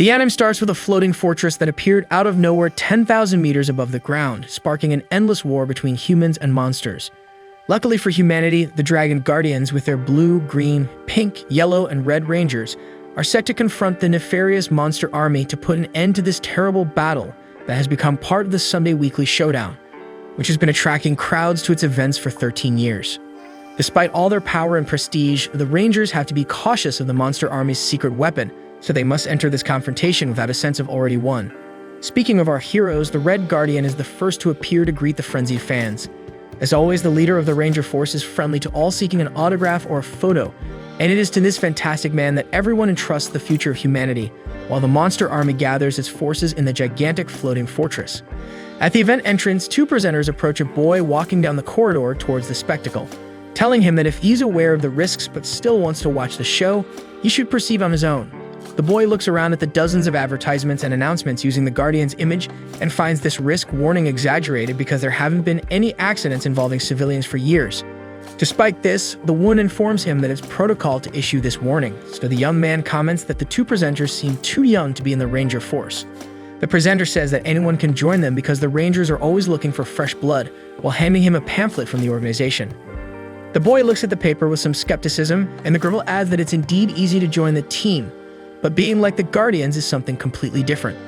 The anime starts with a floating fortress that appeared out of nowhere 10,000 meters above the ground, sparking an endless war between humans and monsters. Luckily for humanity, the Dragon Guardians, with their blue, green, pink, yellow, and red rangers, are set to confront the Nefarious Monster Army to put an end to this terrible battle that has become part of the Sunday Weekly Showdown, which has been attracting crowds to its events for 13 years. Despite all their power and prestige, the Rangers have to be cautious of the Monster Army's secret weapon, so they must enter this confrontation without a sense of already won. Speaking of our heroes, the Red Guardian is the first to appear to greet the frenzied fans. As always, the leader of the Ranger force is friendly to all seeking an autograph or a photo, and it is to this fantastic man that everyone entrusts the future of humanity, while the Monster Army gathers its forces in the gigantic floating fortress. At the event entrance, two presenters approach a boy walking down the corridor towards the spectacle, telling him that if he's aware of the risks but still wants to watch the show, he should proceed on his own. The boy looks around at the dozens of advertisements and announcements using the Guardian's image and finds this risk warning exaggerated because there haven't been any accidents involving civilians for years. Despite this, the woman informs him that it's protocol to issue this warning, so the young man comments that the two presenters seem too young to be in the Ranger force. The presenter says that anyone can join them because the Rangers are always looking for fresh blood, while handing him a pamphlet from the organization. The boy looks at the paper with some skepticism, and the girl adds that it's indeed easy to join the team, but being like the Guardians is something completely different.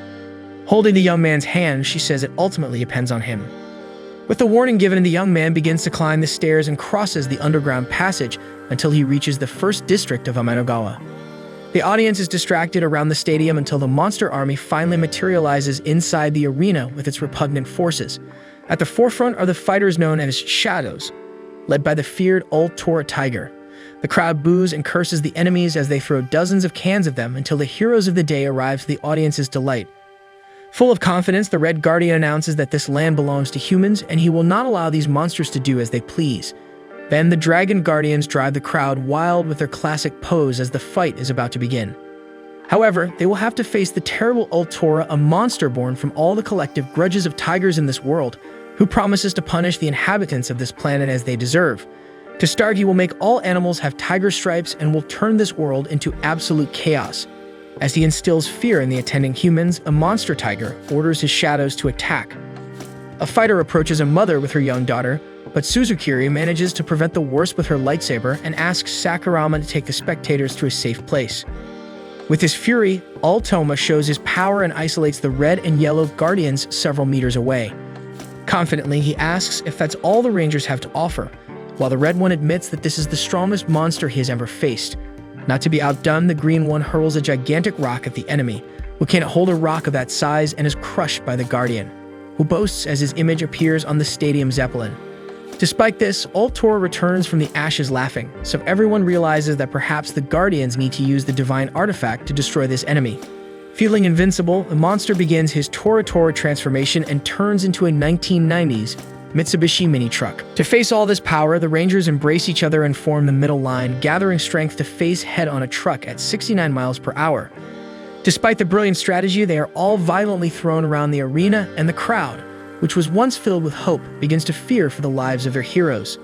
Holding the young man's hand, she says it ultimately depends on him. With the warning given, the young man begins to climb the stairs and crosses the underground passage until he reaches the first district of Amenagawa. The audience is distracted around the stadium until the Monster Army finally materializes inside the arena with its repugnant forces. At the forefront are the fighters known as Shadows, led by the feared Old Tora Tiger. The crowd boos and curses the enemies as they throw dozens of cans of them until the heroes of the day arrive to the audience's delight. Full of confidence, the Red Guardian announces that this land belongs to humans and he will not allow these monsters to do as they please. Then the Dragon Guardians drive the crowd wild with their classic pose as the fight is about to begin. However, they will have to face the terrible Ultora, a monster born from all the collective grudges of tigers in this world, who promises to punish the inhabitants of this planet as they deserve. To start, he will make all animals have tiger stripes and will turn this world into absolute chaos. As he instills fear in the attending humans, a monster tiger orders his shadows to attack. A fighter approaches a mother with her young daughter, but Suzukiri manages to prevent the worst with her lightsaber and asks Sakurama to take the spectators to a safe place. With his fury, Ultoma shows his power and isolates the red and yellow Guardians several meters away. Confidently, he asks if that's all the Rangers have to offer, while the red one admits that this is the strongest monster he has ever faced. Not to be outdone, the green one hurls a gigantic rock at the enemy, who can't hold a rock of that size and is crushed by the Guardian, who boasts as his image appears on the stadium Zeppelin. Despite this, Ultor returns from the ashes laughing, so everyone realizes that perhaps the Guardians need to use the divine artifact to destroy this enemy. Feeling invincible, the monster begins his Tora Tora transformation and turns into a 1990s Mitsubishi mini truck. To face all this power, the Rangers embrace each other and form the middle line, gathering strength to face head on a truck at 69 miles per hour. Despite the brilliant strategy, they are all violently thrown around the arena, and the crowd, which was once filled with hope, begins to fear for the lives of their heroes.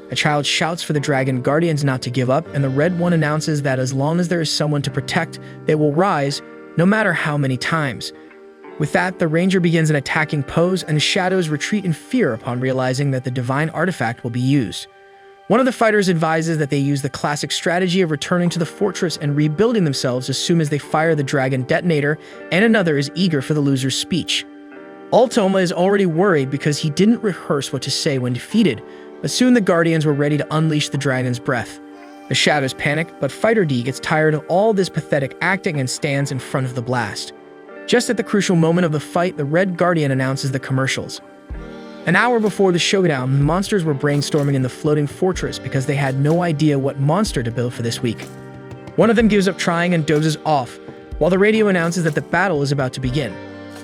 A child shouts for the Dragon Guardians not to give up, and the Red One announces that as long as there is someone to protect, they will rise, no matter how many times. With that, the Ranger begins an attacking pose, and the Shadows retreat in fear upon realizing that the divine artifact will be used. One of the fighters advises that they use the classic strategy of returning to the fortress and rebuilding themselves as soon as they fire the dragon detonator, and another is eager for the loser's speech. Ultoma is already worried because he didn't rehearse what to say when defeated, but soon the Guardians were ready to unleash the dragon's breath. The Shadows panic, but Fighter D gets tired of all this pathetic acting and stands in front of the blast. Just at the crucial moment of the fight, the Red Guardian announces the commercials. An hour before the showdown, the monsters were brainstorming in the floating fortress because they had no idea what monster to build for this week. One of them gives up trying and dozes off, while the radio announces that the battle is about to begin.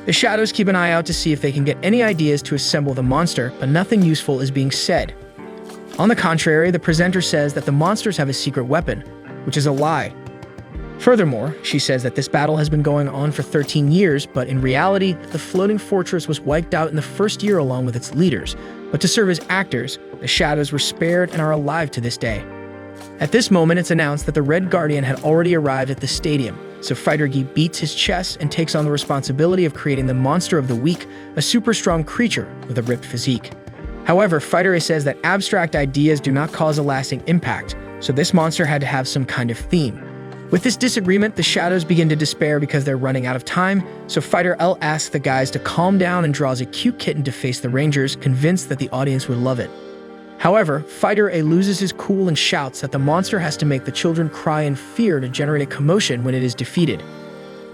The Shadows keep an eye out to see if they can get any ideas to assemble the monster, but nothing useful is being said. On the contrary, the presenter says that the monsters have a secret weapon, which is a lie. Furthermore, she says that this battle has been going on for 13 years, but in reality, the floating fortress was wiped out in the first year along with its leaders, but to serve as actors, the Shadows were spared and are alive to this day. At this moment, it's announced that the Red Guardian had already arrived at the stadium, so Fighter Gi beats his chest and takes on the responsibility of creating the Monster of the Week, a super strong creature with a ripped physique. However, Fighter A says that abstract ideas do not cause a lasting impact, so this monster had to have some kind of theme. With this disagreement, the Shadows begin to despair because they're running out of time, so Fighter L asks the guys to calm down and draws a cute kitten to face the Rangers, convinced that the audience would love it. However, Fighter A loses his cool and shouts that the monster has to make the children cry in fear to generate a commotion when it is defeated.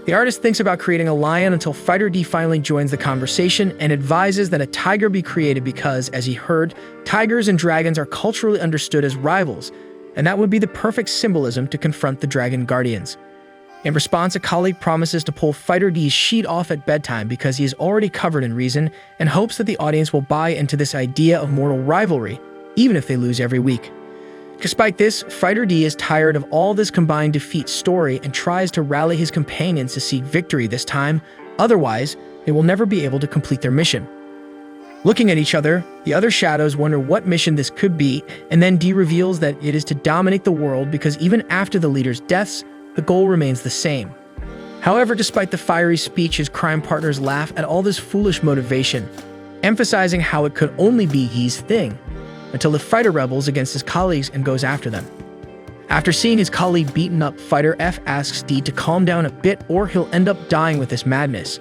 The artist thinks about creating a lion until Fighter D finally joins the conversation and advises that a tiger be created because, as he heard, tigers and dragons are culturally understood as rivals, and that would be the perfect symbolism to confront the Dragon Guardians. In response, a colleague promises to pull Fighter D's sheet off at bedtime because he is already covered in reason and hopes that the audience will buy into this idea of mortal rivalry, even if they lose every week. Despite this, Fighter D is tired of all this combined defeat story and tries to rally his companions to seek victory this time, otherwise, they will never be able to complete their mission. Looking at each other, the other Shadows wonder what mission this could be, and then D reveals that it is to dominate the world because even after the leaders' deaths, the goal remains the same. However, despite the fiery speech, his crime partners laugh at all this foolish motivation, emphasizing how it could only be his thing, until the Fighter rebels against his colleagues and goes after them. After seeing his colleague beaten up, Fighter F asks D to calm down a bit or he'll end up dying with this madness.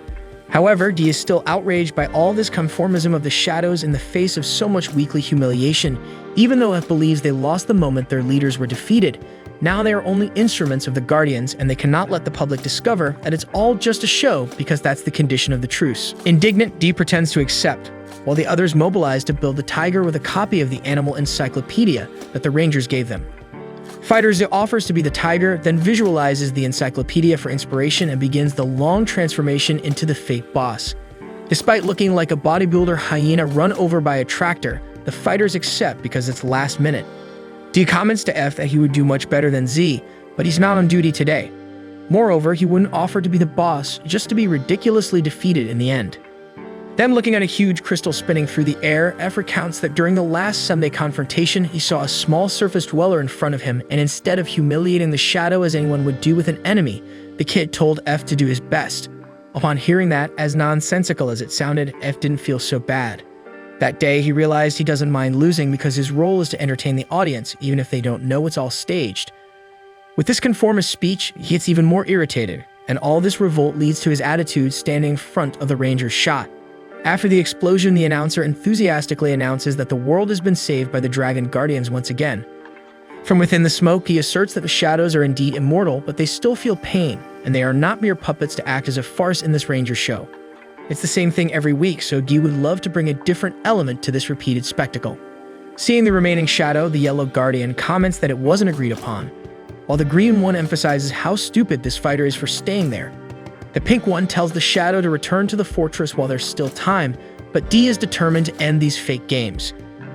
However, D is still outraged by all this conformism of the Shadows in the face of so much weekly humiliation, even though F believes they lost the moment their leaders were defeated. Now they are only instruments of the Guardians, and they cannot let the public discover that it's all just a show because that's the condition of the truce. Indignant, D pretends to accept, while the others mobilize to build the tiger with a copy of the animal encyclopedia that the Rangers gave them. Fighter Z offers to be the tiger, then visualizes the encyclopedia for inspiration and begins the long transformation into the fake boss. Despite looking like a bodybuilder hyena run over by a tractor, the fighters accept because it's last minute. D comments to F that he would do much better than Z, but he's not on duty today. Moreover, he wouldn't offer to be the boss just to be ridiculously defeated in the end. Then, looking at a huge crystal spinning through the air, F recounts that during the last Sunday confrontation, he saw a small surface dweller in front of him, and instead of humiliating the Shadow as anyone would do with an enemy, the kid told F to do his best. Upon hearing that, as nonsensical as it sounded, F didn't feel so bad. That day, he realized he doesn't mind losing because his role is to entertain the audience, even if they don't know it's all staged. With this conformist speech, he gets even more irritated, and all this revolt leads to his attitude standing in front of the Ranger's shot. After the explosion, the announcer enthusiastically announces that the world has been saved by the Dragon Guardians once again. From within the smoke, he asserts that the Shadows are indeed immortal, but they still feel pain, and they are not mere puppets to act as a farce in this Ranger show. It's the same thing every week, so Guy would love to bring a different element to this repeated spectacle. Seeing the remaining Shadow, the Yellow Guardian comments that it wasn't agreed upon, while the Green one emphasizes how stupid this fighter is for staying there. The Pink one tells the Shadow to return to the fortress while there's still time, but D is determined to end these fake games.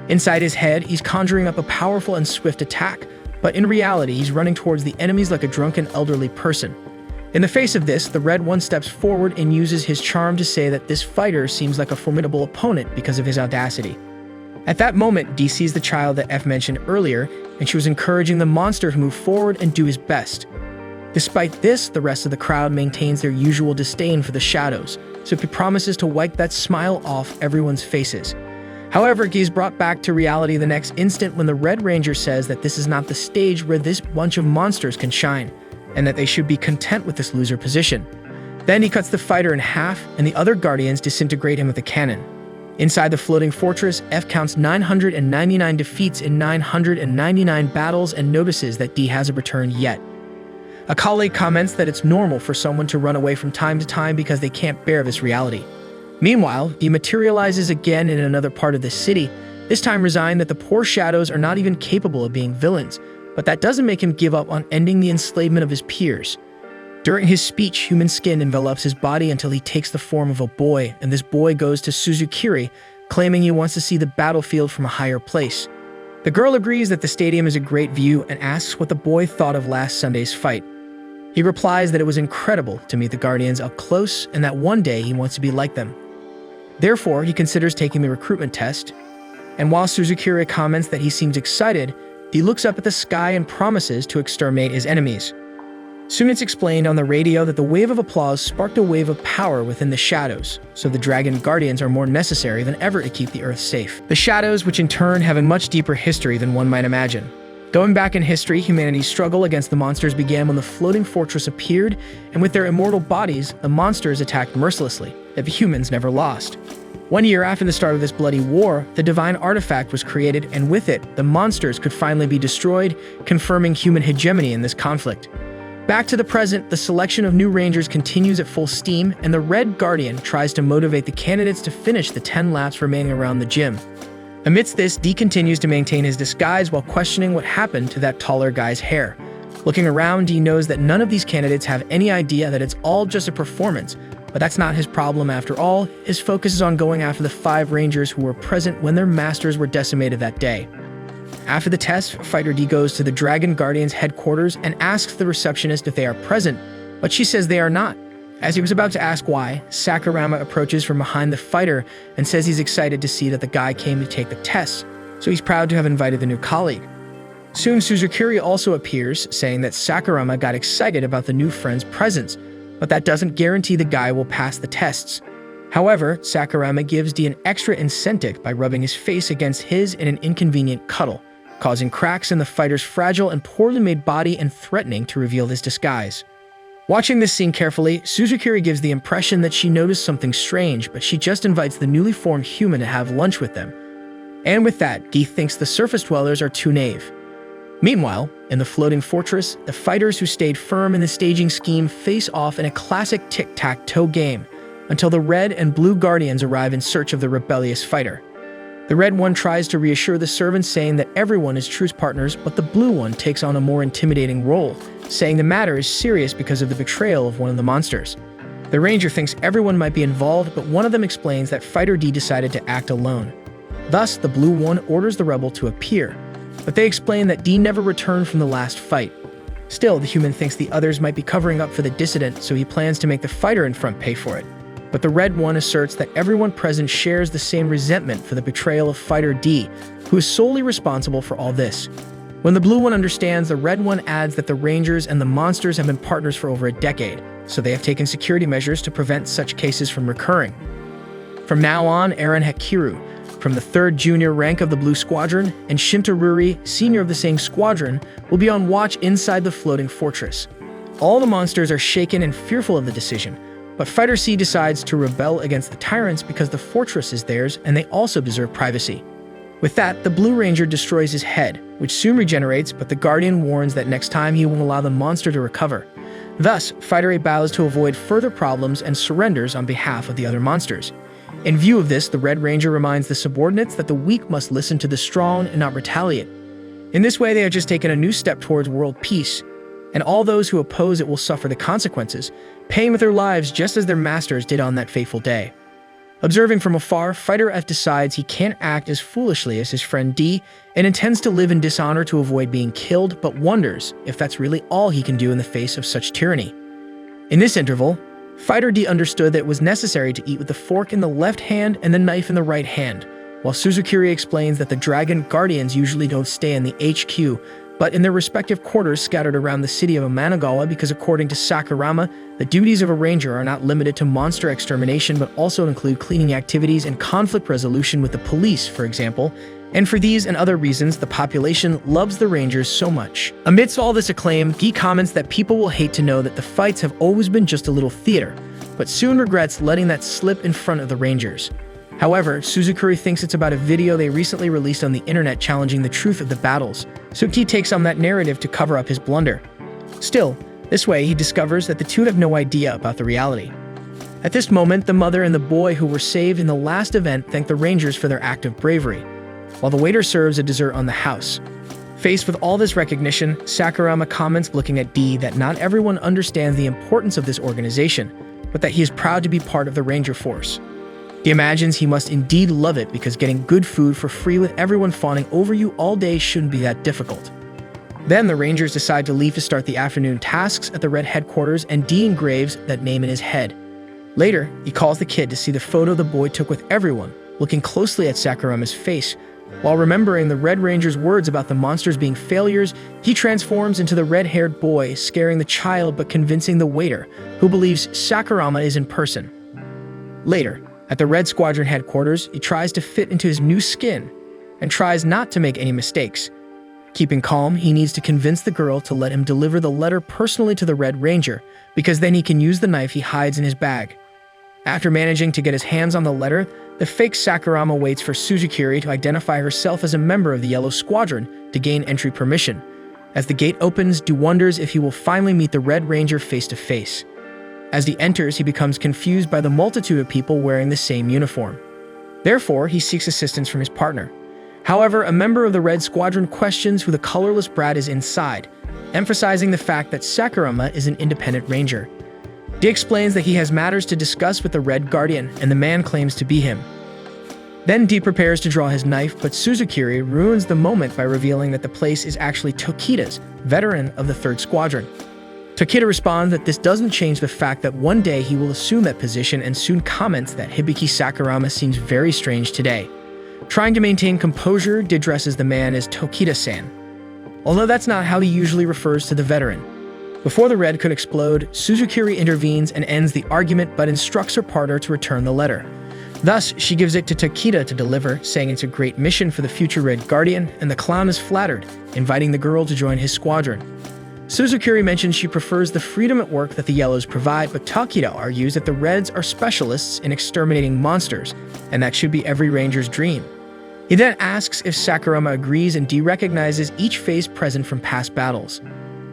Inside his head, he's conjuring up a powerful and swift attack, but in reality, he's running towards the enemies like a drunken elderly person. In the face of this, the Red one steps forward and uses his charm to say that this fighter seems like a formidable opponent because of his audacity. At that moment, D sees the child that F mentioned earlier, and she was encouraging the monster to move forward and do his best. Despite this, the rest of the crowd maintains their usual disdain for the Shadows, so he promises to wipe that smile off everyone's faces. However, Guy is brought back to reality the next instant when the Red Ranger says that this is not the stage where this bunch of monsters can shine, and that they should be content with this loser position. Then he cuts the fighter in half, and the other Guardians disintegrate him with a cannon. Inside the floating fortress, F counts 999 defeats in 999 battles and notices that D hasn't returned yet. A colleague comments that it's normal for someone to run away from time to time because they can't bear this reality. Meanwhile, he materializes again in another part of the city, this time resigned that the poor Shadows are not even capable of being villains, but that doesn't make him give up on ending the enslavement of his peers. During his speech, human skin envelops his body until he takes the form of a boy, and this boy goes to Suzukiri, claiming he wants to see the battlefield from a higher place. The girl agrees that the stadium is a great view and asks what the boy thought of last Sunday's fight. He replies that it was incredible to meet the Guardians up close and that one day he wants to be like them. Therefore, he considers taking the recruitment test, and while Suzukiri comments that he seems excited, he looks up at the sky and promises to exterminate his enemies. Soon it's explained on the radio that the wave of applause sparked a wave of power within the shadows, so the dragon guardians are more necessary than ever to keep the Earth safe. The shadows, which in turn have a much deeper history than one might imagine. Going back in history, humanity's struggle against the monsters began when the floating fortress appeared, and with their immortal bodies, the monsters attacked mercilessly, yet the humans never lost. 1 year after the start of this bloody war, the divine artifact was created, and with it, the monsters could finally be destroyed, confirming human hegemony in this conflict. Back to the present, the selection of new rangers continues at full steam, and the Red Guardian tries to motivate the candidates to finish the 10 laps remaining around the gym. Amidst this, Dee continues to maintain his disguise while questioning what happened to that taller guy's hair. Looking around, Dee knows that none of these candidates have any idea that it's all just a performance, but that's not his problem after all. His focus is on going after the 5 rangers who were present when their masters were decimated that day. After the test, Fighter D goes to the Dragon Guardians' headquarters and asks the receptionist if they are present, but she says they are not. As he was about to ask why, Sakurama approaches from behind the fighter and says he's excited to see that the guy came to take the tests, so he's proud to have invited the new colleague. Soon Suzukuri also appears, saying that Sakurama got excited about the new friend's presence, but that doesn't guarantee the guy will pass the tests. However, Sakurama gives D an extra incentive by rubbing his face against his in an inconvenient cuddle, causing cracks in the fighter's fragile and poorly made body and threatening to reveal his disguise. Watching this scene carefully, Suzukuri gives the impression that she noticed something strange, but she just invites the newly formed human to have lunch with them. And with that, Dee thinks the surface dwellers are too naive. Meanwhile, in the floating fortress, the fighters who stayed firm in the staging scheme face off in a classic tic-tac-toe game, until the red and blue guardians arrive in search of the rebellious fighter. The red one tries to reassure the servants, saying that everyone is truce partners, but the blue one takes on a more intimidating role, saying the matter is serious because of the betrayal of one of the monsters. The ranger thinks everyone might be involved, but one of them explains that Fighter D decided to act alone. Thus, the blue one orders the rebel to appear, but they explain that D never returned from the last fight. Still, the human thinks the others might be covering up for the dissident, so he plans to make the fighter in front pay for it. But the red one asserts that everyone present shares the same resentment for the betrayal of Fighter D, who is solely responsible for all this. When the blue one understands, the red one adds that the rangers and the monsters have been partners for over a decade, so they have taken security measures to prevent such cases from recurring. From now on, Eren Hakiru, from the 3rd junior rank of the Blue Squadron, and Shintaruri, senior of the same squadron, will be on watch inside the floating fortress. All the monsters are shaken and fearful of the decision, but Fighter C decides to rebel against the tyrants because the fortress is theirs and they also deserve privacy. With that, the Blue Ranger destroys his head, which soon regenerates, but the Guardian warns that next time he will allow the monster to recover. Thus, Fighter A bows to avoid further problems and surrenders on behalf of the other monsters. In view of this, the Red Ranger reminds the subordinates that the weak must listen to the strong and not retaliate. In this way, they have just taken a new step towards world peace, and all those who oppose it will suffer the consequences, paying with their lives just as their masters did on that fateful day. Observing from afar, Fighter F decides he can't act as foolishly as his friend D and intends to live in dishonor to avoid being killed, but wonders if that's really all he can do in the face of such tyranny. In this interval, Fighter D understood that it was necessary to eat with the fork in the left hand and the knife in the right hand, while Suzukuri explains that the Dragon Guardians usually don't stay in the HQ, but in their respective quarters scattered around the city of Amanagawa because according to Sakurama, the duties of a ranger are not limited to monster extermination but also include cleaning activities and conflict resolution with the police, for example, and for these and other reasons, the population loves the rangers so much. Amidst all this acclaim, Guy comments that people will hate to know that the fights have always been just a little theater, but soon regrets letting that slip in front of the rangers. However, Suzukuri thinks it's about a video they recently released on the internet challenging the truth of the battles, so Guy takes on that narrative to cover up his blunder. Still, this way he discovers that the two have no idea about the reality. At this moment, the mother and the boy who were saved in the last event thank the rangers for their act of bravery, while the waiter serves a dessert on the house. Faced with all this recognition, Sakurama comments looking at D that not everyone understands the importance of this organization, but that he is proud to be part of the ranger force. He imagines he must indeed love it because getting good food for free with everyone fawning over you all day shouldn't be that difficult. Then the Rangers decide to leave to start the afternoon tasks at the Red headquarters, and D engraves that name in his head. Later, he calls the kid to see the photo the boy took with everyone, looking closely at Sakurama's face, While remembering the Red Ranger's words about the monsters being failures, he transforms into the red-haired boy, scaring the child but convincing the waiter, who believes Sakurama is in person. Later, at the Red Squadron headquarters, he tries to fit into his new skin and tries not to make any mistakes. Keeping calm, he needs to convince the girl to let him deliver the letter personally to the Red Ranger, because then he can use the knife he hides in his bag. After managing to get his hands on the letter, the fake Sakurama waits for Suzukiri to identify herself as a member of the Yellow Squadron to gain entry permission. As the gate opens, Do wonders if he will finally meet the Red Ranger face to face. As he enters, he becomes confused by the multitude of people wearing the same uniform. Therefore, he seeks assistance from his partner. However, a member of the Red Squadron questions who the colorless brat is inside, emphasizing the fact that Sakurama is an independent ranger. D explains that he has matters to discuss with the Red Guardian, and the man claims to be him. Then D prepares to draw his knife, but Suzukiri ruins the moment by revealing that the place is actually Tokida's, veteran of the 3rd Squadron. Tokita responds that this doesn't change the fact that one day he will assume that position, and soon comments that Hibiki Sakurama seems very strange today. Trying to maintain composure, D addresses the man as Tokita-san, although that's not how he usually refers to the veteran. Before the Red could explode, Suzukiri intervenes and ends the argument but instructs her partner to return the letter. Thus, she gives it to Tokita to deliver, saying it's a great mission for the future Red Guardian, and the clown is flattered, inviting the girl to join his squadron. Suzukiri mentions she prefers the freedom at work that the Yellows provide, but Tokita argues that the Reds are specialists in exterminating monsters, and that should be every ranger's dream. He then asks if Sakurama agrees, and D recognizes each face present from past battles.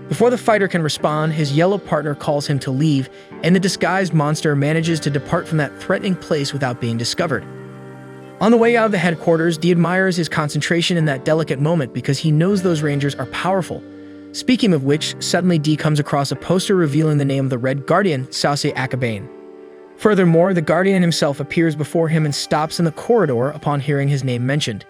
Before the fighter can respond, his yellow partner calls him to leave, and the disguised monster manages to depart from that threatening place without being discovered. On the way out of the headquarters, D admires his concentration in that delicate moment because he knows those rangers are powerful. Speaking of which, suddenly D comes across a poster revealing the name of the Red Guardian, Sase Akabane. Furthermore, the Guardian himself appears before him and stops in the corridor upon hearing his name mentioned.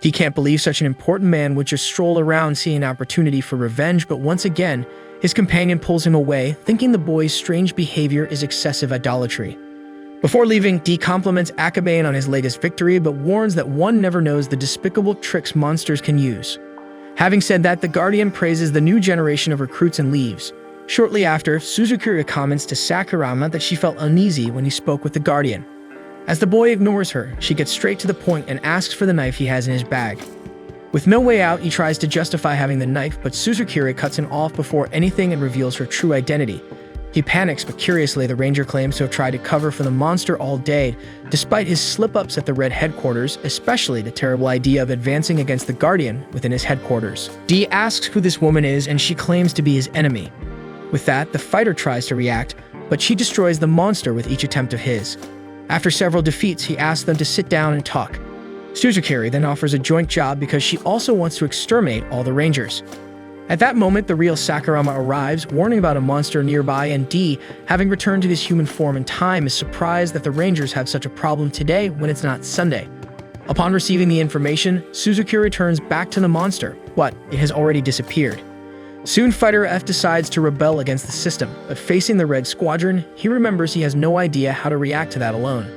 He can't believe such an important man would just stroll around seeing an opportunity for revenge, but once again, his companion pulls him away, thinking the boy's strange behavior is excessive idolatry. Before leaving, D compliments Akabane on his latest victory, but warns that one never knows the despicable tricks monsters can use. Having said that, the Guardian praises the new generation of recruits and leaves. Shortly after, Suzukiri comments to Sakurama that she felt uneasy when he spoke with the Guardian. As the boy ignores her, she gets straight to the point and asks for the knife he has in his bag. With no way out, he tries to justify having the knife, but Suzukiri cuts him off before anything and reveals her true identity. He panics, but curiously, the ranger claims to have tried to cover for the monster all day, despite his slip-ups at the Red headquarters, especially the terrible idea of advancing against the Guardian within his headquarters. D asks who this woman is, and she claims to be his enemy. With that, the fighter tries to react, but she destroys the monster with each attempt of his. After several defeats, he asks them to sit down and talk. Suzukiri then offers a joint job because she also wants to exterminate all the rangers. At that moment, the real Sakurama arrives, warning about a monster nearby, and D, having returned to his human form in time, is surprised that the rangers have such a problem today when it's not Sunday. Upon receiving the information, Suzukiri turns back to the monster, but it has already disappeared. Soon, Fighter F decides to rebel against the system, but facing the Red Squadron, he remembers he has no idea how to react to that alone.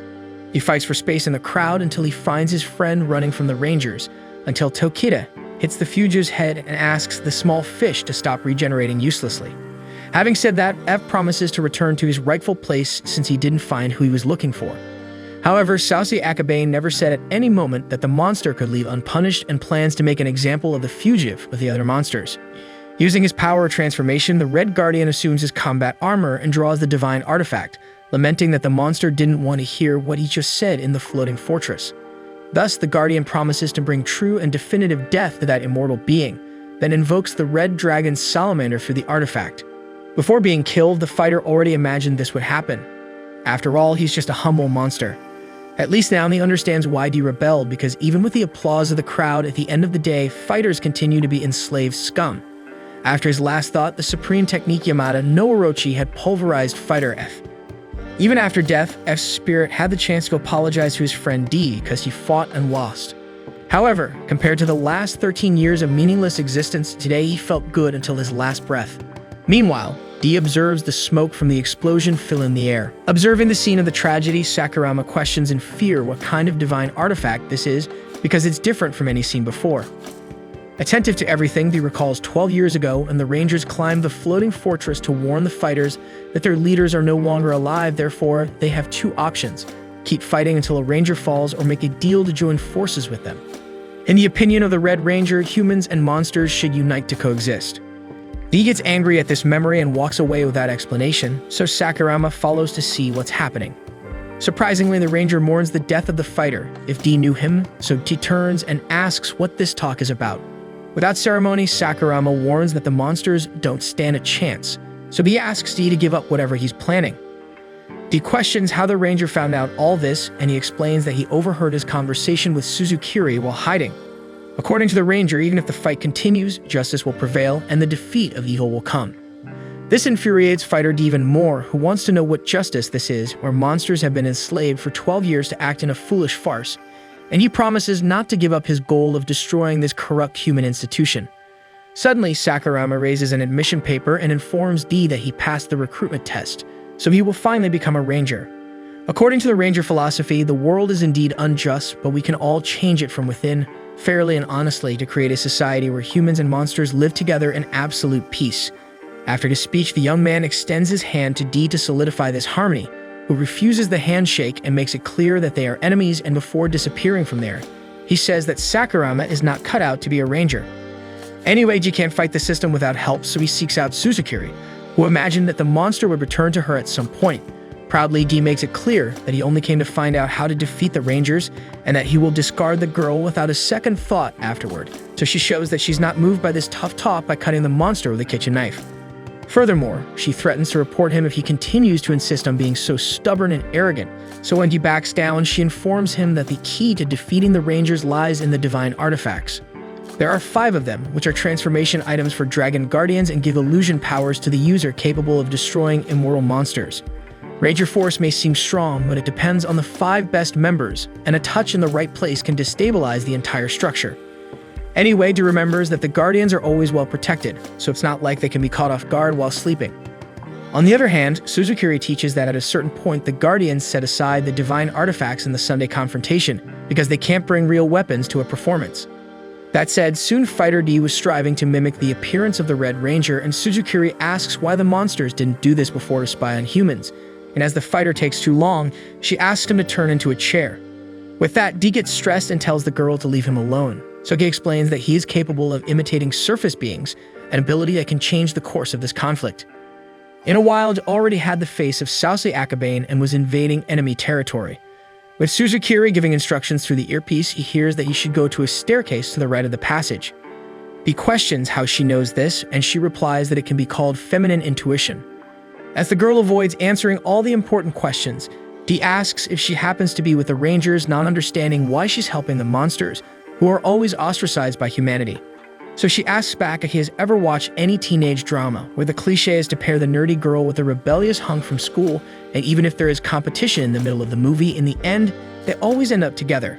He fights for space in the crowd until he finds his friend running from the Rangers, until Tokita hits the fugitive's head and asks the small fish to stop regenerating uselessly. Having said that, F promises to return to his rightful place since he didn't find who he was looking for. However, Sase Akabane never said at any moment that the monster could leave unpunished and plans to make an example of the fugitive with the other monsters. Using his power of transformation, the Red Guardian assumes his combat armor and draws the divine artifact, lamenting that the monster didn't want to hear what he just said in the floating fortress. Thus, the Guardian promises to bring true and definitive death to that immortal being, then invokes the Red Dragon Salamander through the artifact. Before being killed, the fighter already imagined this would happen. After all, he's just a humble monster. At least now he understands why D rebelled, because even with the applause of the crowd, at the end of the day, fighters continue to be enslaved scum. After his last thought, the supreme technique Yamada no Orochi had pulverized Fighter F. Even after death, F's spirit had the chance to apologize to his friend D because he fought and lost. However, compared to the last 13 years of meaningless existence, today he felt good until his last breath. Meanwhile, D observes the smoke from the explosion fill in the air. Observing the scene of the tragedy, Sakurama questions in fear what kind of divine artifact this is, because it's different from any seen before. Attentive to everything, Dee recalls 12 years ago, and the Rangers climbed the floating fortress to warn the fighters that their leaders are no longer alive. Therefore, they have two options: keep fighting until a Ranger falls, or make a deal to join forces with them. In the opinion of the Red Ranger, humans and monsters should unite to coexist. Dee gets angry at this memory and walks away without explanation, so Sakurama follows to see what's happening. Surprisingly, the Ranger mourns the death of the fighter if Dee knew him, so Dee turns and asks what this talk is about. Without ceremony, Sakurama warns that the monsters don't stand a chance, so he asks Dee to give up whatever he's planning. Dee questions how the Ranger found out all this, and he explains that he overheard his conversation with Suzukiri while hiding. According to the Ranger, even if the fight continues, justice will prevail and the defeat of evil will come. This infuriates fighter Dee even more, who wants to know what justice this is, where monsters have been enslaved for 12 years to act in a foolish farce, and he promises not to give up his goal of destroying this corrupt human institution. Suddenly, Sakurama raises an admission paper and informs Dee that he passed the recruitment test, so he will finally become a Ranger. According to the Ranger philosophy, the world is indeed unjust, but we can all change it from within, fairly and honestly, to create a society where humans and monsters live together in absolute peace. After his speech, the young man extends his hand to Dee to solidify this harmony, who refuses the handshake and makes it clear that they are enemies, and before disappearing from there, he says that Sakurama is not cut out to be a Ranger. Anyway, Dee can't fight the system without help, so he seeks out Suzukiri, who imagined that the monster would return to her at some point. Proudly, Dee makes it clear that he only came to find out how to defeat the Rangers, and that he will discard the girl without a second thought afterward, so she shows that she's not moved by this tough talk by cutting the monster with a kitchen knife. Furthermore, she threatens to report him if he continues to insist on being so stubborn and arrogant, so when he backs down, she informs him that the key to defeating the Rangers lies in the divine artifacts. There are 5 of them, which are transformation items for Dragon Guardians and give illusion powers to the user capable of destroying immortal monsters. Ranger Force may seem strong, but it depends on the 5 best members, and a touch in the right place can destabilize the entire structure. Anyway, Dee remembers that the Guardians are always well protected, so it's not like they can be caught off guard while sleeping. On the other hand, Suzukiri teaches that at a certain point, the Guardians set aside the divine artifacts in the Sunday confrontation because they can't bring real weapons to a performance. That said, soon Fighter Dee was striving to mimic the appearance of the Red Ranger, and Suzukiri asks why the monsters didn't do this before to spy on humans, and as the fighter takes too long, she asks him to turn into a chair. With that, Dee gets stressed and tells the girl to leave him alone. So he explains that he is capable of imitating surface beings, an ability that can change the course of this conflict. In a while, Dee already had the face of Sausage Akabane and was invading enemy territory. With Suzukiri giving instructions through the earpiece, he hears that he should go to a staircase to the right of the passage. He questions how she knows this, and she replies that it can be called feminine intuition. As the girl avoids answering all the important questions, Dee asks if she happens to be with the Rangers, not understanding why she's helping the monsters, who are always ostracized by humanity. So she asks back if he has ever watched any teenage drama, where the cliché is to pair the nerdy girl with a rebellious hunk from school, and even if there is competition in the middle of the movie, in the end, they always end up together.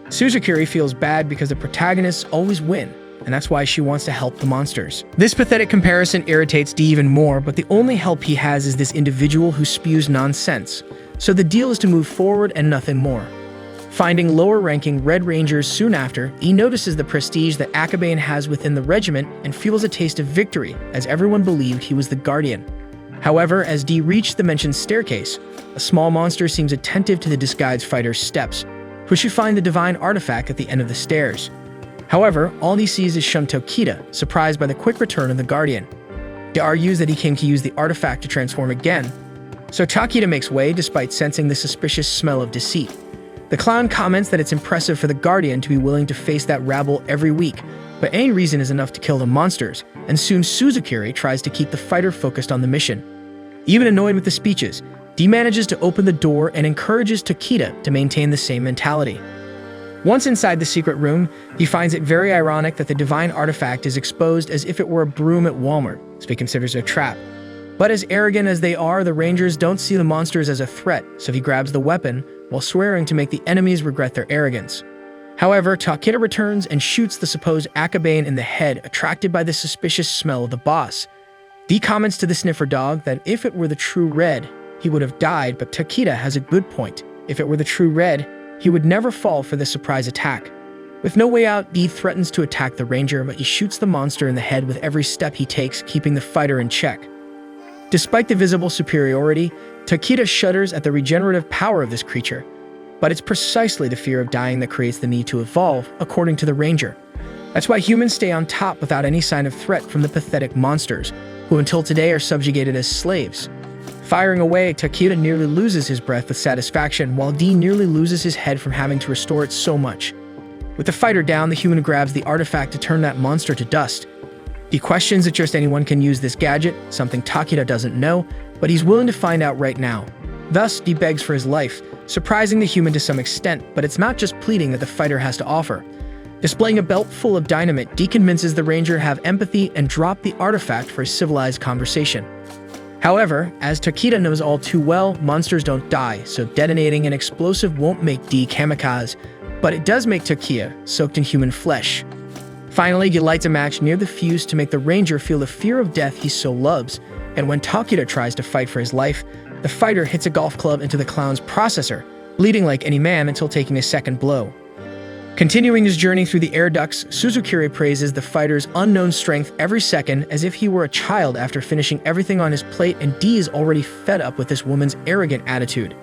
Suzukiri feels bad because the protagonists always win, and that's why she wants to help the monsters. This pathetic comparison irritates Dee even more, but the only help he has is this individual who spews nonsense, so the deal is to move forward and nothing more. Finding lower-ranking Red Rangers soon after, he notices the prestige that Akabane has within the regiment and feels a taste of victory, as everyone believed he was the Guardian. However, as Dee reached the mentioned staircase, a small monster seems attentive to the disguised fighter's steps, who should find the divine artifact at the end of the stairs. However, all he sees is Shunto Kita, surprised by the quick return of the Guardian. Dee argues that he came to use the artifact to transform again, so Takita makes way despite sensing the suspicious smell of deceit. The clown comments that it's impressive for the Guardian to be willing to face that rabble every week, but any reason is enough to kill the monsters, and soon Suzukiri tries to keep the fighter focused on the mission. Even annoyed with the speeches, Dee manages to open the door and encourages Takita to maintain the same mentality. Once inside the secret room, he finds it very ironic that the divine artifact is exposed as if it were a broom at Walmart, so he considers it a trap. But as arrogant as they are, the Rangers don't see the monsters as a threat, so he grabs the weapon, while swearing to make the enemies regret their arrogance. However, Takita returns and shoots the supposed Akabane in the head, attracted by the suspicious smell of the boss. Dee comments to the sniffer dog that if it were the true Red, he would have died, but Takita has a good point. If it were the true Red, he would never fall for this surprise attack. With no way out, D threatens to attack the ranger, but he shoots the monster in the head with every step he takes, keeping the fighter in check. Despite the visible superiority, Takeda shudders at the regenerative power of this creature, but it's precisely the fear of dying that creates the need to evolve, according to the ranger. That's why humans stay on top without any sign of threat from the pathetic monsters, who until today are subjugated as slaves. Firing away, Takeda nearly loses his breath with satisfaction, while D nearly loses his head from having to restore it so much. With the fighter down, the human grabs the artifact to turn that monster to dust. D questions if just anyone can use this gadget, something Takeda doesn't know, but he's willing to find out right now. Thus, D begs for his life, surprising the human to some extent, but it's not just pleading that the fighter has to offer. Displaying a belt full of dynamite, D convinces the ranger to have empathy and drop the artifact for a civilized conversation. However, as Takeda knows all too well, monsters don't die, so detonating an explosive won't make D kamikaze, but it does make Takeda soaked in human flesh. Finally, he lights a match near the fuse to make the ranger feel the fear of death he so loves, and when Takeda tries to fight for his life, the fighter hits a golf club into the clown's processor, bleeding like any man until taking a second blow. Continuing his journey through the air ducts, Suzukiri praises the fighter's unknown strength every second as if he were a child after finishing everything on his plate, and D is already fed up with this woman's arrogant attitude.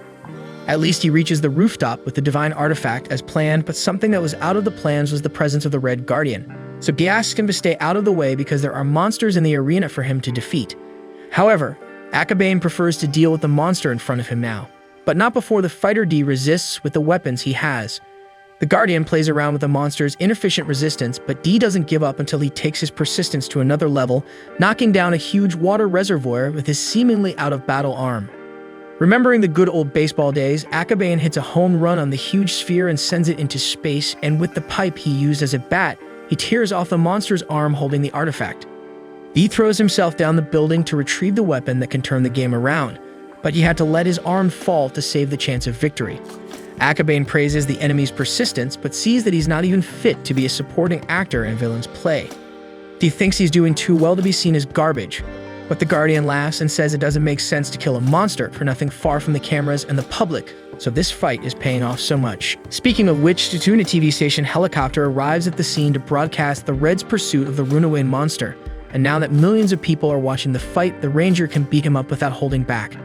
At least he reaches the rooftop with the divine artifact as planned, but something that was out of the plans was the presence of the Red Guardian. So he asks him to stay out of the way because there are monsters in the arena for him to defeat. However, Akabane prefers to deal with the monster in front of him now, but not before the fighter D resists with the weapons he has. The Guardian plays around with the monster's inefficient resistance, but D doesn't give up until he takes his persistence to another level, knocking down a huge water reservoir with his seemingly out-of-battle arm. Remembering the good old baseball days, Akabane hits a home run on the huge sphere and sends it into space, and with the pipe he used as a bat, he tears off the monster's arm holding the artifact. D throws himself down the building to retrieve the weapon that can turn the game around, but he had to let his arm fall to save the chance of victory. Akabane praises the enemy's persistence, but sees that he's not even fit to be a supporting actor in villain's play. D thinks he's doing too well to be seen as garbage, but the Guardian laughs and says it doesn't make sense to kill a monster for nothing far from the cameras and the public, so this fight is paying off so much. Speaking of which, the Tuna TV station helicopter arrives at the scene to broadcast the Red's pursuit of the runaway monster, and now that millions of people are watching the fight, the ranger can beat him up without holding back.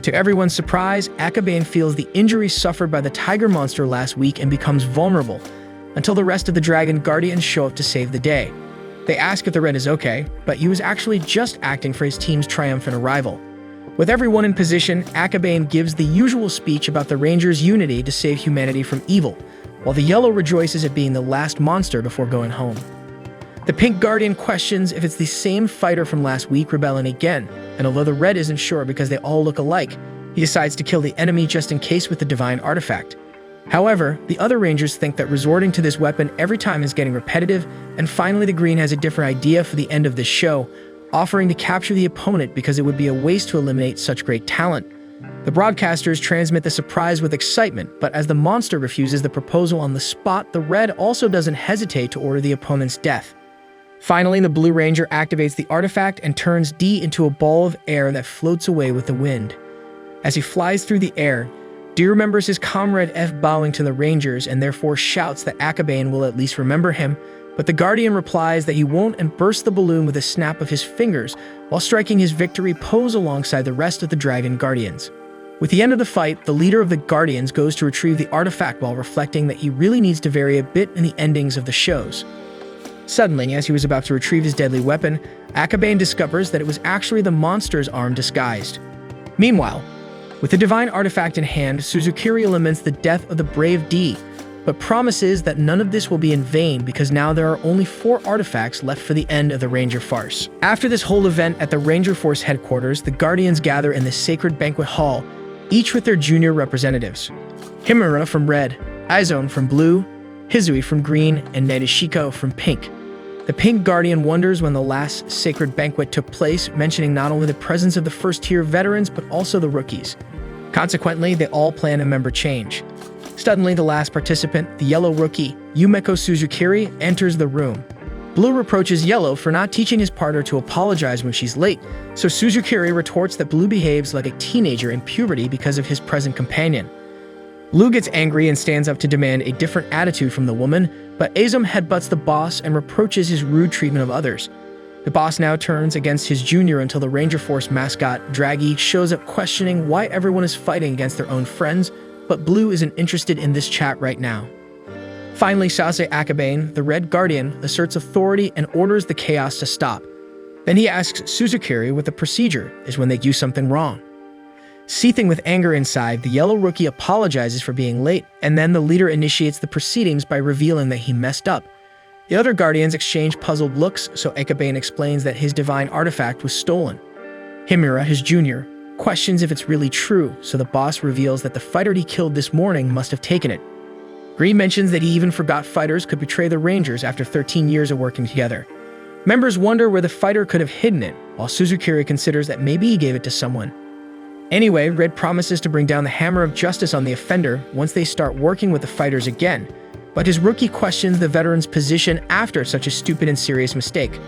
To everyone's surprise, Akabane feels the injuries suffered by the tiger monster last week and becomes vulnerable, until the rest of the Dragon Guardians show up to save the day. They ask if the Red is okay, but he was actually just acting for his team's triumphant arrival. With everyone in position, Akabane gives the usual speech about the Rangers' unity to save humanity from evil, while the Yellow rejoices at being the last monster before going home. The Pink Guardian questions if it's the same fighter from last week rebelling again, and although the Red isn't sure because they all look alike, he decides to kill the enemy just in case with the divine artifact. However, the other Rangers think that resorting to this weapon every time is getting repetitive, and finally the Green has a different idea for the end of this show, offering to capture the opponent because it would be a waste to eliminate such great talent. The broadcasters transmit the surprise with excitement, but as the monster refuses the proposal on the spot, the Red also doesn't hesitate to order the opponent's death. Finally, the Blue Ranger activates the artifact and turns D into a ball of air that floats away with the wind. As he flies through the air, D remembers his comrade F bowing to the Rangers and therefore shouts that Akabane will at least remember him, but the Guardian replies that he won't and bursts the balloon with a snap of his fingers while striking his victory pose alongside the rest of the Dragon Guardians. With the end of the fight, the leader of the Guardians goes to retrieve the artifact while reflecting that he really needs to vary a bit in the endings of the shows. Suddenly, as he was about to retrieve his deadly weapon, Akabane discovers that it was actually the monster's arm disguised. Meanwhile, with the divine artifact in hand, Suzukiri laments the death of the brave D, but promises that none of this will be in vain because now there are only 4 artifacts left for the end of the Ranger farce. After this whole event at the Ranger Force headquarters, the Guardians gather in the sacred banquet hall, each with their junior representatives. Himura from Red, Aizone from Blue, Hizui from Green, and Nadeshiko from Pink. The Pink Guardian wonders when the last sacred banquet took place, mentioning not only the presence of the first-tier veterans, but also the rookies. Consequently, they all plan a member change. Suddenly, the last participant, the Yellow rookie, Yumeko Suzukiri, enters the room. Blue reproaches Yellow for not teaching his partner to apologize when she's late, so Suzukiri retorts that Blue behaves like a teenager in puberty because of his present companion. Blue gets angry and stands up to demand a different attitude from the woman, but Azum headbutts the boss and reproaches his rude treatment of others. The boss now turns against his junior until the Ranger Force mascot, Draggy, shows up questioning why everyone is fighting against their own friends, but Blue isn't interested in this chat right now. Finally, Sase Akabane, the Red Guardian, asserts authority and orders the chaos to stop. Then he asks Suzukiri what the procedure is when they do something wrong. Seething with anger inside, the Yellow Rookie apologizes for being late, and then the leader initiates the proceedings by revealing that he messed up. The other Guardians exchange puzzled looks, so Akabane explains that his divine artifact was stolen. Himura, his junior, questions if it's really true, so the boss reveals that the fighter he killed this morning must have taken it. Green mentions that he even forgot fighters could betray the Rangers after 13 years of working together. Members wonder where the fighter could have hidden it, while Suzukiri considers that maybe he gave it to someone. Anyway, Red promises to bring down the hammer of justice on the offender once they start working with the fighters again, but his rookie questions the veteran's position after such a stupid and serious mistake.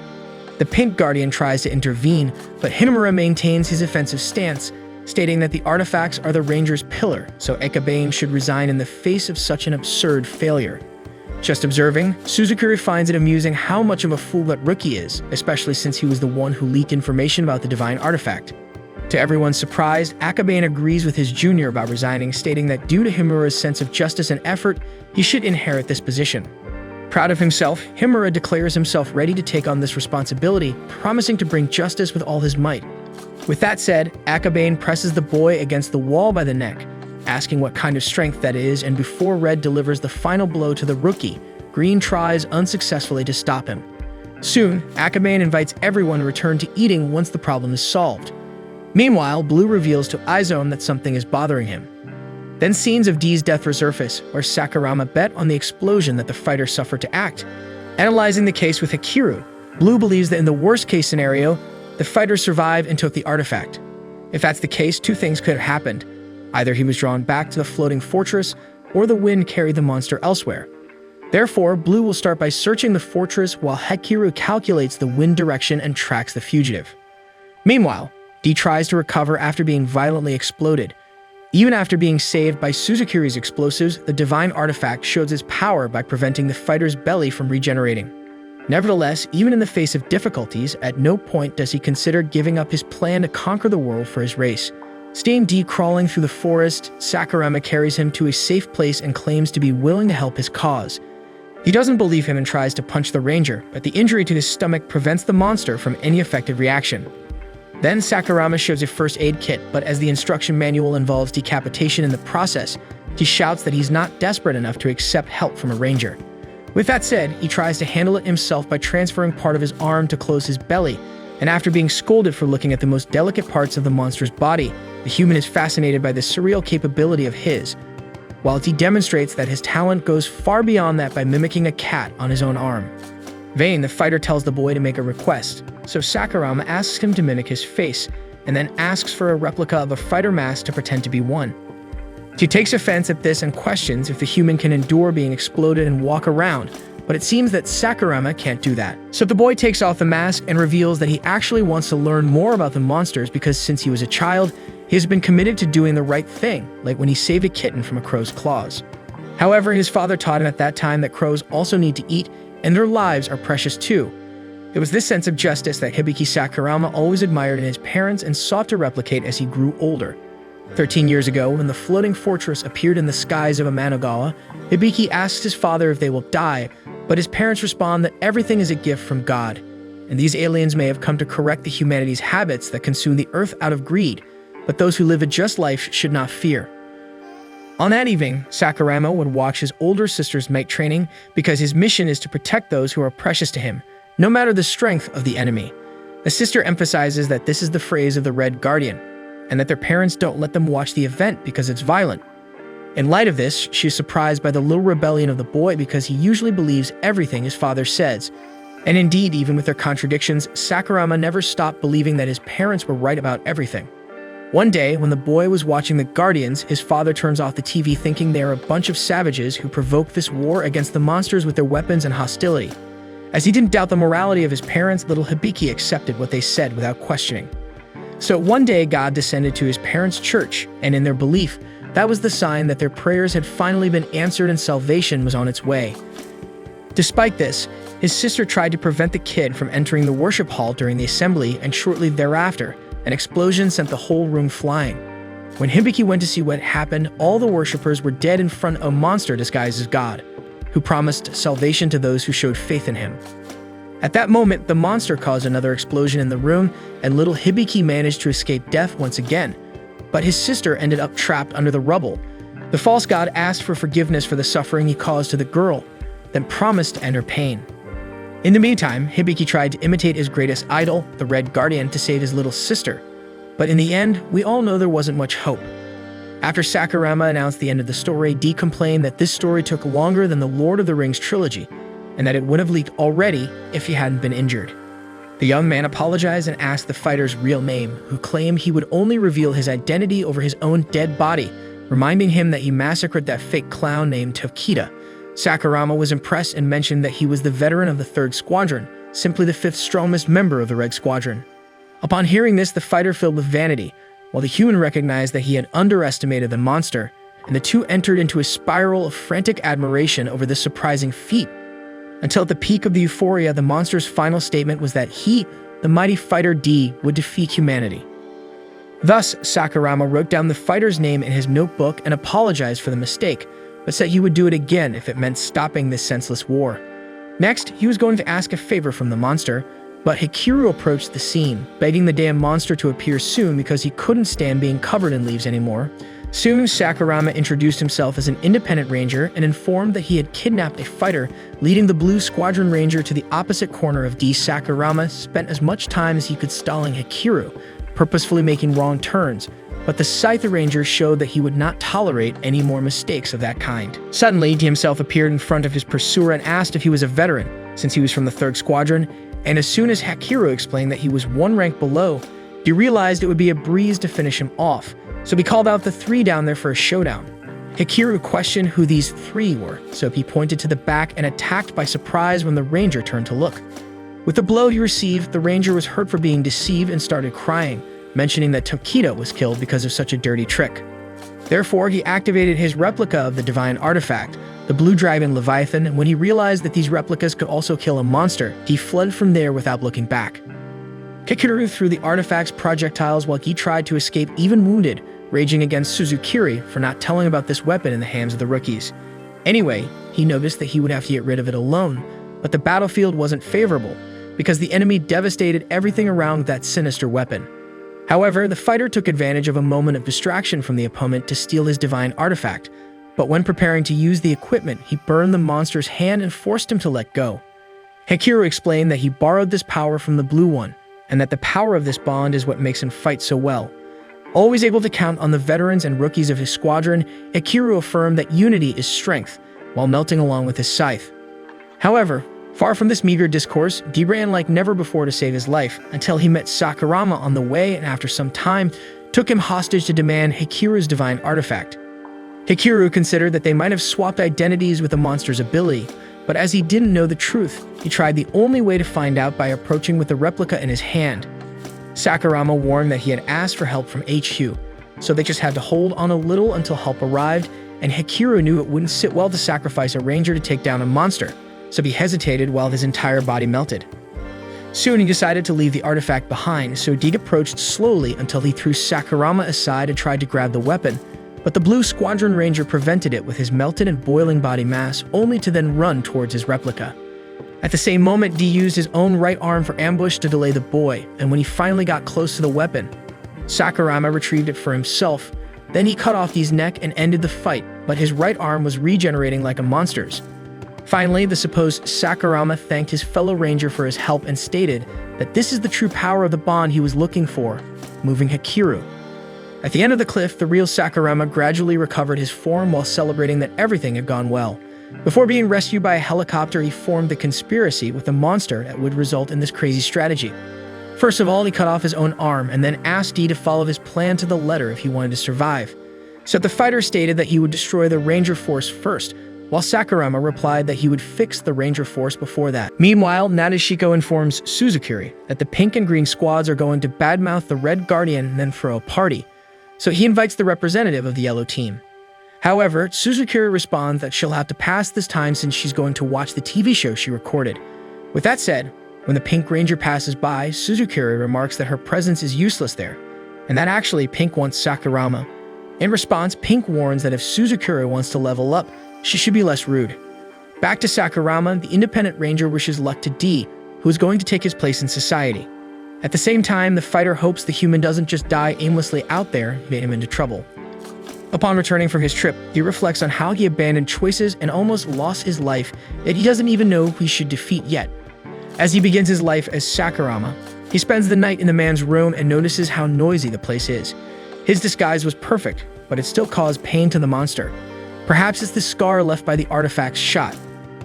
The Pink Guardian tries to intervene, but Himura maintains his offensive stance, stating that the artifacts are the Ranger's pillar, so Akabane should resign in the face of such an absurd failure. Just observing, Suzukiri finds it amusing how much of a fool that rookie is, especially since he was the one who leaked information about the divine artifact. To everyone's surprise, Akabane agrees with his junior about resigning, stating that due to Himura's sense of justice and effort, he should inherit this position. Proud of himself, Himura declares himself ready to take on this responsibility, promising to bring justice with all his might. With that said, Akabane presses the boy against the wall by the neck, asking what kind of strength that is, and before Red delivers the final blow to the rookie, Green tries unsuccessfully to stop him. Soon, Akabane invites everyone to return to eating once the problem is solved. Meanwhile, Blue reveals to Izone that something is bothering him. Then scenes of D's death resurface, where Sakurama bet on the explosion that the fighter suffered to act. Analyzing the case with Hakiru, Blue believes that in the worst-case scenario, the fighter survived and took the artifact. If that's the case, two things could have happened. Either he was drawn back to the floating fortress, or the wind carried the monster elsewhere. Therefore, Blue will start by searching the fortress while Hakiru calculates the wind direction and tracks the fugitive. Meanwhile, D tries to recover after being violently exploded. Even after being saved by Suzukiri's explosives, the divine artifact shows its power by preventing the fighter's belly from regenerating. Nevertheless, even in the face of difficulties, at no point does he consider giving up his plan to conquer the world for his race. Seeing D crawling through the forest, Sakurama carries him to a safe place and claims to be willing to help his cause. He doesn't believe him and tries to punch the ranger, but the injury to his stomach prevents the monster from any effective reaction. Then Sakurama shows a first aid kit, but as the instruction manual involves decapitation in the process, he shouts that he's not desperate enough to accept help from a ranger. With that said, he tries to handle it himself by transferring part of his arm to close his belly, and after being scolded for looking at the most delicate parts of the monster's body, the human is fascinated by the surreal capability of his, while he demonstrates that his talent goes far beyond that by mimicking a cat on his own arm. Vane, the fighter, tells the boy to make a request, so Sakurama asks him to mimic his face, and then asks for a replica of a fighter mask to pretend to be one. He takes offense at this and questions if the human can endure being exploded and walk around, but it seems that Sakurama can't do that. So the boy takes off the mask and reveals that he actually wants to learn more about the monsters because since he was a child, he has been committed to doing the right thing, like when he saved a kitten from a crow's claws. However, his father taught him at that time that crows also need to eat, and their lives are precious too. It was this sense of justice that Hibiki Sakurama always admired in his parents and sought to replicate as he grew older. 13 years ago, when the floating fortress appeared in the skies of Amanagawa, Hibiki asks his father if they will die, but his parents respond that everything is a gift from God, and these aliens may have come to correct the humanity's habits that consume the earth out of greed, but those who live a just life should not fear. On that evening, Sakurama would watch his older sister's night training because his mission is to protect those who are precious to him, no matter the strength of the enemy. The sister emphasizes that this is the phrase of the Red Guardian, and that their parents don't let them watch the event because it's violent. In light of this, she is surprised by the little rebellion of the boy because he usually believes everything his father says. And indeed, even with their contradictions, Sakurama never stopped believing that his parents were right about everything. One day, when the boy was watching the Guardians, his father turns off the TV thinking they are a bunch of savages who provoked this war against the monsters with their weapons and hostility. As he didn't doubt the morality of his parents, little Hibiki accepted what they said without questioning. So one day, God descended to his parents' church, and in their belief, That was the sign that their prayers had finally been answered and salvation was on its way. Despite this, his sister tried to prevent the kid from entering the worship hall during the assembly, and shortly thereafter, an explosion sent the whole room flying. When Hibiki went to see what happened, all the worshippers were dead in front of a monster disguised as God, who promised salvation to those who showed faith in him. At that moment, the monster caused another explosion in the room, and little Hibiki managed to escape death once again, but his sister ended up trapped under the rubble. The false god asked for forgiveness for the suffering he caused to the girl, then promised to end her pain. In the meantime, Hibiki tried to imitate his greatest idol, the Red Guardian, to save his little sister. But in the end, we all know there wasn't much hope. After Sakurama announced the end of the story, Dee complained that this story took longer than the Lord of the Rings trilogy, and that it would have leaked already if he hadn't been injured. The young man apologized and asked the fighter's real name, who claimed he would only reveal his identity over his own dead body, reminding him that he massacred that fake clown named Tokita. Sakurama was impressed and mentioned that he was the veteran of the 3rd Squadron, simply the 5th strongest member of the Red Squadron. Upon hearing this, the fighter filled with vanity, while the human recognized that he had underestimated the monster, and the two entered into a spiral of frantic admiration over this surprising feat. Until at the peak of the euphoria, the monster's final statement was that he, the mighty fighter D, would defeat humanity. Thus, Sakurama wrote down the fighter's name in his notebook and apologized for the mistake, but said he would do it again if it meant stopping this senseless war. Next, he was going to ask a favor from the monster, but Hikiru approached the scene, begging the damn monster to appear soon because he couldn't stand being covered in leaves anymore. Soon, Sakurama introduced himself as an independent ranger and informed that he had kidnapped a fighter, leading the Blue Squadron Ranger to the opposite corner of D. Sakurama spent as much time as he could stalling Hikiru, purposefully making wrong turns, but the Scythe Ranger showed that he would not tolerate any more mistakes of that kind. Suddenly, D himself appeared in front of his pursuer and asked if he was a veteran, since he was from the 3rd Squadron, and as soon as Hikiru explained that he was one rank below, D realized it would be a breeze to finish him off, so he called out the 3 down there for a showdown. Hikiru questioned who these 3 were, so he pointed to the back and attacked by surprise when the Ranger turned to look. With the blow he received, the Ranger was hurt for being deceived and started crying, mentioning that Tokita was killed because of such a dirty trick. Therefore, he activated his replica of the divine artifact, the Blue Dragon Leviathan, and when he realized that these replicas could also kill a monster, he fled from there without looking back. Hikiru threw the artifact's projectiles while he tried to escape even wounded, raging against Suzukiri for not telling about this weapon in the hands of the rookies. Anyway, he noticed that he would have to get rid of it alone, but the battlefield wasn't favorable, because the enemy devastated everything around that sinister weapon. However, the fighter took advantage of a moment of distraction from the opponent to steal his divine artifact, but when preparing to use the equipment, he burned the monster's hand and forced him to let go. Hikiru explained that he borrowed this power from the Blue One, and that the power of this bond is what makes him fight so well. Always able to count on the veterans and rookies of his squadron, Hikiru affirmed that unity is strength, while melting along with his scythe. However, far from this meager discourse, D ran like never before to save his life, until he met Sakurama on the way and after some time, took him hostage to demand Hikiru's divine artifact. Hikiru considered that they might have swapped identities with the monster's ability, but as he didn't know the truth, he tried the only way to find out by approaching with the replica in his hand. Sakurama warned that he had asked for help from HQ, so they just had to hold on a little until help arrived, and Hikiru knew it wouldn't sit well to sacrifice a ranger to take down a monster, so he hesitated while his entire body melted. Soon he decided to leave the artifact behind, so Deed approached slowly until he threw Sakurama aside and tried to grab the weapon, but the Blue Squadron Ranger prevented it with his melted and boiling body mass, only to then run towards his replica. At the same moment, Dee used his own right arm for ambush to delay the boy, and when he finally got close to the weapon, Sakurama retrieved it for himself. Then he cut off Dee's neck and ended the fight, but his right arm was regenerating like a monster's. Finally, the supposed Sakurama thanked his fellow ranger for his help and stated that this is the true power of the bond he was looking for, moving Hikiru. At the end of the cliff, the real Sakurama gradually recovered his form while celebrating that everything had gone well. Before being rescued by a helicopter, he formed the conspiracy with the monster that would result in this crazy strategy. First of all, he cut off his own arm and then asked Dee to follow his plan to the letter if he wanted to survive. So the fighter stated that he would destroy the Ranger Force first, while Sakurama replied that he would fix the Ranger Force before that. Meanwhile, Nadeshiko informs Suzukiri that the pink and green squads are going to badmouth the Red Guardian and then throw a party. so he invites the representative of the yellow team. However, Suzukuri responds that she'll have to pass this time since she's going to watch the TV show she recorded. With that said, when the Pink Ranger passes by, Suzukuri remarks that her presence is useless there, and that actually Pink wants Sakurama. In response, Pink warns that if Suzukuri wants to level up, she should be less rude. Back to Sakurama, the Independent Ranger wishes luck to D, who is going to take his place in society. At the same time, the fighter hopes the human doesn't just die aimlessly out there, getting him into trouble. Upon returning from his trip, he reflects on how he abandoned choices and almost lost his life that he doesn't even know who he should defeat yet. As he begins his life as Sakurama, he spends the night in the man's room and notices how noisy the place is. His disguise was perfect, but it still caused pain to the monster. Perhaps it's the scar left by the artifact's shot.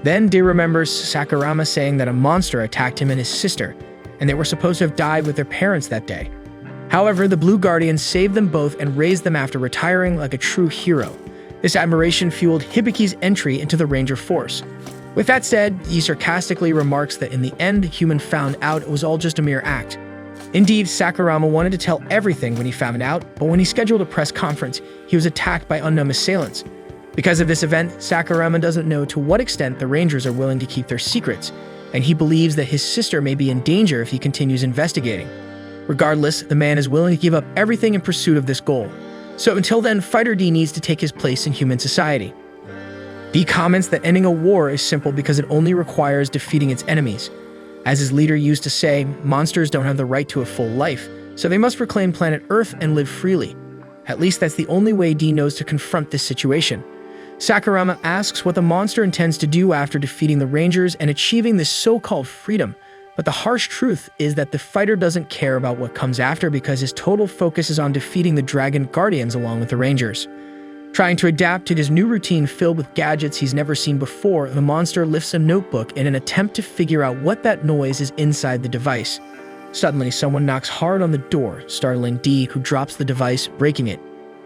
Then D remembers Sakurama saying that a monster attacked him and his sister, and they were supposed to have died with their parents that day. However, the Blue Guardians saved them both and raised them after retiring like a true hero. This admiration fueled Hibiki's entry into the Ranger Force. With that said, he sarcastically remarks that in the end, Human found out it was all just a mere act. Indeed, Sakurama wanted to tell everything when he found out, but when he scheduled a press conference, he was attacked by unknown assailants. Because of this event, Sakurama doesn't know to what extent the Rangers are willing to keep their secrets, and he believes that his sister may be in danger if he continues investigating. Regardless, the man is willing to give up everything in pursuit of this goal. So until then, Fighter D needs to take his place in human society. D comments that ending a war is simple because it only requires defeating its enemies. As his leader used to say, monsters don't have the right to a full life, so they must reclaim planet Earth and live freely. At least that's the only way D knows to confront this situation. Sakurama asks what the monster intends to do after defeating the Rangers and achieving this so-called freedom. But the harsh truth is that the fighter doesn't care about what comes after because his total focus is on defeating the Dragon Guardians along with the Rangers. Trying to adapt to his new routine filled with gadgets he's never seen before, the monster lifts a notebook in an attempt to figure out what that noise is inside the device. Suddenly, someone knocks hard on the door, startling D, who drops the device, breaking it.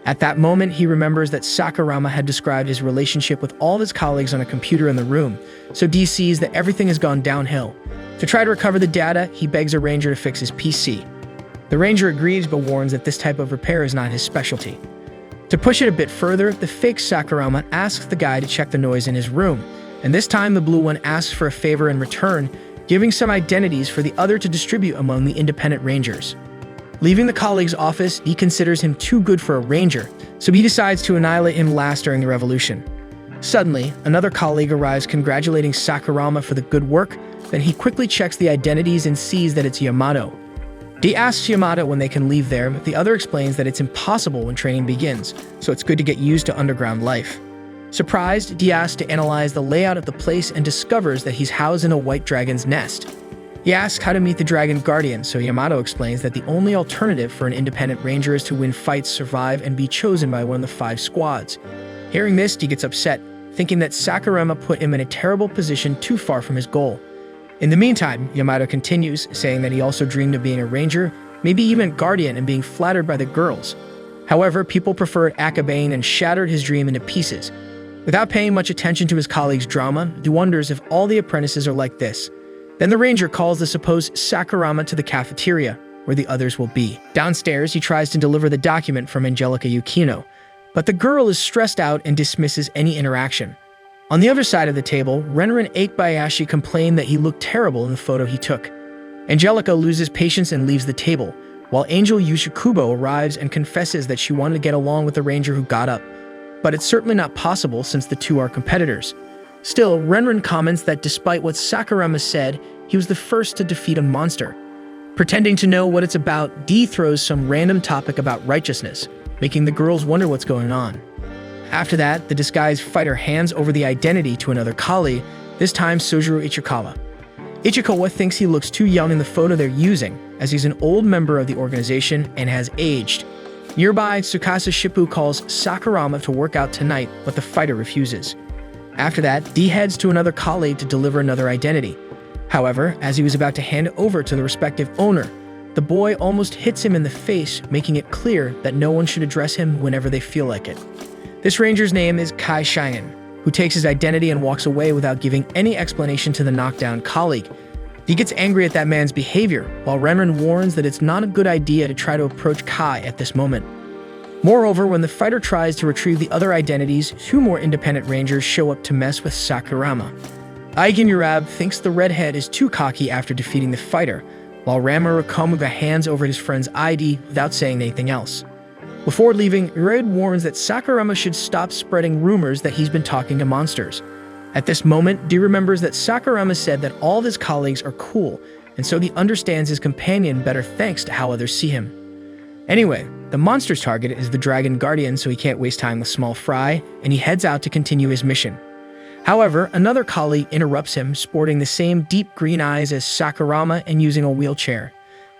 At that moment, he remembers that Sakurama had described his relationship with all of his colleagues on a computer in the room, so D sees that everything has gone downhill. To try to recover the data, he begs a ranger to fix his PC. The ranger agrees but warns that this type of repair is not his specialty. To push it a bit further, the fake Sakurama asks the guy to check the noise in his room, and this time the blue one asks for a favor in return, giving some identities for the other to distribute among the independent rangers. Leaving the colleague's office, he considers him too good for a ranger, so he decides to annihilate him last during the revolution. Suddenly, another colleague arrives congratulating Sakurama for the good work. Then he quickly checks the identities and sees that it's Yamato. D asks Yamato when they can leave there, but the other explains that it's impossible when training begins, so it's good to get used to underground life. Surprised, D asks to analyze the layout of the place and discovers that he's housed in a white dragon's nest. He asks how to meet the Dragon Guardian, so Yamato explains that the only alternative for an independent ranger is to win fights, survive, and be chosen by one of the 5 squads. Hearing this, D gets upset, thinking that Sakurama put him in a terrible position too far from his goal. In the meantime, Yamato continues, saying that he also dreamed of being a ranger, maybe even guardian, and being flattered by the girls. However, people preferred Akabane and shattered his dream into pieces. Without paying much attention to his colleagues' drama, D wonders if all the apprentices are like this. Then the ranger calls the supposed Sakurama to the cafeteria, where the others will be. Downstairs, he tries to deliver the document from Angelica Yukino, but the girl is stressed out and dismisses any interaction. On the other side of the table, Renrin Akebayashi complained that he looked terrible in the photo he took. Angelica loses patience and leaves the table, while Angel Yushikubo arrives and confesses that she wanted to get along with the ranger who got up. But it's certainly not possible since the two are competitors. Still, Renrin comments that despite what Sakurama said, he was the first to defeat a monster. Pretending to know what it's about, D throws some random topic about righteousness, making the girls wonder what's going on. After that, the disguised fighter hands over the identity to another colleague, this time Sojiro Ichikawa. Ichikawa thinks he looks too young in the photo they're using, as he's an old member of the organization and has aged. Nearby, Tsukasa Shippu calls Sakurama to work out tonight, but the fighter refuses. After that, D heads to another colleague to deliver another identity. However, as he was about to hand it over to the respective owner, the boy almost hits him in the face, making it clear that no one should address him whenever they feel like it. This ranger's name is Kai Cheyenne, who takes his identity and walks away without giving any explanation to the knockdown colleague. He gets angry at that man's behavior, while Renrin warns that it's not a good idea to try to approach Kai at this moment. Moreover, when the fighter tries to retrieve the other identities, two more independent rangers show up to mess with Sakurama. Aigen Urab thinks the redhead is too cocky after defeating the fighter, while Rama Rakamuga hands over his friend's ID without saying anything else. Before leaving, Uraid warns that Sakurama should stop spreading rumors that he's been talking to monsters. At this moment, D remembers that Sakurama said that all of his colleagues are cool, and so he understands his companion better thanks to how others see him. Anyway, the monster's target is the Dragon Guardian, so he can't waste time with Small Fry, and he heads out to continue his mission. However, another colleague interrupts him, sporting the same deep green eyes as Sakurama and using a wheelchair.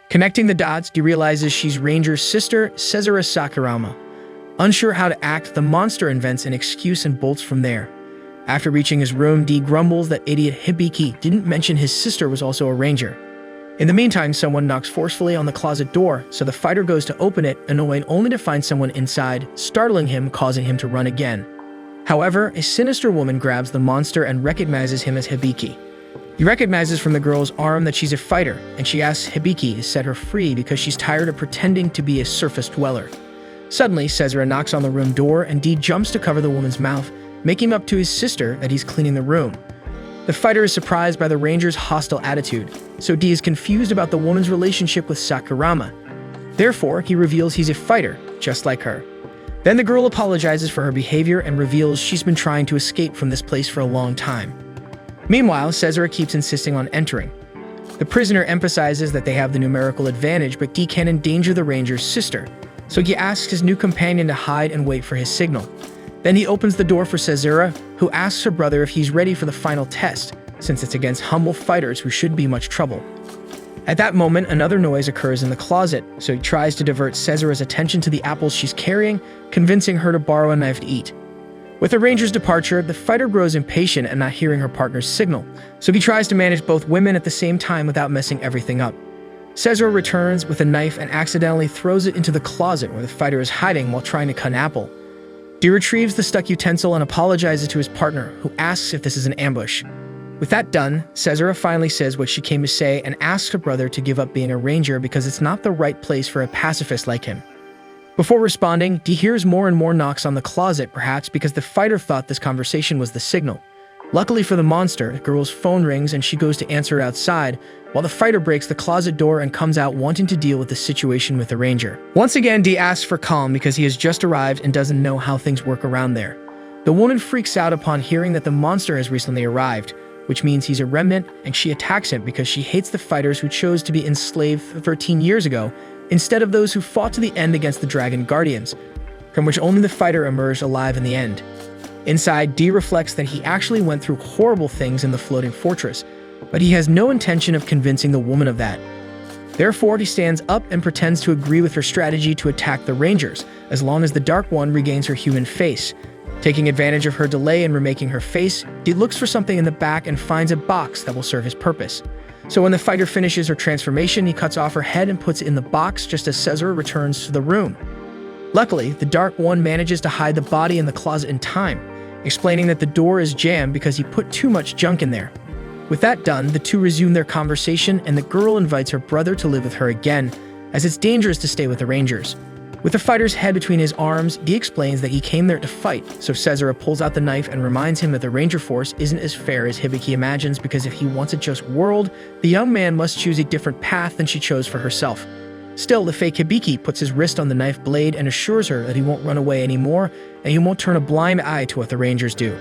Connecting the dots, D realizes she's Ranger's sister, Cesara Sakurama. Unsure how to act, the monster invents an excuse and bolts from there. After reaching his room, D grumbles that idiot Hibiki didn't mention his sister was also a ranger. In the meantime, someone knocks forcefully on the closet door, so the fighter goes to open it, annoyed only to find someone inside, startling him, causing him to run again. However, a sinister woman grabs the monster and recognizes him as Hibiki. He recognizes from the girl's arm that she's a fighter, and she asks Hibiki to set her free because she's tired of pretending to be a surface dweller. Suddenly, Cesara knocks on the room door, and D jumps to cover the woman's mouth, making up to his sister that he's cleaning the room. The fighter is surprised by the ranger's hostile attitude, so D is confused about the woman's relationship with Sakurama. Therefore, he reveals he's a fighter, just like her. Then the girl apologizes for her behavior and reveals she's been trying to escape from this place for a long time. Meanwhile, Cesara keeps insisting on entering. The prisoner emphasizes that they have the numerical advantage, but D can endanger the ranger's sister, so he asks his new companion to hide and wait for his signal. Then he opens the door for Cesara, who asks her brother if he's ready for the final test, since it's against humble fighters who should be much trouble. At that moment, another noise occurs in the closet, so he tries to divert Cesara's attention to the apples she's carrying, convincing her to borrow a knife to eat. With the ranger's departure, the fighter grows impatient at not hearing her partner's signal, so he tries to manage both women at the same time without messing everything up. Cesara returns with a knife and accidentally throws it into the closet where the fighter is hiding while trying to cut an apple. D retrieves the stuck utensil and apologizes to his partner, who asks if this is an ambush. With that done, Cesara finally says what she came to say and asks her brother to give up being a ranger because it's not the right place for a pacifist like him. Before responding, D hears more and more knocks on the closet, perhaps because the fighter thought this conversation was the signal. Luckily for the monster, the girl's phone rings and she goes to answer it outside, while the fighter breaks the closet door and comes out wanting to deal with the situation with the ranger. Once again, D asks for calm because he has just arrived and doesn't know how things work around there. The woman freaks out upon hearing that the monster has recently arrived, which means he's a remnant, and she attacks him because she hates the fighters who chose to be enslaved 13 years ago, instead of those who fought to the end against the Dragon Guardians, from which only the fighter emerged alive in the end. Inside, D reflects that he actually went through horrible things in the floating fortress, but he has no intention of convincing the woman of that. Therefore, he stands up and pretends to agree with her strategy to attack the Rangers, as long as the Dark One regains her human face. Taking advantage of her delay in remaking her face, D looks for something in the back and finds a box that will serve his purpose. So when the fighter finishes her transformation, he cuts off her head and puts it in the box just as Cesara returns to the room. Luckily, the Dark One manages to hide the body in the closet in time, explaining that the door is jammed because he put too much junk in there. With that done, the two resume their conversation and the girl invites her brother to live with her again, as it's dangerous to stay with the Rangers. With the fighter's head between his arms, D explains that he came there to fight, so Cesara pulls out the knife and reminds him that the Ranger force isn't as fair as Hibiki imagines because if he wants a just world, the young man must choose a different path than she chose for herself. Still, the fake Hibiki puts his wrist on the knife blade and assures her that he won't run away anymore and he won't turn a blind eye to what the Rangers do.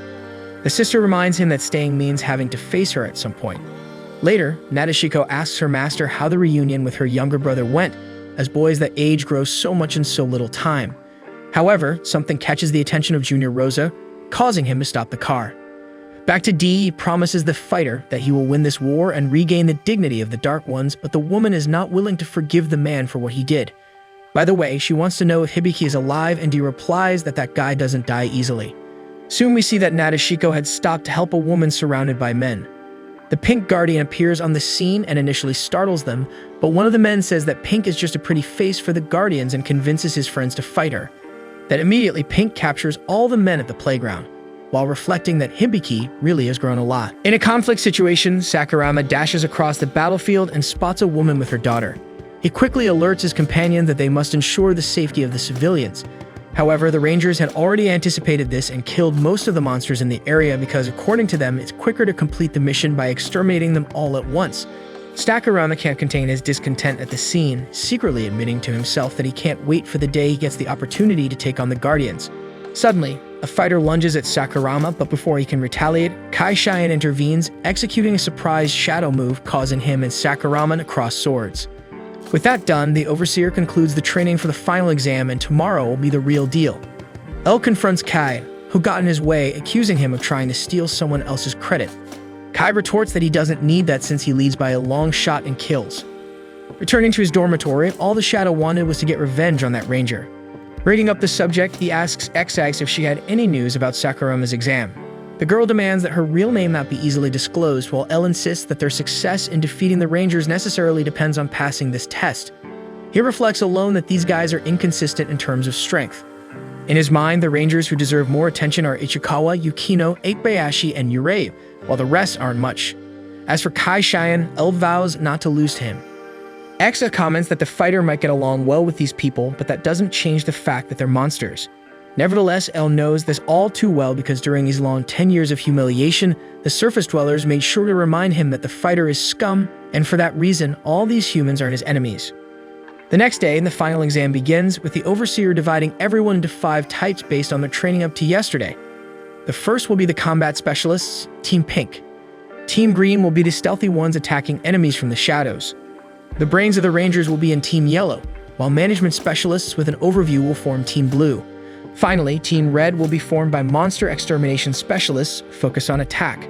The sister reminds him that staying means having to face her at some point. Later, Nadeshiko asks her master how the reunion with her younger brother went, as boys that age grow so much in so little time. However, something catches the attention of Junior Rosa, causing him to stop the car. Back to D, he promises the fighter that he will win this war and regain the dignity of the Dark Ones, but the woman is not willing to forgive the man for what he did. By the way, she wants to know if Hibiki is alive, and D replies that that guy doesn't die easily. Soon we see that Nadeshiko had stopped to help a woman surrounded by men. The Pink Guardian appears on the scene and initially startles them, but one of the men says that Pink is just a pretty face for the Guardians and convinces his friends to fight her. Then immediately Pink captures all the men at the playground, while reflecting that Hibiki really has grown a lot. In a conflict situation, Sakurama dashes across the battlefield and spots a woman with her daughter. He quickly alerts his companion that they must ensure the safety of the civilians, However, the Rangers had already anticipated this and killed most of the monsters in the area because, according to them, it's quicker to complete the mission by exterminating them all at once. Sakurama can't contain his discontent at the scene, secretly admitting to himself that he can't wait for the day he gets the opportunity to take on the Guardians. Suddenly, a fighter lunges at Sakurama, but before he can retaliate, Kai Cheyenne intervenes, executing a surprise shadow move, causing him and Sakurama to cross swords. With that done, the Overseer concludes the training for the final exam, and tomorrow will be the real deal. L confronts Kai, who got in his way, accusing him of trying to steal someone else's credit. Kai retorts that he doesn't need that since he leads by a long shot and kills. Returning to his dormitory, all the Shadow wanted was to get revenge on that Ranger. Bringing up the subject, he asks XX if she had any news about Sakurama's exam. The girl demands that her real name not be easily disclosed, while L insists that their success in defeating the Rangers necessarily depends on passing this test. He reflects alone that these guys are inconsistent in terms of strength. In his mind, the Rangers who deserve more attention are Ichikawa, Yukino, Ekibayashi, and Yurei, while the rest aren't much. As for Kai Cheyenne, L vows not to lose to him. Exa comments that the fighter might get along well with these people, but that doesn't change the fact that they're monsters. Nevertheless, L knows this all too well because during these long 10 years of humiliation, the surface dwellers made sure to remind him that the fighter is scum, and for that reason, all these humans are his enemies. The next day, the final exam begins, with the Overseer dividing everyone into 5 types based on their training up to yesterday. The first will be the combat specialists, Team Pink. Team Green will be the stealthy ones attacking enemies from the shadows. The brains of the Rangers will be in Team Yellow, while management specialists with an overview will form Team Blue. Finally, Team Red will be formed by monster extermination specialists focused on attack.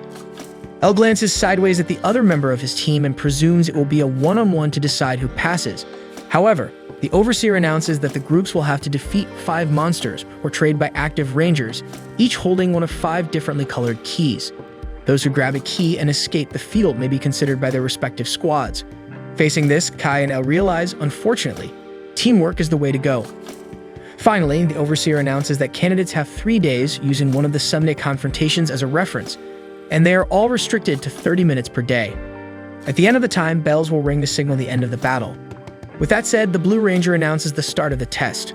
L glances sideways at the other member of his team and presumes it will be a one-on-one to decide who passes. However, the Overseer announces that the groups will have to defeat 5 monsters, portrayed by active Rangers, each holding one of 5 differently colored keys. Those who grab a key and escape the field may be considered by their respective squads. Facing this, Kai and L realize, unfortunately, teamwork is the way to go. Finally, the Overseer announces that candidates have 3 days using one of the Sunday confrontations as a reference, and they are all restricted to 30 minutes per day. At the end of the time, bells will ring to signal the end of the battle. With that said, the Blue Ranger announces the start of the test.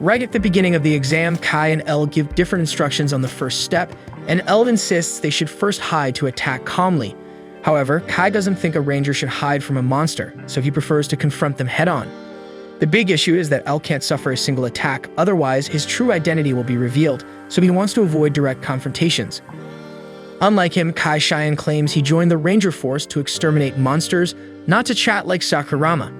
Right at the beginning of the exam, Kai and L give different instructions on the first step, and L insists they should first hide to attack calmly. However, Kai doesn't think a Ranger should hide from a monster, so he prefers to confront them head-on. The big issue is that L can't suffer a single attack, otherwise his true identity will be revealed, so he wants to avoid direct confrontations. Unlike him, Kai Cheyenne claims he joined the Ranger force to exterminate monsters, not to chat like Sakurama.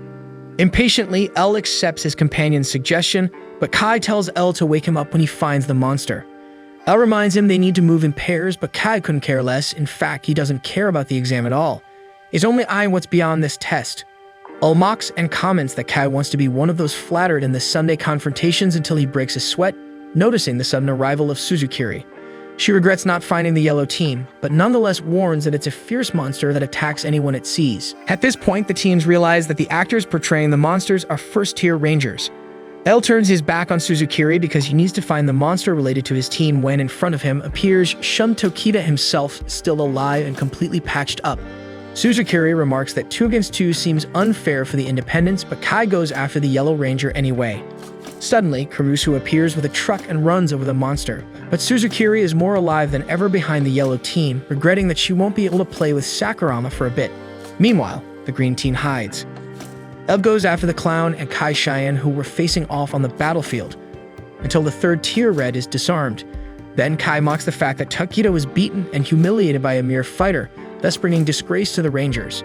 Impatiently, L accepts his companion's suggestion, but Kai tells L to wake him up when he finds the monster. L reminds him they need to move in pairs, but Kai couldn't care less. In fact, he doesn't care about the exam at all. He's only eyeing what's beyond this test. L mocks and comments that Kai wants to be one of those flattered in the Sunday confrontations until he breaks a sweat, noticing the sudden arrival of Suzukiri. She regrets not finding the yellow team, but nonetheless warns that it's a fierce monster that attacks anyone it sees. At this point, the teams realize that the actors portraying the monsters are first-tier Rangers. L turns his back on Suzukiri because he needs to find the monster related to his team when in front of him appears Shun Tokita himself, still alive and completely patched up. Suzukiri remarks that 2 against 2 seems unfair for the independents, but Kai goes after the Yellow Ranger anyway. Suddenly, Kurusu appears with a truck and runs over the monster, but Suzukiri is more alive than ever behind the yellow team, regretting that she won't be able to play with Sakurama for a bit. Meanwhile, the green team hides. L goes after the clown and Kai Cheyenne, who were facing off on the battlefield, until the 3rd-tier Red is disarmed. Then Kai mocks the fact that Takeda was beaten and humiliated by a mere fighter, thus bringing disgrace to the Rangers.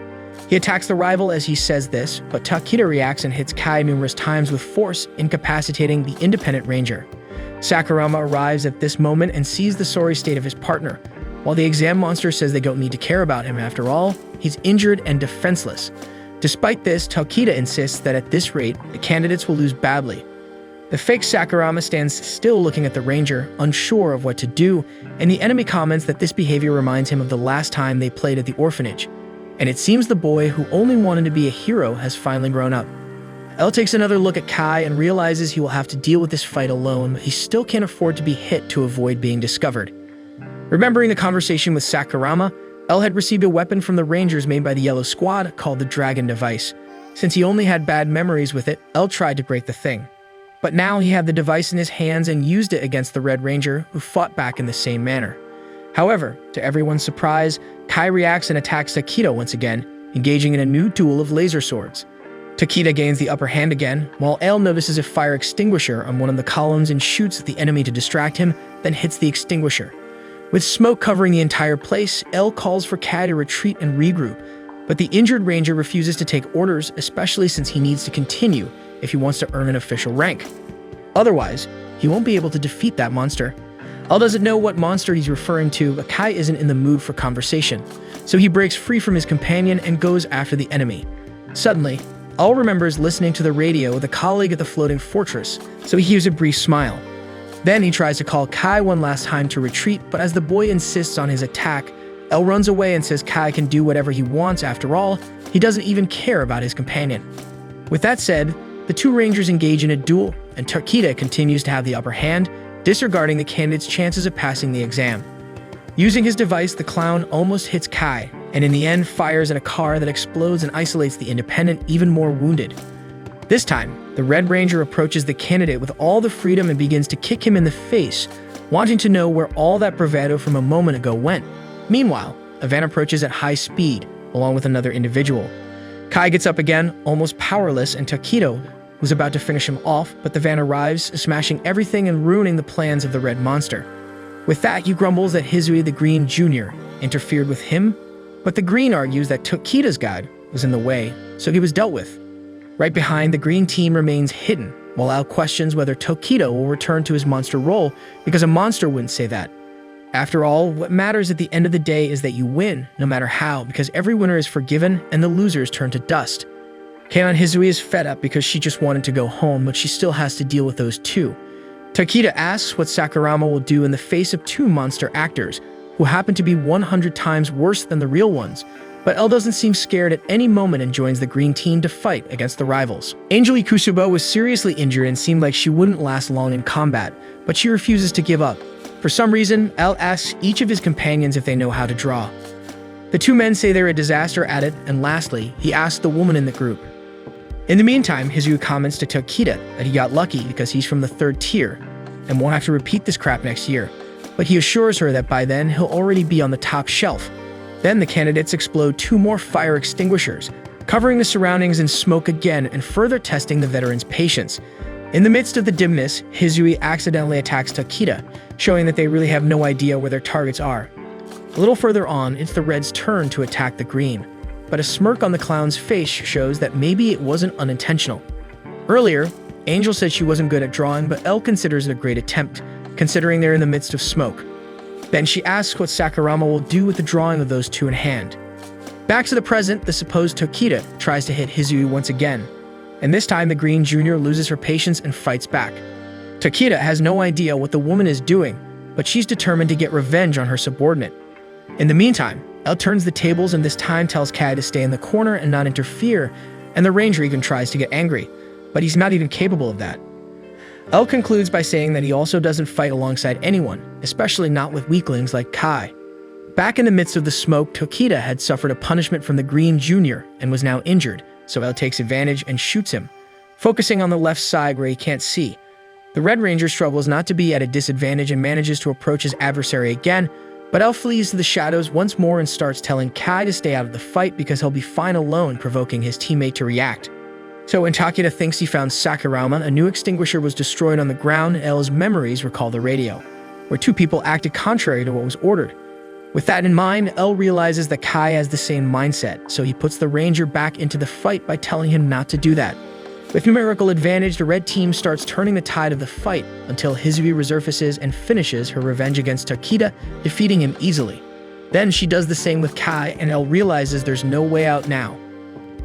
He attacks the rival as he says this, but Takeda reacts and hits Kai numerous times with force, incapacitating the independent Ranger. Sakurama arrives at this moment and sees the sorry state of his partner. While the exam monster says they don't need to care about him after all, he's injured and defenseless. Despite this, Takeda insists that at this rate, the candidates will lose badly. The fake Sakurama stands still looking at the Ranger, unsure of what to do, and the enemy comments that this behavior reminds him of the last time they played at the orphanage. And it seems the boy who only wanted to be a hero has finally grown up. L takes another look at Kai and realizes he will have to deal with this fight alone, but he still can't afford to be hit to avoid being discovered. Remembering the conversation with Sakurama, L had received a weapon from the Rangers made by the Yellow Squad called the Dragon Device. Since he only had bad memories with it, L tried to break the thing. But now he had the device in his hands and used it against the Red Ranger, who fought back in the same manner. However, to everyone's surprise, Kai reacts and attacks Takeda once again, engaging in a new duel of laser swords. Takeda gains the upper hand again, while L notices a fire extinguisher on one of the columns and shoots at the enemy to distract him, then hits the extinguisher. With smoke covering the entire place, L calls for Kai to retreat and regroup, but the injured ranger refuses to take orders, especially since he needs to continue if he wants to earn an official rank. Otherwise, he won't be able to defeat that monster. L doesn't know what monster he's referring to, but Kai isn't in the mood for conversation, so he breaks free from his companion and goes after the enemy. Suddenly, L remembers listening to the radio with a colleague at the floating fortress, so he gives a brief smile. Then he tries to call Kai one last time to retreat, but as the boy insists on his attack, L runs away and says Kai can do whatever he wants. After all, he doesn't even care about his companion. With that said, the two rangers engage in a duel, and Takeda continues to have the upper hand, disregarding the candidate's chances of passing the exam. Using his device, the clown almost hits Kai, and in the end fires at a car that explodes and isolates the independent, even more wounded. This time, the Red Ranger approaches the candidate with all the freedom and begins to kick him in the face, wanting to know where all that bravado from a moment ago went. Meanwhile, a van approaches at high speed, along with another individual. Kai gets up again, almost powerless, and Takedo was about to finish him off, but the van arrives, smashing everything and ruining the plans of the Red Monster. With that, he grumbles that Hisui the Green Jr. interfered with him, but the Green argues that Takeda's guide was in the way, so he was dealt with. Right behind, the Green team remains hidden, while Al questions whether Takeda will return to his monster role, because a monster wouldn't say that. After all, what matters at the end of the day is that you win, no matter how, because every winner is forgiven and the losers turn to dust. Keion Hisui is fed up because she just wanted to go home, but she still has to deal with those two. Takeda asks what Sakurama will do in the face of two monster actors, who happen to be 100 times worse than the real ones, but L doesn't seem scared at any moment and joins the Green team to fight against the rivals. Angel Ikusuba was seriously injured and seemed like she wouldn't last long in combat, but she refuses to give up. For some reason, L asks each of his companions if they know how to draw. The two men say they're a disaster at it, and lastly, he asks the woman in the group. In the meantime, Hizu comments to Takeda that he got lucky because he's from the 3rd tier and won't have to repeat this crap next year, but he assures her that by then he'll already be on the top shelf. Then the candidates explode 2 more fire extinguishers, covering the surroundings in smoke again and further testing the veteran's patience. In the midst of the dimness, Hisui accidentally attacks Takeda, showing that they really have no idea where their targets are. A little further on, it's the Red's turn to attack the Green, but a smirk on the clown's face shows that maybe it wasn't unintentional. Earlier, Angel said she wasn't good at drawing, but L considers it a great attempt, considering they're in the midst of smoke. Then she asks what Sakurama will do with the drawing of those two in hand. Back to the present, the supposed Takeda tries to hit Hisui once again, and this time the Green Jr. loses her patience and fights back. Takeda has no idea what the woman is doing, but she's determined to get revenge on her subordinate. In the meantime, L turns the tables and this time tells Kai to stay in the corner and not interfere, and the Ranger even tries to get angry, but he's not even capable of that. L concludes by saying that he also doesn't fight alongside anyone, especially not with weaklings like Kai. Back in the midst of the smoke, Takeda had suffered a punishment from the Green Jr. and was now injured, so L takes advantage and shoots him, focusing on the left side where he can't see. The Red Ranger struggles not to be at a disadvantage and manages to approach his adversary again, but L flees to the shadows once more and starts telling Kai to stay out of the fight because he'll be fine alone, provoking his teammate to react. So when Takeda thinks he found Sakurama, a new extinguisher was destroyed on the ground, and L's memories recall the radio, where 2 people acted contrary to what was ordered. With that in mind, L realizes that Kai has the same mindset, so he puts the Ranger back into the fight by telling him not to do that. With numerical advantage, the Red team starts turning the tide of the fight until Hisui resurfaces and finishes her revenge against Takeda, defeating him easily. Then she does the same with Kai, and L realizes there's no way out now.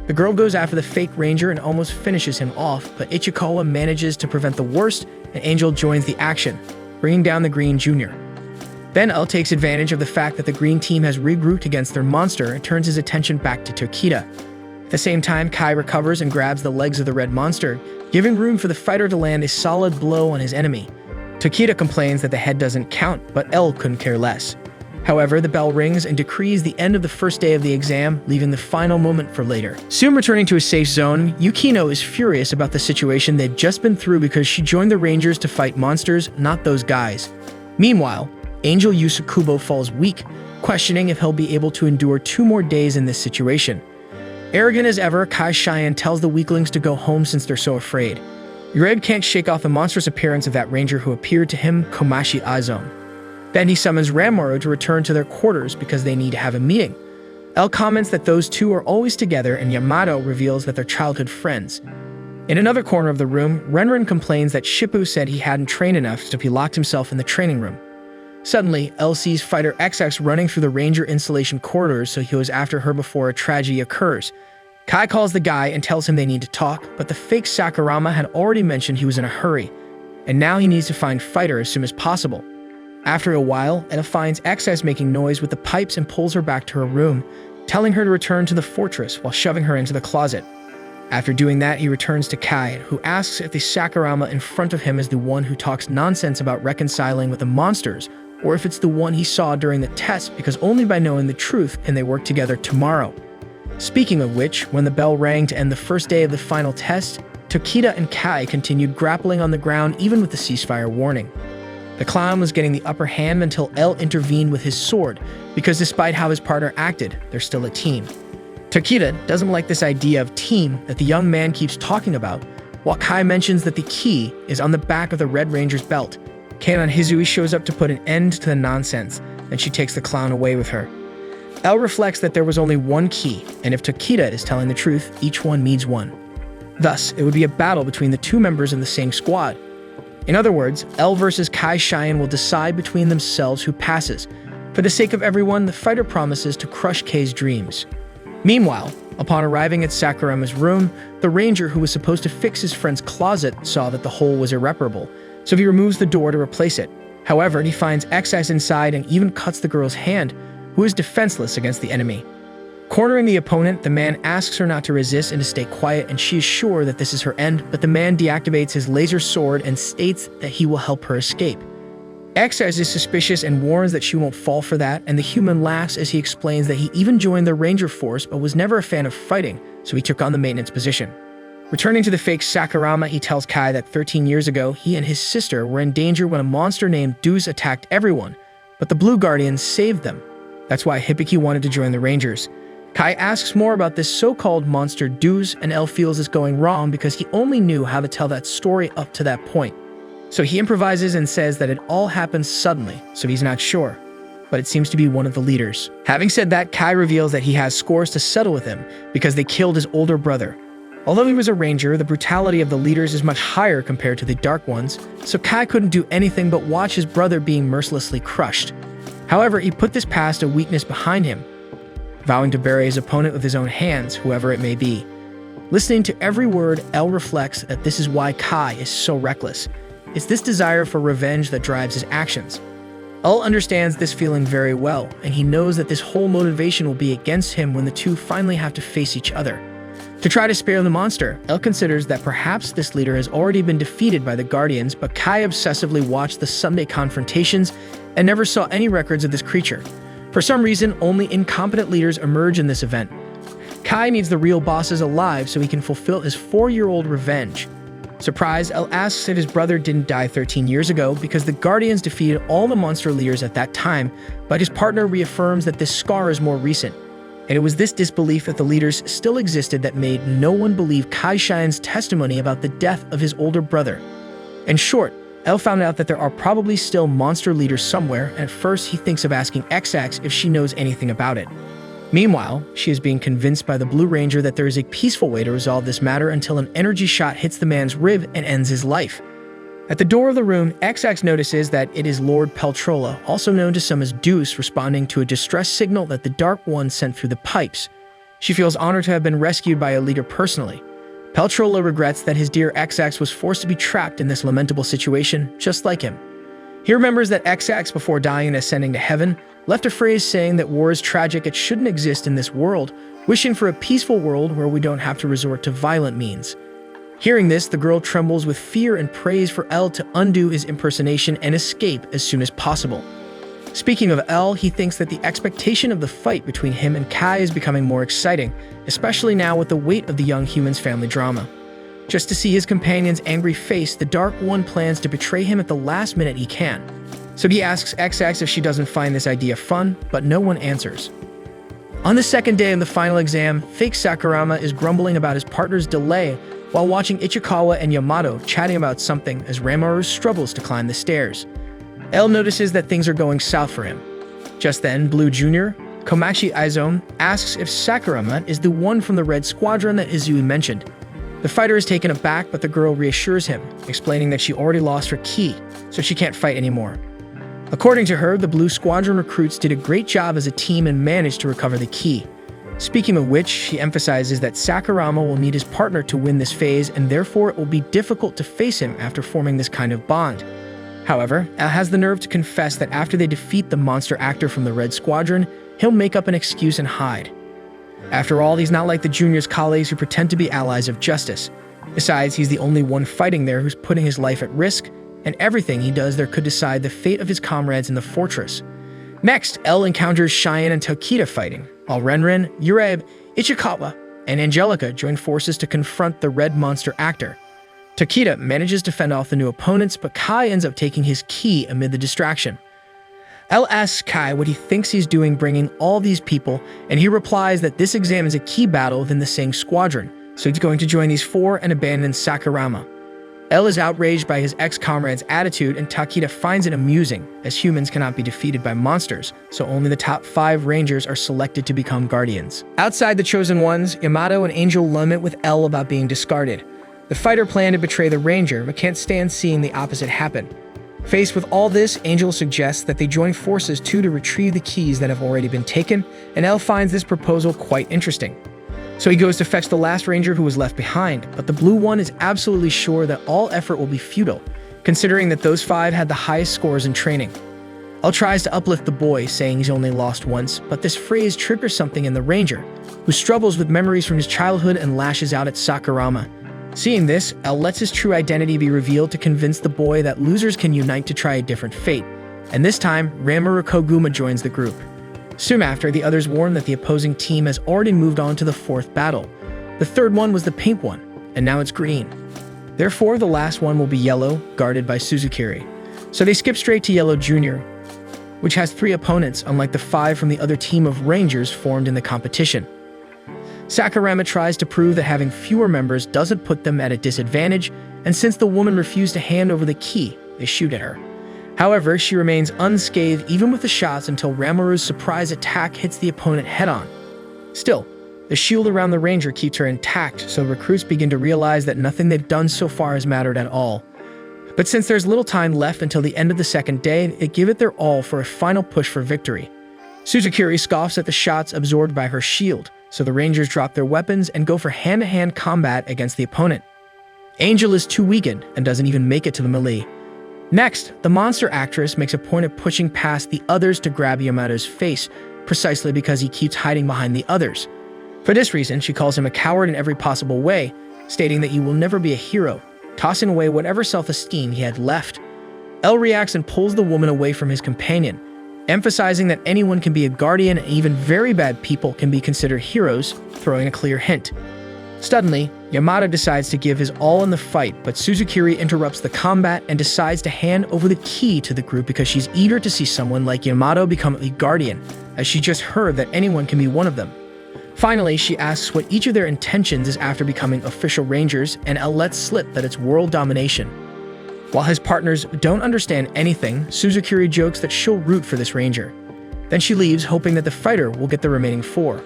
The girl goes after the fake Ranger and almost finishes him off, but Ichikawa manages to prevent the worst, and Angel joins the action, bringing down the Green Jr. Then L takes advantage of the fact that the Green team has regrouped against their monster and turns his attention back to Takeda. At the same time, Kai recovers and grabs the legs of the Red Monster, giving room for the fighter to land a solid blow on his enemy. Takeda complains that the head doesn't count, but L couldn't care less. However, the bell rings and decrees the end of the first day of the exam, leaving the final moment for later. Soon returning to a safe zone, Yukino is furious about the situation they'd just been through because she joined the Rangers to fight monsters, not those guys. Meanwhile, Angel Yusakubo falls weak, questioning if he'll be able to endure 2 more days in this situation. Arrogant as ever, Kai Cheyenne tells the weaklings to go home since they're so afraid. Red can't shake off the monstrous appearance of that ranger who appeared to him, Komashi Azone. Then he summons Ranmaru to return to their quarters because they need to have a meeting. L comments that those two are always together, and Yamato reveals that they're childhood friends. In another corner of the room, Renren complains that Shippu said he hadn't trained enough, so he locked himself in the training room. Suddenly, L sees Fighter XX running through the Ranger installation corridors, so he goes after her before a tragedy occurs. Kai calls the guy and tells him they need to talk, but the fake Sakurama had already mentioned he was in a hurry, and now he needs to find Fighter as soon as possible. After a while, Ella finds XX making noise with the pipes and pulls her back to her room, telling her to return to the fortress while shoving her into the closet. After doing that, he returns to Kai, who asks if the Sakurama in front of him is the one who talks nonsense about reconciling with the monsters, or if it's the one he saw during the test, because only by knowing the truth can they work together tomorrow. Speaking of which, when the bell rang to end the first day of the final test, Tokita and Kai continued grappling on the ground even with the ceasefire warning. The clown was getting the upper hand until L intervened with his sword, because despite how his partner acted, they're still a team. Tokita doesn't like this idea of team that the young man keeps talking about, while Kai mentions that the key is on the back of the Red Ranger's belt. Kanon Hizui shows up to put an end to the nonsense, and she takes the clown away with her. L reflects that there was only one key, and if Tokita is telling the truth, each one needs one. Thus, it would be a battle between the two members of the same squad. In other words, L versus Kai Cheyenne will decide between themselves who passes. For the sake of everyone, the fighter promises to crush Kei's dreams. Meanwhile, upon arriving at Sakurama's room, the ranger who was supposed to fix his friend's closet saw that the hole was irreparable, so he removes the door to replace it. However, he finds XX inside and even cuts the girl's hand, who is defenseless against the enemy. Cornering the opponent, the man asks her not to resist and to stay quiet, and she is sure that this is her end, but the man deactivates his laser sword and states that he will help her escape. XX is suspicious and warns that she won't fall for that, and the human laughs as he explains that he even joined the Ranger Force but was never a fan of fighting, so he took on the maintenance position. Returning to the fake Sakurama, he tells Kai that 13 years ago, he and his sister were in danger when a monster named Deuce attacked everyone, but the Blue Guardians saved them. That's why Hibiki wanted to join the Rangers. Kai asks more about this so-called monster Deuce, and L feels it's going wrong because he only knew how to tell that story up to that point. So he improvises and says that it all happened suddenly, so he's not sure. But it seems to be one of the leaders. Having said that, Kai reveals that he has scores to settle with him because they killed his older brother. Although he was a ranger, the brutality of the leaders is much higher compared to the Dark Ones, so Kai couldn't do anything but watch his brother being mercilessly crushed. However, he put this past a weakness behind him, vowing to bury his opponent with his own hands, whoever it may be. Listening to every word, L reflects that this is why Kai is so reckless. It's this desire for revenge that drives his actions. L understands this feeling very well, and he knows that this whole motivation will be against him when the two finally have to face each other. To try to spare the monster, L considers that perhaps this leader has already been defeated by the Guardians, but Kai obsessively watched the Sunday confrontations and never saw any records of this creature. For some reason, only incompetent leaders emerge in this event. Kai needs the real bosses alive so he can fulfill his 4-year-old revenge. Surprised, L asks if his brother didn't die 13 years ago because the Guardians defeated all the monster leaders at that time, but his partner reaffirms that this scar is more recent. And it was this disbelief that the leaders still existed that made no one believe Kai Cheyenne's testimony about the death of his older brother. In short, L found out that there are probably still monster leaders somewhere, and at first he thinks of asking XX if she knows anything about it. Meanwhile, she is being convinced by the Blue Ranger that there is a peaceful way to resolve this matter until an energy shot hits the man's rib and ends his life. At the door of the room, XX notices that it is Lord Peltrola, also known to some as Deuce, responding to a distress signal that the Dark One sent through the pipes. She feels honored to have been rescued by a leader personally. Peltrola regrets that his dear XX was forced to be trapped in this lamentable situation, just like him. He remembers that XX, before dying and ascending to heaven, left a phrase saying that war is tragic, it shouldn't exist in this world, wishing for a peaceful world where we don't have to resort to violent means. Hearing this, the girl trembles with fear and prays for L to undo his impersonation and escape as soon as possible. Speaking of L, he thinks that the expectation of the fight between him and Kai is becoming more exciting, especially now with the weight of the young human's family drama. Just to see his companion's angry face, the Dark One plans to betray him at the last minute he can. So he asks XX if she doesn't find this idea fun, but no one answers. On the second day of the final exam, fake Sakurama is grumbling about his partner's delay while watching Ichikawa and Yamato chatting about something as Ranmaru struggles to climb the stairs. L notices that things are going south for him. Just then, Blue Jr., Komachi Aizo, asks if Sakurama is the one from the Red Squadron that Izui mentioned. The fighter is taken aback, but the girl reassures him, explaining that she already lost her ki, so she can't fight anymore. According to her, the Blue Squadron recruits did a great job as a team and managed to recover the ki. Speaking of which, she emphasizes that Sakurama will need his partner to win this phase, and therefore it will be difficult to face him after forming this kind of bond. However, L has the nerve to confess that after they defeat the monster actor from the Red Squadron, he'll make up an excuse and hide. After all, he's not like the Junior's colleagues who pretend to be allies of justice. Besides, he's the only one fighting there who's putting his life at risk, and everything he does there could decide the fate of his comrades in the fortress. Next, L encounters Cheyenne and Tokita fighting, while Renren, Urabe, Ichikawa, and Angelica join forces to confront the Red Monster actor. Tokita manages to fend off the new opponents, but Kai ends up taking his ki amid the distraction. L asks Kai what he thinks he's doing bringing all these people, and he replies that this exam is a ki battle within the same squadron, so he's going to join these four and abandon Sakurama. L is outraged by his ex-comrade's attitude, and Takita finds it amusing, as humans cannot be defeated by monsters, so only the top 5 rangers are selected to become guardians. Outside the Chosen Ones, Yamato and Angel lament with L about being discarded. The fighter planned to betray the ranger, but can't stand seeing the opposite happen. Faced with all this, Angel suggests that they join forces too to retrieve the keys that have already been taken, and L finds this proposal quite interesting. So he goes to fetch the last ranger who was left behind, but the Blue One is absolutely sure that all effort will be futile, considering that those 5 had the highest scores in training. L tries to uplift the boy, saying he's only lost once, but this phrase triggers something in the ranger, who struggles with memories from his childhood and lashes out at Sakurama. Seeing this, L lets his true identity be revealed to convince the boy that losers can unite to try a different fate, and this time, Ranmaru Koguma joins the group. Soon after, the others warn that the opposing team has already moved on to the 4th battle. The 3rd one was the pink one, and now it's green. Therefore, the last one will be yellow, guarded by Suzukiri. So they skip straight to Yellow Jr., which has 3 opponents, unlike the 5 from the other team of rangers formed in the competition. Sakurama tries to prove that having fewer members doesn't put them at a disadvantage, and since the woman refused to hand over the key, they shoot at her. However, she remains unscathed even with the shots until Ranmaru's surprise attack hits the opponent head-on. Still, the shield around the ranger keeps her intact, so recruits begin to realize that nothing they've done so far has mattered at all. But since there's little time left until the end of the 2nd day, they give it their all for a final push for victory. Suzukiri scoffs at the shots absorbed by her shield, so the rangers drop their weapons and go for hand-to-hand combat against the opponent. Angel is too weakened and doesn't even make it to the melee. Next, the monster actress makes a point of pushing past the others to grab Yamato's face, precisely because he keeps hiding behind the others. For this reason, she calls him a coward in every possible way, stating that he will never be a hero, tossing away whatever self-esteem he had left. L reacts and pulls the woman away from his companion, emphasizing that anyone can be a guardian and even very bad people can be considered heroes, throwing a clear hint. Suddenly, Yamato decides to give his all in the fight, but Suzukiri interrupts the combat and decides to hand over the key to the group because she's eager to see someone like Yamato become a guardian, as she just heard that anyone can be one of them. Finally, she asks what each of their intentions is after becoming official rangers, and L lets slip that it's world domination. While his partners don't understand anything, Suzukiri jokes that she'll root for this ranger. Then she leaves, hoping that the fighter will get the remaining 4.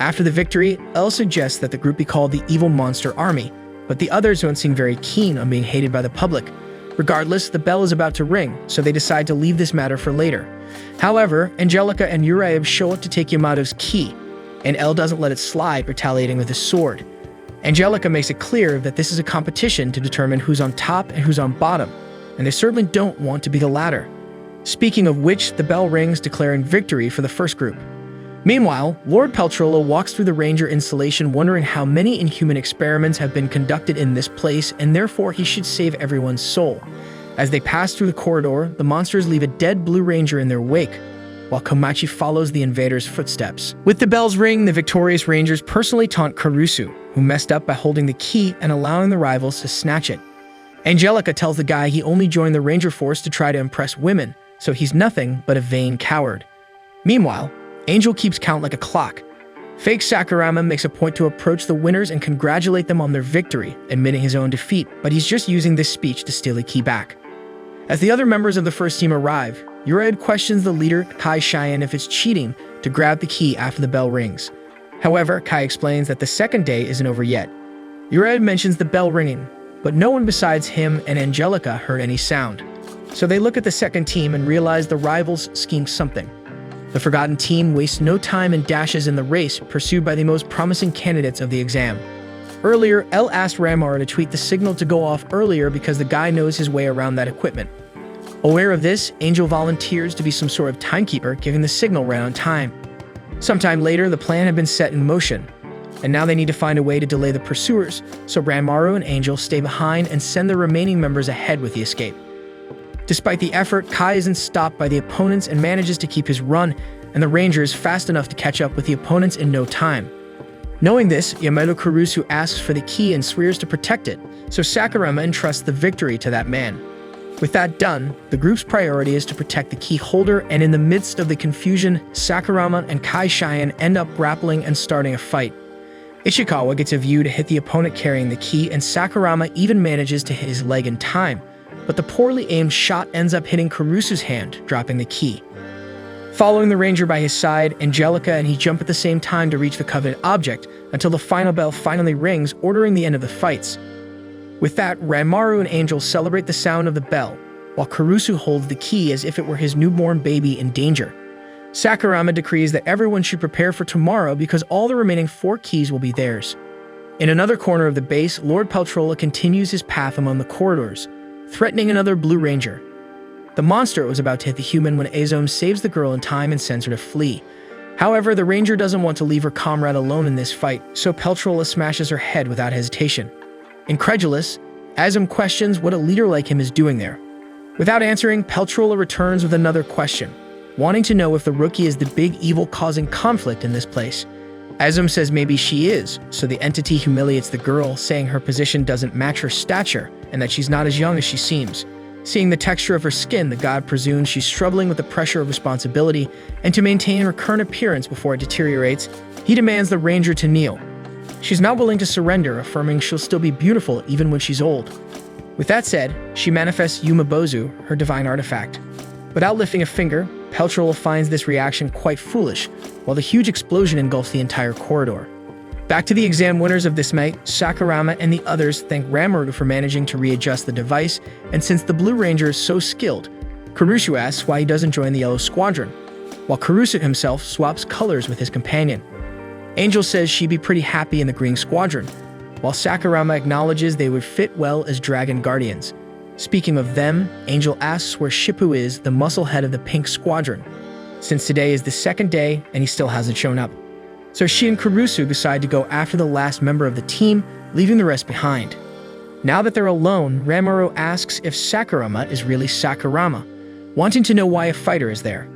After the victory, L suggests that the group be called the Evil Monster Army, but the others don't seem very keen on being hated by the public. Regardless, the bell is about to ring, so they decide to leave this matter for later. However, Angelica and Urabe show up to take Yamato's key, and L doesn't let it slide, retaliating with his sword. Angelica makes it clear that this is a competition to determine who's on top and who's on bottom, and they certainly don't want to be the latter. Speaking of which, the bell rings, declaring victory for the first group. Meanwhile, Lord Peltrolo walks through the ranger installation wondering how many inhuman experiments have been conducted in this place, and therefore he should save everyone's soul. As they pass through the corridor, the monsters leave a dead Blue Ranger in their wake, while Komachi follows the invaders' footsteps. With the bells ring, the victorious Rangers personally taunt Kurusu, who messed up by holding the key and allowing the rivals to snatch it. Angelica tells the guy he only joined the Ranger force to try to impress women, so he's nothing but a vain coward. Meanwhile, Angel keeps count like a clock. Fake Sakurama makes a point to approach the winners and congratulate them on their victory, admitting his own defeat, but he's just using this speech to steal a key back. As the other members of the first team arrive, Uraid questions the leader, Kai Cheyenne, if it's cheating to grab the key after the bell rings. However, Kai explains that the second day isn't over yet. Uraid mentions the bell ringing, but no one besides him and Angelica heard any sound. So they look at the second team and realize the rivals schemed something. The Forgotten team wastes no time and dashes in the race pursued by the most promising candidates of the exam. Earlier, Elle asked Ranmaru to tweet the signal to go off earlier because the guy knows his way around that equipment. Aware of this, Angel volunteers to be some sort of timekeeper, giving the signal right on time. Sometime later, the plan had been set in motion, and now they need to find a way to delay the pursuers, so Ranmaru and Angel stay behind and send the remaining members ahead with the escape. Despite the effort, Kai isn't stopped by the opponents and manages to keep his run, and the Ranger is fast enough to catch up with the opponents in no time. Knowing this, Yamato Kurusu asks for the key and swears to protect it, so Sakurama entrusts the victory to that man. With that done, the group's priority is to protect the key holder, and in the midst of the confusion, Sakurama and Kai Cheyenne end up grappling and starting a fight. Ishikawa gets a view to hit the opponent carrying the key, and Sakurama even manages to hit his leg in time, but the poorly aimed shot ends up hitting Kurusu's hand, dropping the key. Following the Ranger by his side, Angelica and he jump at the same time to reach the coveted object, until the final bell finally rings, ordering the end of the fights. With that, Ranmaru and Angel celebrate the sound of the bell, while Kurusu holds the key as if it were his newborn baby in danger. Sakurama decrees that everyone should prepare for tomorrow because all the remaining 4 keys will be theirs. In another corner of the base, Lord Peltrola continues his path among the corridors, threatening another Blue Ranger. The monster was about to hit the human when Azome saves the girl in time and sends her to flee. However, the Ranger doesn't want to leave her comrade alone in this fight, so Peltrola smashes her head without hesitation. Incredulous, Azome questions what a leader like him is doing there. Without answering, Peltrola returns with another question, wanting to know if the rookie is the big evil causing conflict in this place. Azome says maybe she is, so the entity humiliates the girl, saying her position doesn't match her stature and that she's not as young as she seems. Seeing the texture of her skin, the god presumes she's struggling with the pressure of responsibility, and to maintain her current appearance before it deteriorates, he demands the Ranger to kneel. She's not willing to surrender, affirming she'll still be beautiful even when she's old. With that said, she manifests Yumabozu, her divine artifact. Without lifting a finger, Peltrola finds this reaction quite foolish, while the huge explosion engulfs the entire corridor. Back to the exam winners of this night, Sakurama and the others thank Ranmaru for managing to readjust the device, and since the Blue Ranger is so skilled, Kurusu asks why he doesn't join the Yellow Squadron, while Kurusu himself swaps colors with his companion. Angel says she'd be pretty happy in the Green Squadron, while Sakurama acknowledges they would fit well as Dragon Guardians. Speaking of them, Angel asks where Shippu is, the muscle head of the Pink Squadron, since today is the second day and he still hasn't shown up. So she and Kurusu decide to go after the last member of the team, leaving the rest behind. Now that they're alone, Ranmaru asks if Sakurama is really Sakurama, wanting to know why a fighter is there.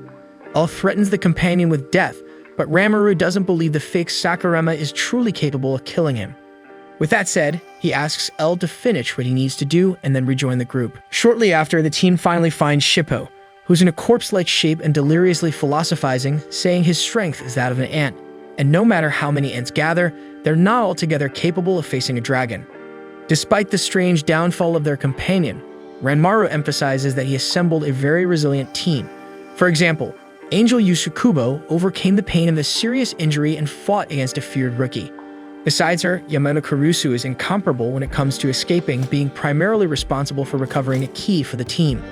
Elle threatens the companion with death, but Ranmaru doesn't believe the fake Sakurama is truly capable of killing him. With that said, he asks Elle to finish what he needs to do and then rejoin the group. Shortly after, the team finally finds Shippo, who's in a corpse-like shape and deliriously philosophizing, saying his strength is that of an ant. And no matter how many ants gather, they're not altogether capable of facing a dragon. Despite the strange downfall of their companion, Ranmaru emphasizes that he assembled a very resilient team. For example, Angel Yusukubo overcame the pain of a serious injury and fought against a feared rookie. Besides her, Yamato Kurusu is incomparable when it comes to escaping, being primarily responsible for recovering a key for the team.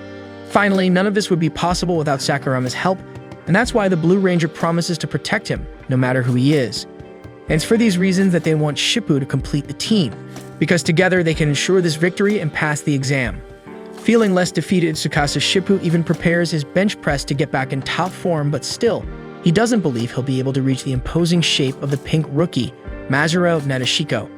Finally, none of this would be possible without Sakurama's help, and that's why the Blue Ranger promises to protect him, no matter who he is. And it's for these reasons that they want Shippu to complete the team, because together they can ensure this victory and pass the exam. Feeling less defeated, Tsukasa Shippu even prepares his bench press to get back in top form, but still, he doesn't believe he'll be able to reach the imposing shape of the pink rookie, Mazuro of Nadeshiko.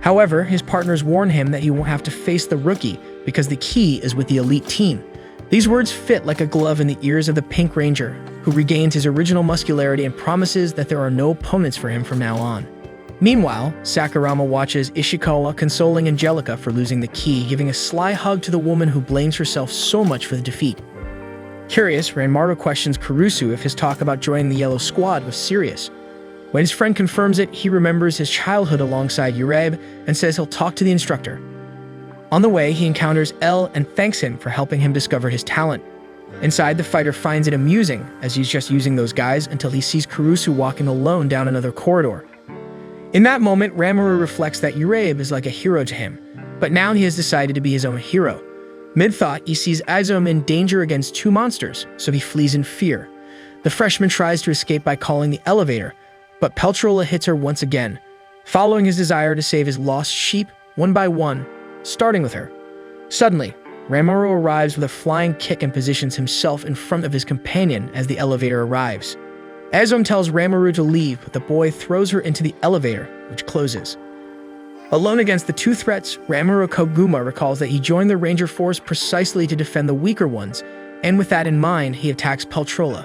However, his partners warn him that he won't have to face the rookie, because the key is with the elite team. These words fit like a glove in the ears of the Pink Ranger, who regains his original muscularity and promises that there are no opponents for him from now on. Meanwhile, Sakurama watches Ishikawa consoling Angelica for losing the key, giving a sly hug to the woman who blames herself so much for the defeat. Curious, Ranmaru questions Kurusu if his talk about joining the Yellow Squad was serious. When his friend confirms it, he remembers his childhood alongside Urabe and says he'll talk to the instructor. On the way, he encounters L and thanks him for helping him discover his talent. Inside, the fighter finds it amusing, as he's just using those guys until he sees Kurusu walking alone down another corridor. In that moment, Ranmaru reflects that Urabe is like a hero to him, but now he has decided to be his own hero. Mid-thought, he sees Izome in danger against two monsters, so he flees in fear. The freshman tries to escape by calling the elevator, but Peltrola hits her once again, following his desire to save his lost sheep one by one, starting with her. Suddenly, Ranmaru arrives with a flying kick and positions himself in front of his companion as the elevator arrives. Izome tells Ranmaru to leave, but the boy throws her into the elevator, which closes. Alone against the two threats, Ranmaru Koguma recalls that he joined the Ranger Force precisely to defend the weaker ones, and with that in mind, he attacks Peltrola.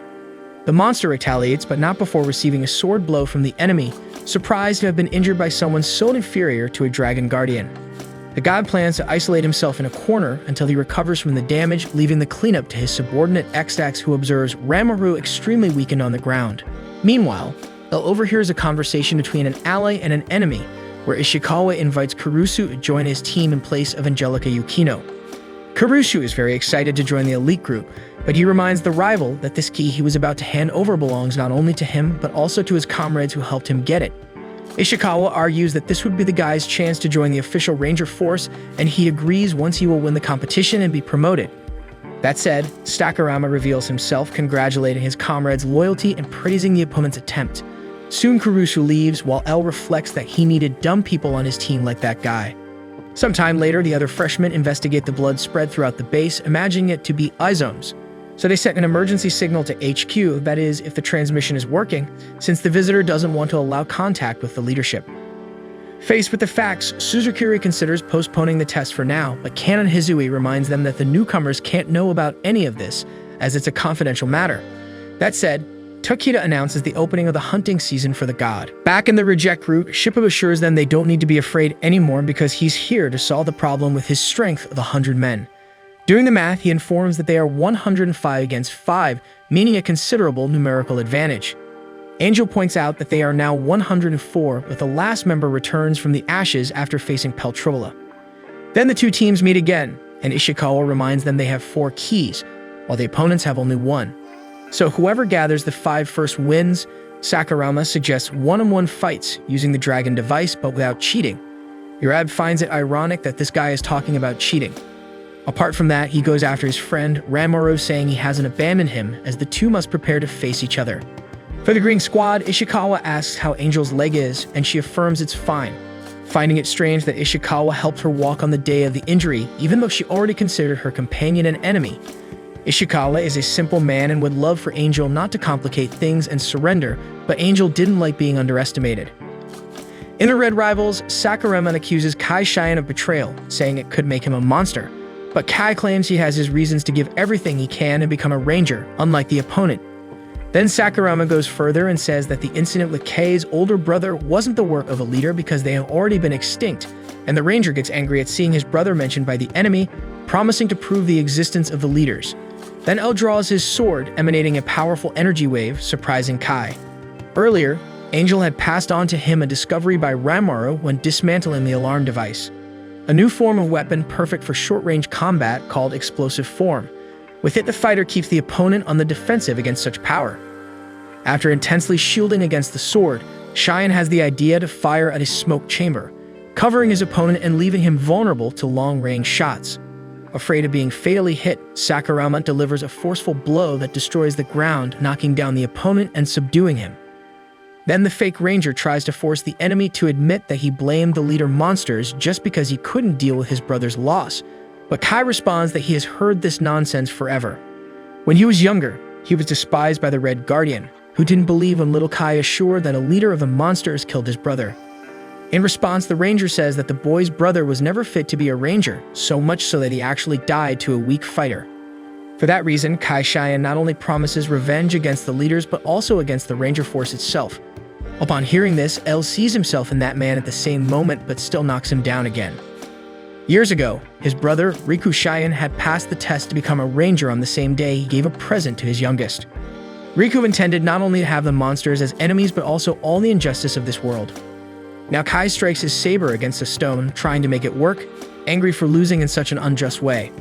The monster retaliates, but not before receiving a sword blow from the enemy, surprised to have been injured by someone so inferior to a Dragon Guardian. The god plans to isolate himself in a corner until he recovers from the damage, leaving the cleanup to his subordinate X-Dax, who observes Ranmaru extremely weakened on the ground. Meanwhile, El overhears a conversation between an ally and an enemy, where Ishikawa invites Kurusu to join his team in place of Angelica Yukino. Kurusu is very excited to join the elite group, but he reminds the rival that this key he was about to hand over belongs not only to him, but also to his comrades who helped him get it. Ishikawa argues that this would be the guy's chance to join the official Ranger Force, and he agrees once he will win the competition and be promoted. That said, Sakurama reveals himself, congratulating his comrades' loyalty and praising the opponent's attempt. Soon Kurusu leaves, while L reflects that he needed dumb people on his team like that guy. Sometime later, the other freshmen investigate the blood spread throughout the base, imagining it to be Izome's. So they set an emergency signal to HQ, that is, if the transmission is working, since the visitor doesn't want to allow contact with the leadership. Faced with the facts, Suzukiri considers postponing the test for now, but Canon Hizui reminds them that the newcomers can't know about any of this, as it's a confidential matter. That said, Tokita announces the opening of the hunting season for the god. Back in the reject group, Shippo assures them they don't need to be afraid anymore because he's here to solve the problem with his strength of 100 men. Doing the math, he informs that they are 105 against 5, meaning a considerable numerical advantage. Angel points out that they are now 104, but the last member returns from the ashes after facing Peltrola. Then the two teams meet again, and Ishikawa reminds them they have 4 keys, while the opponents have only 1. So whoever gathers the 5 first wins. Sakurama suggests one-on-one fights using the dragon device but without cheating. Urabe finds it ironic that this guy is talking about cheating. Apart from that, he goes after his friend Ranmaru, saying he hasn't abandoned him, as the two must prepare to face each other. For the Green Squad, Ishikawa asks how Angel's leg is, and she affirms it's fine, finding it strange that Ishikawa helped her walk on the day of the injury, even though she already considered her companion an enemy. Ishikawa is a simple man and would love for Angel not to complicate things and surrender, but Angel didn't like being underestimated. In the Red Rivals, Sakurama accuses Kai Cheyenne of betrayal, saying it could make him a monster, but Kai claims he has his reasons to give everything he can and become a ranger, unlike the opponent. Then Sakurama goes further and says that the incident with Kei's older brother wasn't the work of a leader because they have already been extinct, and the ranger gets angry at seeing his brother mentioned by the enemy, promising to prove the existence of the leaders. Then El draws his sword, emanating a powerful energy wave, surprising Kai. Earlier, Angel had passed on to him a discovery by Ranmaru when dismantling the alarm device. A new form of weapon perfect for short-range combat called Explosive Form. With it, the fighter keeps the opponent on the defensive against such power. After intensely shielding against the sword, Cheyenne has the idea to fire at a smoke chamber, covering his opponent and leaving him vulnerable to long-range shots. Afraid of being fatally hit, Sakurama delivers a forceful blow that destroys the ground, knocking down the opponent and subduing him. Then the fake ranger tries to force the enemy to admit that he blamed the leader monsters just because he couldn't deal with his brother's loss, but Kai responds that he has heard this nonsense forever. When he was younger, he was despised by the Red Guardian, who didn't believe when little Kai assured that a leader of the monsters killed his brother. In response, the ranger says that the boy's brother was never fit to be a ranger, so much so that he actually died to a weak fighter. For that reason, Kai Cheyenne not only promises revenge against the leaders but also against the ranger force itself. Upon hearing this, El sees himself in that man at the same moment but still knocks him down again. Years ago, his brother, Riku Cheyenne, had passed the test to become a ranger on the same day he gave a present to his youngest. Riku intended not only to have the monsters as enemies but also all the injustice of this world. Now Kai strikes his saber against a stone, trying to make it work, angry for losing in such an unjust way.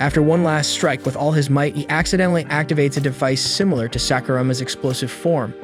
After one last strike with all his might, he accidentally activates a device similar to Sakurama's explosive form.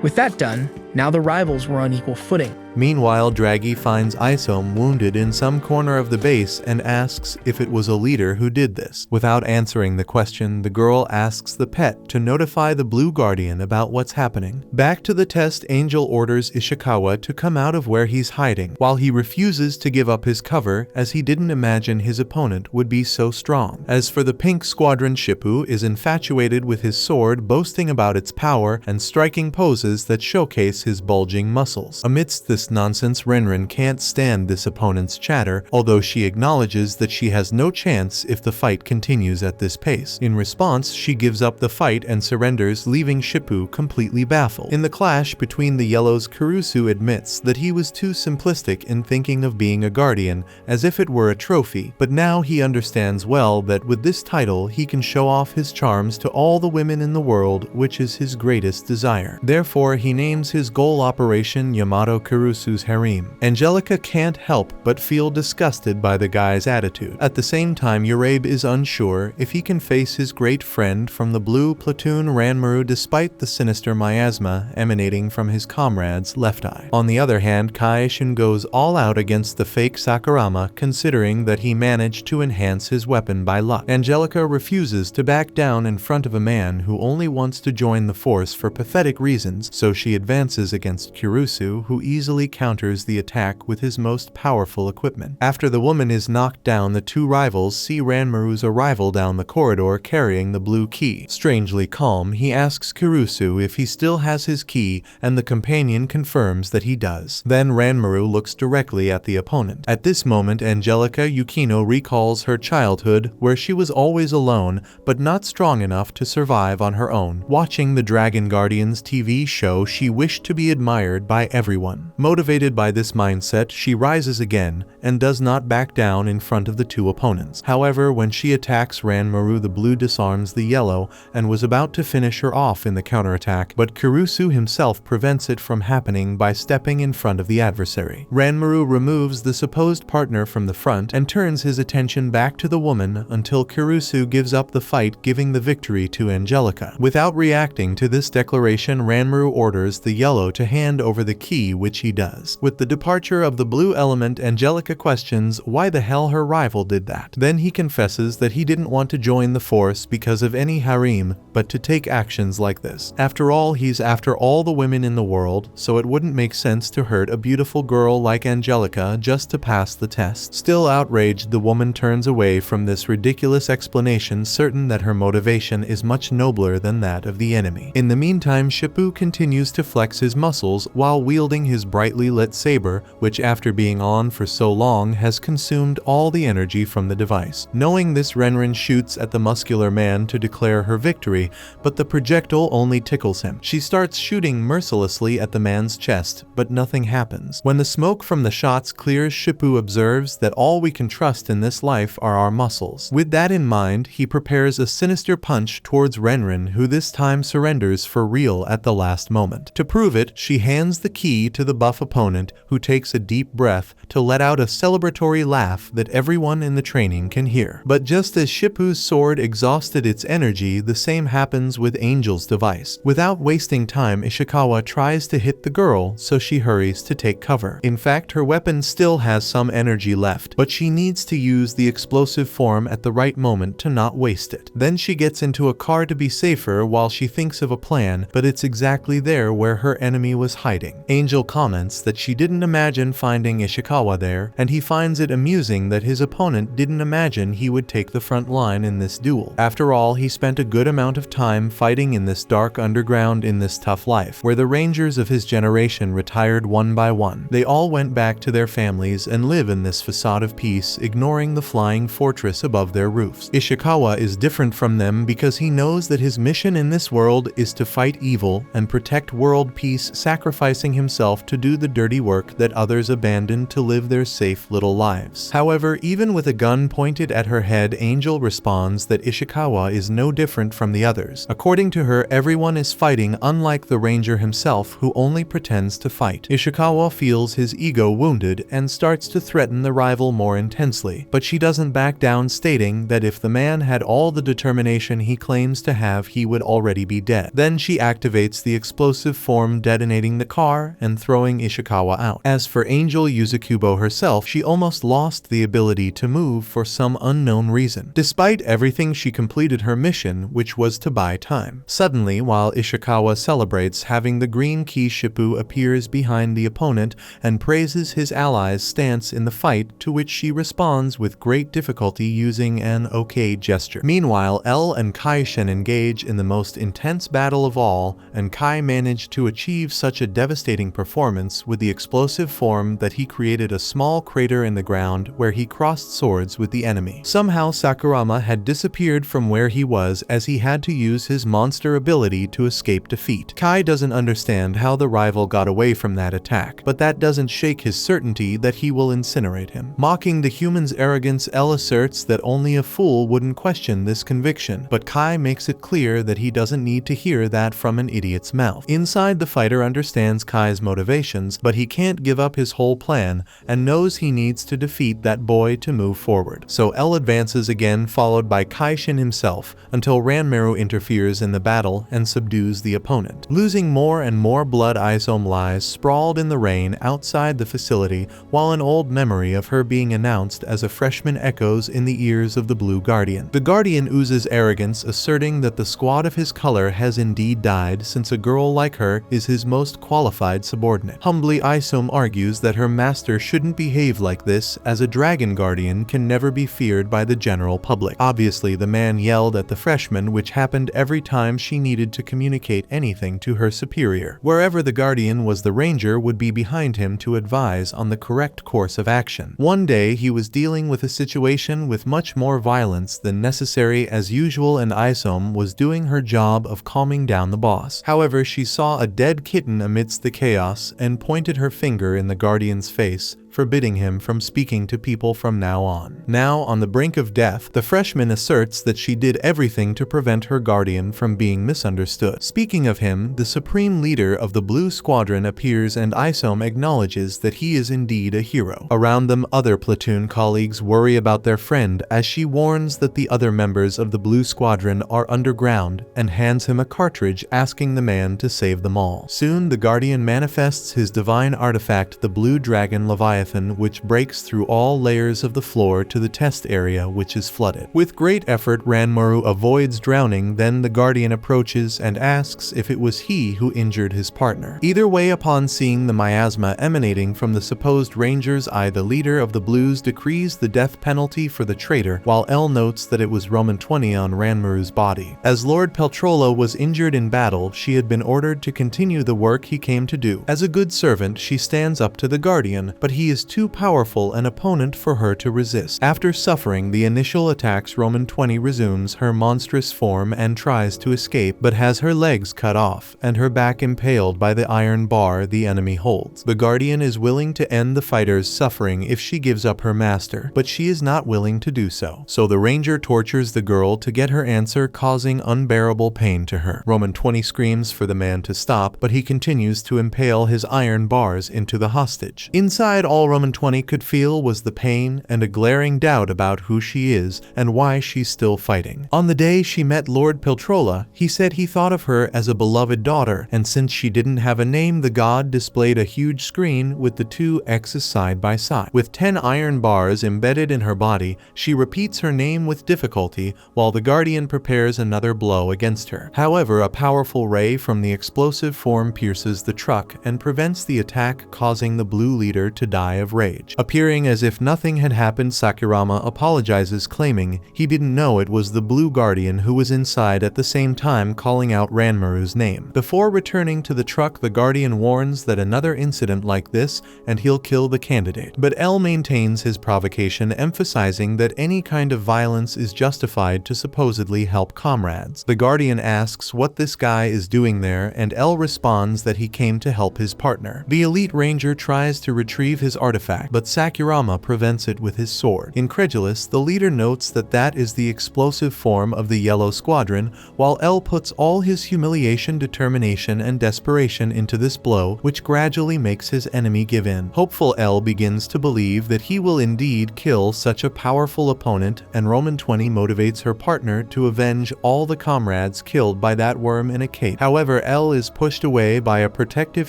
With that done, now the rivals were on equal footing. Meanwhile, Draghi finds Isom wounded in some corner of the base and asks if it was a leader who did this. Without answering the question, the girl asks the pet to notify the Blue Guardian about what's happening. Back to the test, Angel orders Ishikawa to come out of where he's hiding, while he refuses to give up his cover as he didn't imagine his opponent would be so strong. As for the Pink Squadron, Shippu is infatuated with his sword, boasting about its power and striking poses that showcase his bulging muscles. Amidst this nonsense, Renren can't stand this opponent's chatter, although she acknowledges that she has no chance if the fight continues at this pace. In response, she gives up the fight and surrenders, leaving Shippu completely baffled. In the clash between the yellows, Kurusu admits that he was too simplistic in thinking of being a guardian, as if it were a trophy, but now he understands well that with this title he can show off his charms to all the women in the world, which is his greatest desire. Therefore, he names his goal Operation Yamato Kurusu's harem. Angelica can't help but feel disgusted by the guy's attitude. At the same time, Urabe is unsure if he can face his great friend from the blue platoon Ranmaru despite the sinister miasma emanating from his comrade's left eye. On the other hand, Kaishun goes all out against the fake Sakurama, considering that he managed to enhance his weapon by luck. Angelica refuses to back down in front of a man who only wants to join the force for pathetic reasons, so she advances against Kurusu, who easily counters the attack with his most powerful equipment. After the woman is knocked down, the two rivals see Ranmaru's arrival down the corridor carrying the blue key. Strangely calm, he asks Kurusu if he still has his key, and the companion confirms that he does. Then Ranmaru looks directly at the opponent. At this moment, Angelica Yukino recalls her childhood, where she was always alone, but not strong enough to survive on her own. Watching the Dragon Guardians TV show, she wished to be admired by everyone. Motivated by this mindset, she rises again and does not back down in front of the two opponents. However, when she attacks Ranmaru, the blue disarms the yellow and was about to finish her off in the counterattack, but Kurusu himself prevents it from happening by stepping in front of the adversary. Ranmaru removes the supposed partner from the front and turns his attention back to the woman until Kurusu gives up the fight, giving the victory to Angelica. Without reacting to this declaration, Ranmaru orders the yellow to hand over the key, which he does. With the departure of the blue element, Angelica questions why the hell her rival did that. Then he confesses that he didn't want to join the force because of any harem, but to take actions like this. After all, he's after all the women in the world, so it wouldn't make sense to hurt a beautiful girl like Angelica just to pass the test. Still outraged, the woman turns away from this ridiculous explanation, certain that her motivation is much nobler than that of the enemy. In the meantime, Shippu continues to flex his muscles while wielding his brightly lit saber, which after being on for so long has consumed all the energy from the device. Knowing this, Renren shoots at the muscular man to declare her victory, but the projectile only tickles him. She starts shooting mercilessly at the man's chest, but nothing happens. When the smoke from the shots clears, Shippu observes that all we can trust in this life are our muscles. With that in mind, he prepares a sinister punch towards Renren, who this time surrenders for real at the last moment. To prove it, she hands the key to the buff opponent, who takes a deep breath to let out a celebratory laugh that everyone in the training can hear. But just as Shippu's sword exhausted its energy, the same happens with Angel's device. Without wasting time, Ishikawa tries to hit the girl, so she hurries to take cover. In fact, her weapon still has some energy left, but she needs to use the explosive form at the right moment to not waste it. Then she gets into a car to be safer while she thinks of a plan, but it's exactly there where her enemy was hiding. Angel comments that she didn't imagine finding Ishikawa there, and he finds it amusing that his opponent didn't imagine he would take the front line in this duel. After all, he spent a good amount of time fighting in this dark underground in this tough life, where the rangers of his generation retired one by one. They all went back to their families and live in this facade of peace, ignoring the flying fortress above their roofs. Ishikawa is different from them because he knows that his mission in this world is to fight evil and protect world peace, sacrificing himself to do the dirty work that others abandoned to live their safe little lives. However, even with a gun pointed at her head, Angel responds that Ishikawa is no different from the others. According to her, everyone is fighting, unlike the ranger himself, who only pretends to fight. Ishikawa feels his ego wounded and starts to threaten the rival more intensely, but she doesn't back down, stating that if the man had all the determination he claims to have, he would already be dead. Then she activates the explosive form, detonating the car and throwing Ishikawa out. As for Angel Yuzukubo herself, she almost lost the ability to move for some unknown reason. Despite everything, she completed her mission, which was to buy time. Suddenly, while Ishikawa celebrates having the green key, Shippu appears behind the opponent and praises his ally's stance in the fight, to which she responds with great difficulty using an okay gesture. Meanwhile, L and Kai-shen engage in the most intense battle of all, and Kai managed to achieve such a devastating performance with the explosive form that he created a small crater in the ground where he crossed swords with the enemy. Somehow Sakurama had disappeared from where he was, as he had to use his monster ability to escape defeat. Kai doesn't understand how the rival got away from that attack, but that doesn't shake his certainty that he will incinerate him. Mocking the human's arrogance, L asserts that only a fool wouldn't question this conviction, but Kai makes it clear that he doesn't need to hear that from an idiot's mouth. Inside, the fighter understands Kai's motivations, but he can't give up his whole plan and knows he needs to defeat that boy to move forward. So L advances again, followed by Kai-shin himself, until Ranmaru interferes in the battle and subdues the opponent. Losing more and more blood, Isom lies sprawled in the rain outside the facility, while an old memory of her being announced as a freshman echoes in the ears of the Blue Guardian. The Guardian oozes arrogance, asserting that the squad of his color has indeed died, since a girl like her is his most qualified subordinate. Humbly, Isom argues that her master shouldn't behave like this, as a Dragon Guardian can never be feared by the general public. Obviously, the man yelled at the freshman, which happened every time she needed to communicate anything to her superior. Wherever the Guardian was, the Ranger would be behind him to advise on the correct course of action. One day, he was dealing with a situation with much more violence than necessary as usual, and Isom was doing her job of calming down the boss. However, she saw a dead kitten amidst the chaos and pointed her finger in the Guardian's face, forbidding him from speaking to people from now on. Now, on the brink of death, the freshman asserts that she did everything to prevent her guardian from being misunderstood. Speaking of him, the supreme leader of the Blue Squadron appears, and Isom acknowledges that he is indeed a hero. Around them, other platoon colleagues worry about their friend, as she warns that the other members of the Blue Squadron are underground, and hands him a cartridge asking the man to save them all. Soon, the Guardian manifests his divine artifact, the Blue Dragon Leviathan, which breaks through all layers of the floor to the test area, which is flooded. With great effort, Ranmaru avoids drowning. Then the Guardian approaches and asks if it was he who injured his partner. Either way, upon seeing the miasma emanating from the supposed Ranger's eye, the leader of the Blues decrees the death penalty for the traitor, while L notes that it was Roman 20 on Ranmaru's body. As Lord Peltrolo was injured in battle, she had been ordered to continue the work he came to do. As a good servant, she stands up to the Guardian, but he is too powerful an opponent for her to resist. After suffering the initial attacks, Roman 20 resumes her monstrous form and tries to escape, but has her legs cut off and her back impaled by the iron bar the enemy holds. The Guardian is willing to end the fighter's suffering if she gives up her master, but she is not willing to do so. So the Ranger tortures the girl to get her answer, causing unbearable pain to her. Roman 20 screams for the man to stop, but he continues to impale his iron bars into the hostage. Inside, all all Roman 20 could feel was the pain and a glaring doubt about who she is and why she's still fighting. On the day she met Lord Peltrola, he said he thought of her as a beloved daughter, and since she didn't have a name, the god displayed a huge screen with the two X's side by side. With 10 iron bars embedded in her body, she repeats her name with difficulty while the guardian prepares another blow against her. However, a powerful ray from the explosive form pierces the truck and prevents the attack, causing the blue leader to die of rage. Appearing as if nothing had happened, Sakurama apologizes, claiming he didn't know it was the blue guardian who was inside, at the same time calling out Ranmaru's name. Before returning to the truck, the guardian warns that another incident like this and he'll kill the candidate. But L maintains his provocation, emphasizing that any kind of violence is justified to supposedly help comrades. The guardian asks what this guy is doing there, and L responds that he came to help his partner. The elite ranger tries to retrieve his artifact, but Sakurama prevents it with his sword. Incredulous, the leader notes that that is the explosive form of the Yellow Squadron, while L puts all his humiliation, determination, and desperation into this blow, which gradually makes his enemy give in. Hopeful, L begins to believe that he will indeed kill such a powerful opponent, and Roman 20 motivates her partner to avenge all the comrades killed by that worm in a cape. However, L is pushed away by a protective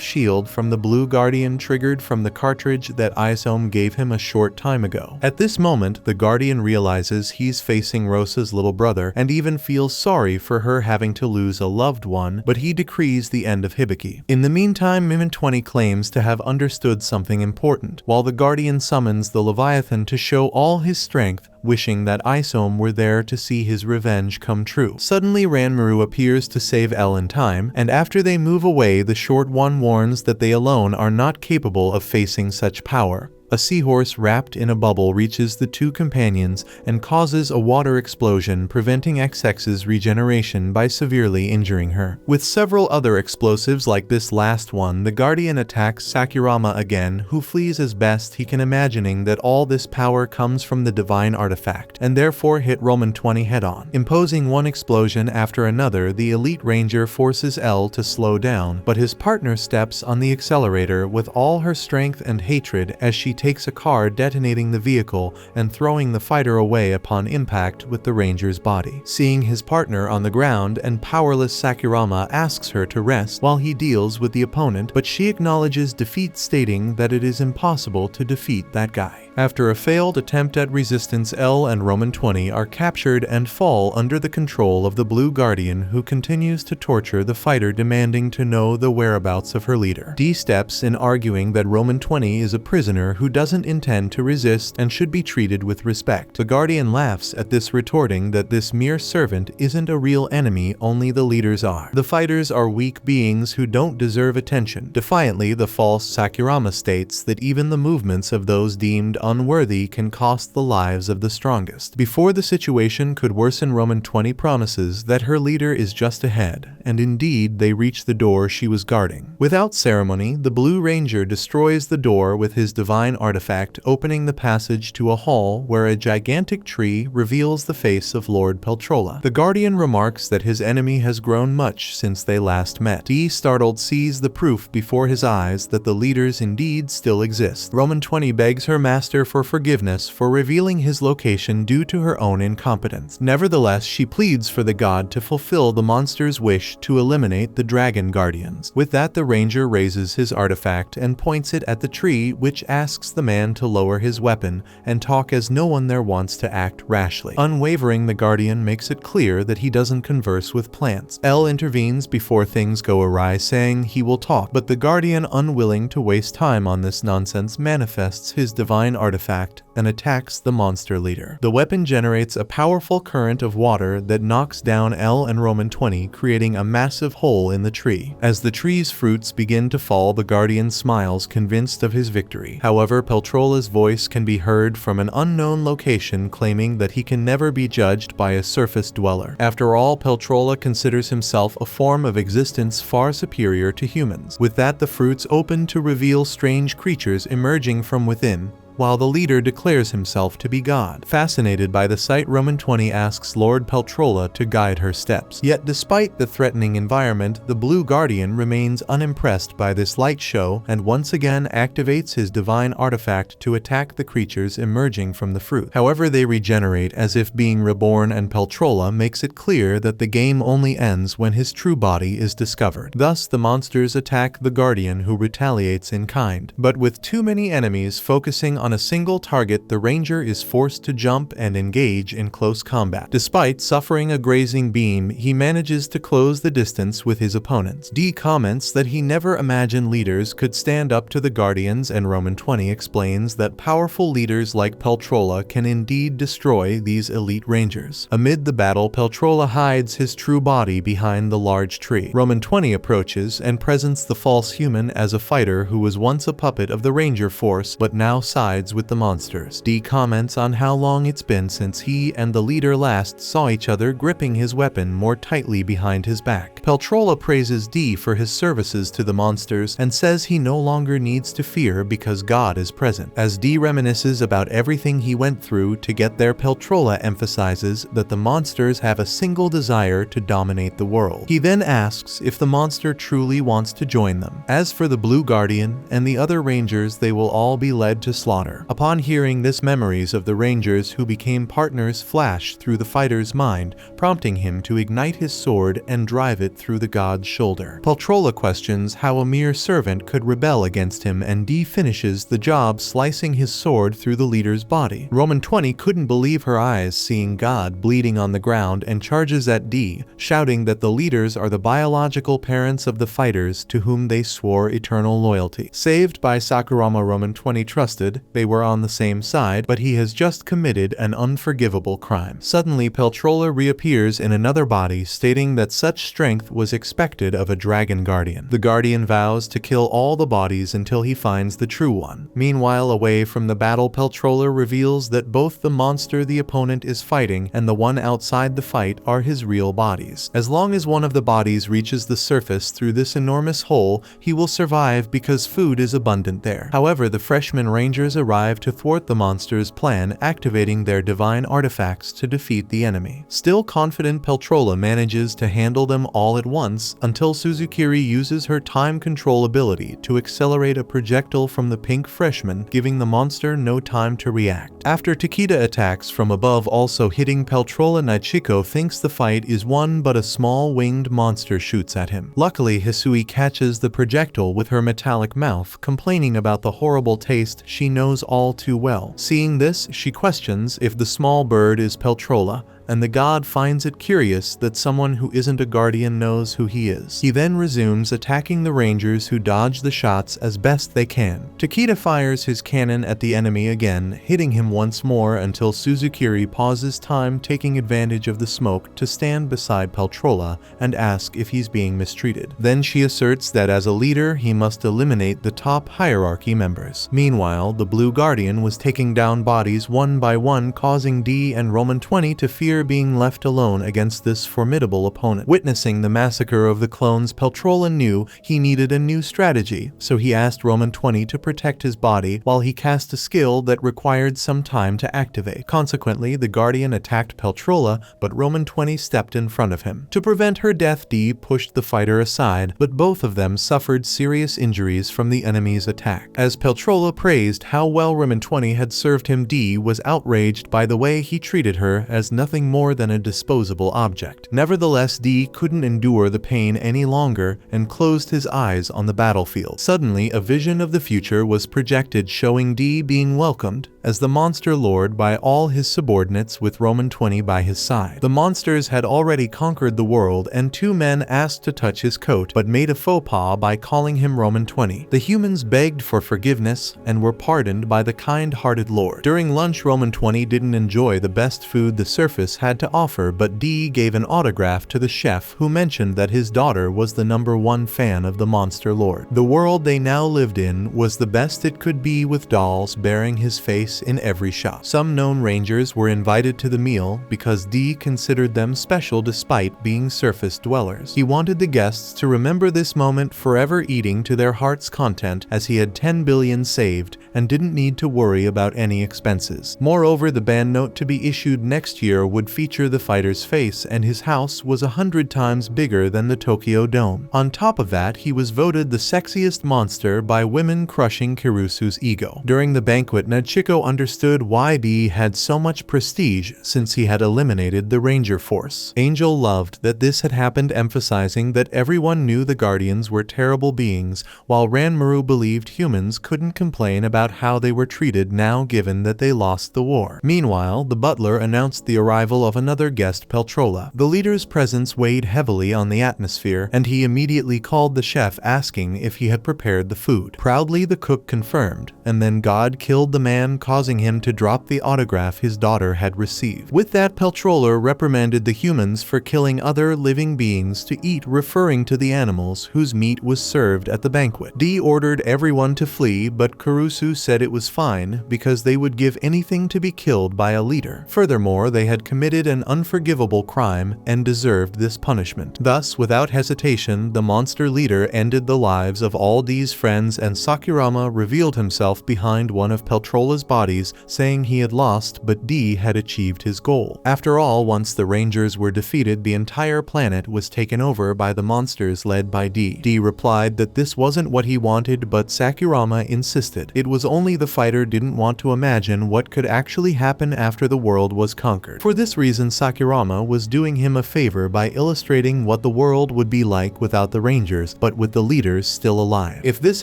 shield from the Blue Guardian, triggered from the cartridge that Isome gave him a short time ago. At this moment, the Guardian realizes he's facing Rosa's little brother and even feels sorry for her having to lose a loved one, but he decrees the end of Hibiki. In the meantime, Mimon 20 claims to have understood something important, while the Guardian summons the Leviathan to show all his strength, wishing that Isome were there to see his revenge come true. Suddenly, Ranmaru appears to save L in time, and after they move away, the short one warns that they alone are not capable of facing such power. A seahorse wrapped in a bubble reaches the two companions and causes a water explosion, preventing XX's regeneration by severely injuring her. With several other explosives like this last one, the Guardian attacks Sakurama again, who flees as best he can, imagining that all this power comes from the divine artifact, and therefore hit Roman 20 head-on. Imposing one explosion after another, the elite ranger forces L to slow down, but his partner steps on the accelerator with all her strength and hatred as she takes a car, detonating the vehicle and throwing the fighter away upon impact with the ranger's body. Seeing his partner on the ground and powerless, Sakurama asks her to rest while he deals with the opponent, but she acknowledges defeat, stating that it is impossible to defeat that guy. After a failed attempt at resistance, L and Roman 20 are captured and fall under the control of the Blue Guardian, who continues to torture the fighter, demanding to know the whereabouts of her leader. D steps in, arguing that Roman 20 is a prisoner who doesn't intend to resist and should be treated with respect. The Guardian laughs at this, retorting that this mere servant isn't a real enemy, only the leaders are. The fighters are weak beings who don't deserve attention. Defiantly, the false Sakurama states that even the movements of those deemed unworthy can cost the lives of the strongest. Before the situation could worsen, Roman 20 promises that her leader is just ahead, and indeed they reach the door she was guarding. Without ceremony, the Blue Ranger destroys the door with his divine artifact, opening the passage to a hall where a gigantic tree reveals the face of Lord Peltrola. The Guardian remarks that his enemy has grown much since they last met. D, startled, sees the proof before his eyes that the leaders indeed still exist. Roman 20 begs her master for forgiveness for revealing his location due to her own incompetence. Nevertheless, she pleads for the god to fulfill the monster's wish to eliminate the Dragon Guardians. With that, the ranger raises his artifact and points it at the tree, which asks the man to lower his weapon and talk, as no one there wants to act rashly. Unwavering, the Guardian makes it clear that he doesn't converse with plants. L intervenes before things go awry, saying he will talk, but the Guardian, unwilling to waste time on this nonsense, manifests his divine artifact and attacks the monster leader. The weapon generates a powerful current of water that knocks down L and Roman 20, creating a massive hole in the tree. As the tree's fruits begin to fall, the Guardian smiles, convinced of his victory. However, Peltrola's voice can be heard from an unknown location, claiming that he can never be judged by a surface dweller. After all, Peltrola considers himself a form of existence far superior to humans. With that, the fruits open to reveal strange creatures emerging from within, while the leader declares himself to be God. Fascinated by the sight, Roman 20 asks Lord Peltrola to guide her steps. Yet despite the threatening environment, the Blue Guardian remains unimpressed by this light show and once again activates his divine artifact to attack the creatures emerging from the fruit. However, they regenerate as if being reborn, and Peltrola makes it clear that the game only ends when his true body is discovered. Thus, the monsters attack the Guardian, who retaliates in kind. But with too many enemies focusing on a single target, the Ranger is forced to jump and engage in close combat. Despite suffering a grazing beam, he manages to close the distance with his opponents. D comments that he never imagined leaders could stand up to the Guardians, and Roman 20 explains that powerful leaders like Peltrola can indeed destroy these elite Rangers. Amid the battle, Peltrola hides his true body behind the large tree. Roman 20 approaches and presents the false human as a fighter who was once a puppet of the Ranger force but now sides with the monsters. D comments on how long it's been since he and the leader last saw each other, gripping his weapon more tightly behind his back. Peltrola praises D for his services to the monsters and says he no longer needs to fear because God is present. As D reminisces about everything he went through to get there, Peltrola emphasizes that the monsters have a single desire to dominate the world. He then asks if the monster truly wants to join them. As for the Blue Guardian and the other Rangers, they will all be led to slaughter. Upon hearing this, memories of the Rangers who became partners flash through the fighter's mind, prompting him to ignite his sword and drive it through the god's shoulder. Peltrola questions how a mere servant could rebel against him, and D finishes the job, slicing his sword through the leader's body. Roman 20 couldn't believe her eyes seeing God bleeding on the ground and charges at D, shouting that the leaders are the biological parents of the fighters to whom they swore eternal loyalty. Saved by Sakurama, Roman 20 trusted they were on the same side, but he has just committed an unforgivable crime. Suddenly, Peltrola reappears in another body, stating that such strength was expected of a dragon guardian. The guardian vows to kill all the bodies until he finds the true one. Meanwhile, away from the battle, Peltrola reveals that both the monster the opponent is fighting and the one outside the fight are his real bodies. As long as one of the bodies reaches the surface through this enormous hole, he will survive because food is abundant there. However, the freshman Rangers arrive to thwart the monster's plan, activating their divine artifacts to defeat the enemy. Still confident, Peltrola manages to handle them all at once until Suzukiri uses her time control ability to accelerate a projectile from the pink freshman, giving the monster no time to react. After Takeda attacks from above, also hitting Peltrola, Nichiko thinks the fight is won, but a small winged monster shoots at him. Luckily, Hisui catches the projectile with her metallic mouth, complaining about the horrible taste she knows all too well. Seeing this, she questions if the small bird is Peltrola, and the god finds it curious that someone who isn't a guardian knows who he is. He then resumes attacking the Rangers, who dodge the shots as best they can. Takeda fires his cannon at the enemy again, hitting him once more until Suzukiri pauses time, taking advantage of the smoke to stand beside Peltrola and ask if he's being mistreated. Then she asserts that as a leader, he must eliminate the top hierarchy members. Meanwhile, the Blue Guardian was taking down bodies one by one, causing D and Roman 20 to fear being left alone against this formidable opponent. Witnessing the massacre of the clones, Peltrola knew he needed a new strategy, so he asked Roman 20 to protect his body while he cast a skill that required some time to activate. Consequently, the Guardian attacked Peltrola, but Roman 20 stepped in front of him. To prevent her death, D pushed the fighter aside, but both of them suffered serious injuries from the enemy's attack. As Peltrola praised how well Roman 20 had served him, D was outraged by the way he treated her as nothing more than a disposable object. Nevertheless, D couldn't endure the pain any longer and closed his eyes on the battlefield. Suddenly, a vision of the future was projected, showing D being welcomed as the monster lord by all his subordinates, with Roman 20 by his side. The monsters had already conquered the world, and two men asked to touch his coat, but made a faux pas by calling him Roman 20. The humans begged for forgiveness and were pardoned by the kind-hearted lord. During lunch, Roman 20 didn't enjoy the best food the surface waitress had to offer, but D gave an autograph to the chef, who mentioned that his daughter was the #1 fan of the Monster Lord. The world they now lived in was the best it could be, with dolls bearing his face in every shop. Some known rangers were invited to the meal because D considered them special despite being surface dwellers. He wanted the guests to remember this moment forever, eating to their heart's content, as he had 10 billion saved and didn't need to worry about any expenses. Moreover, the band note to be issued next year would feature the fighter's face, and his house was 100 times bigger than the Tokyo Dome. On top of that, he was voted the sexiest monster by women, crushing Kirusu's ego. During the banquet, Nachiko understood why D had so much prestige, since he had eliminated the Ranger Force. Angel loved that this had happened, emphasizing that everyone knew the Guardians were terrible beings, while Ranmaru believed humans couldn't complain about how they were treated now, given that they lost the war. Meanwhile, the butler announced the arrival of another guest, Peltrola. The leader's presence weighed heavily on the atmosphere, and he immediately called the chef, asking if he had prepared the food. Proudly, the cook confirmed, and then God killed the man, causing him to drop the autograph his daughter had received. With that, Peltrola reprimanded the humans for killing other living beings to eat, referring to the animals whose meat was served at the banquet. D ordered everyone to flee, but Kirusu said it was fine because they would give anything to be killed by a leader. Furthermore, they had committed an unforgivable crime and deserved this punishment. Thus, without hesitation, the monster leader ended the lives of all D's friends, and Sakurama revealed himself behind one of Peltrola's bodies, saying he had lost, but D had achieved his goal. After all, once the Rangers were defeated, the entire planet was taken over by the monsters led by D. D replied that this wasn't what he wanted, but Sakurama insisted. It was only the fighter didn't want to imagine what could actually happen after the world was conquered. For this reason, Sakurama was doing him a favor by illustrating what the world would be like without the Rangers, but with the leaders still alive. If this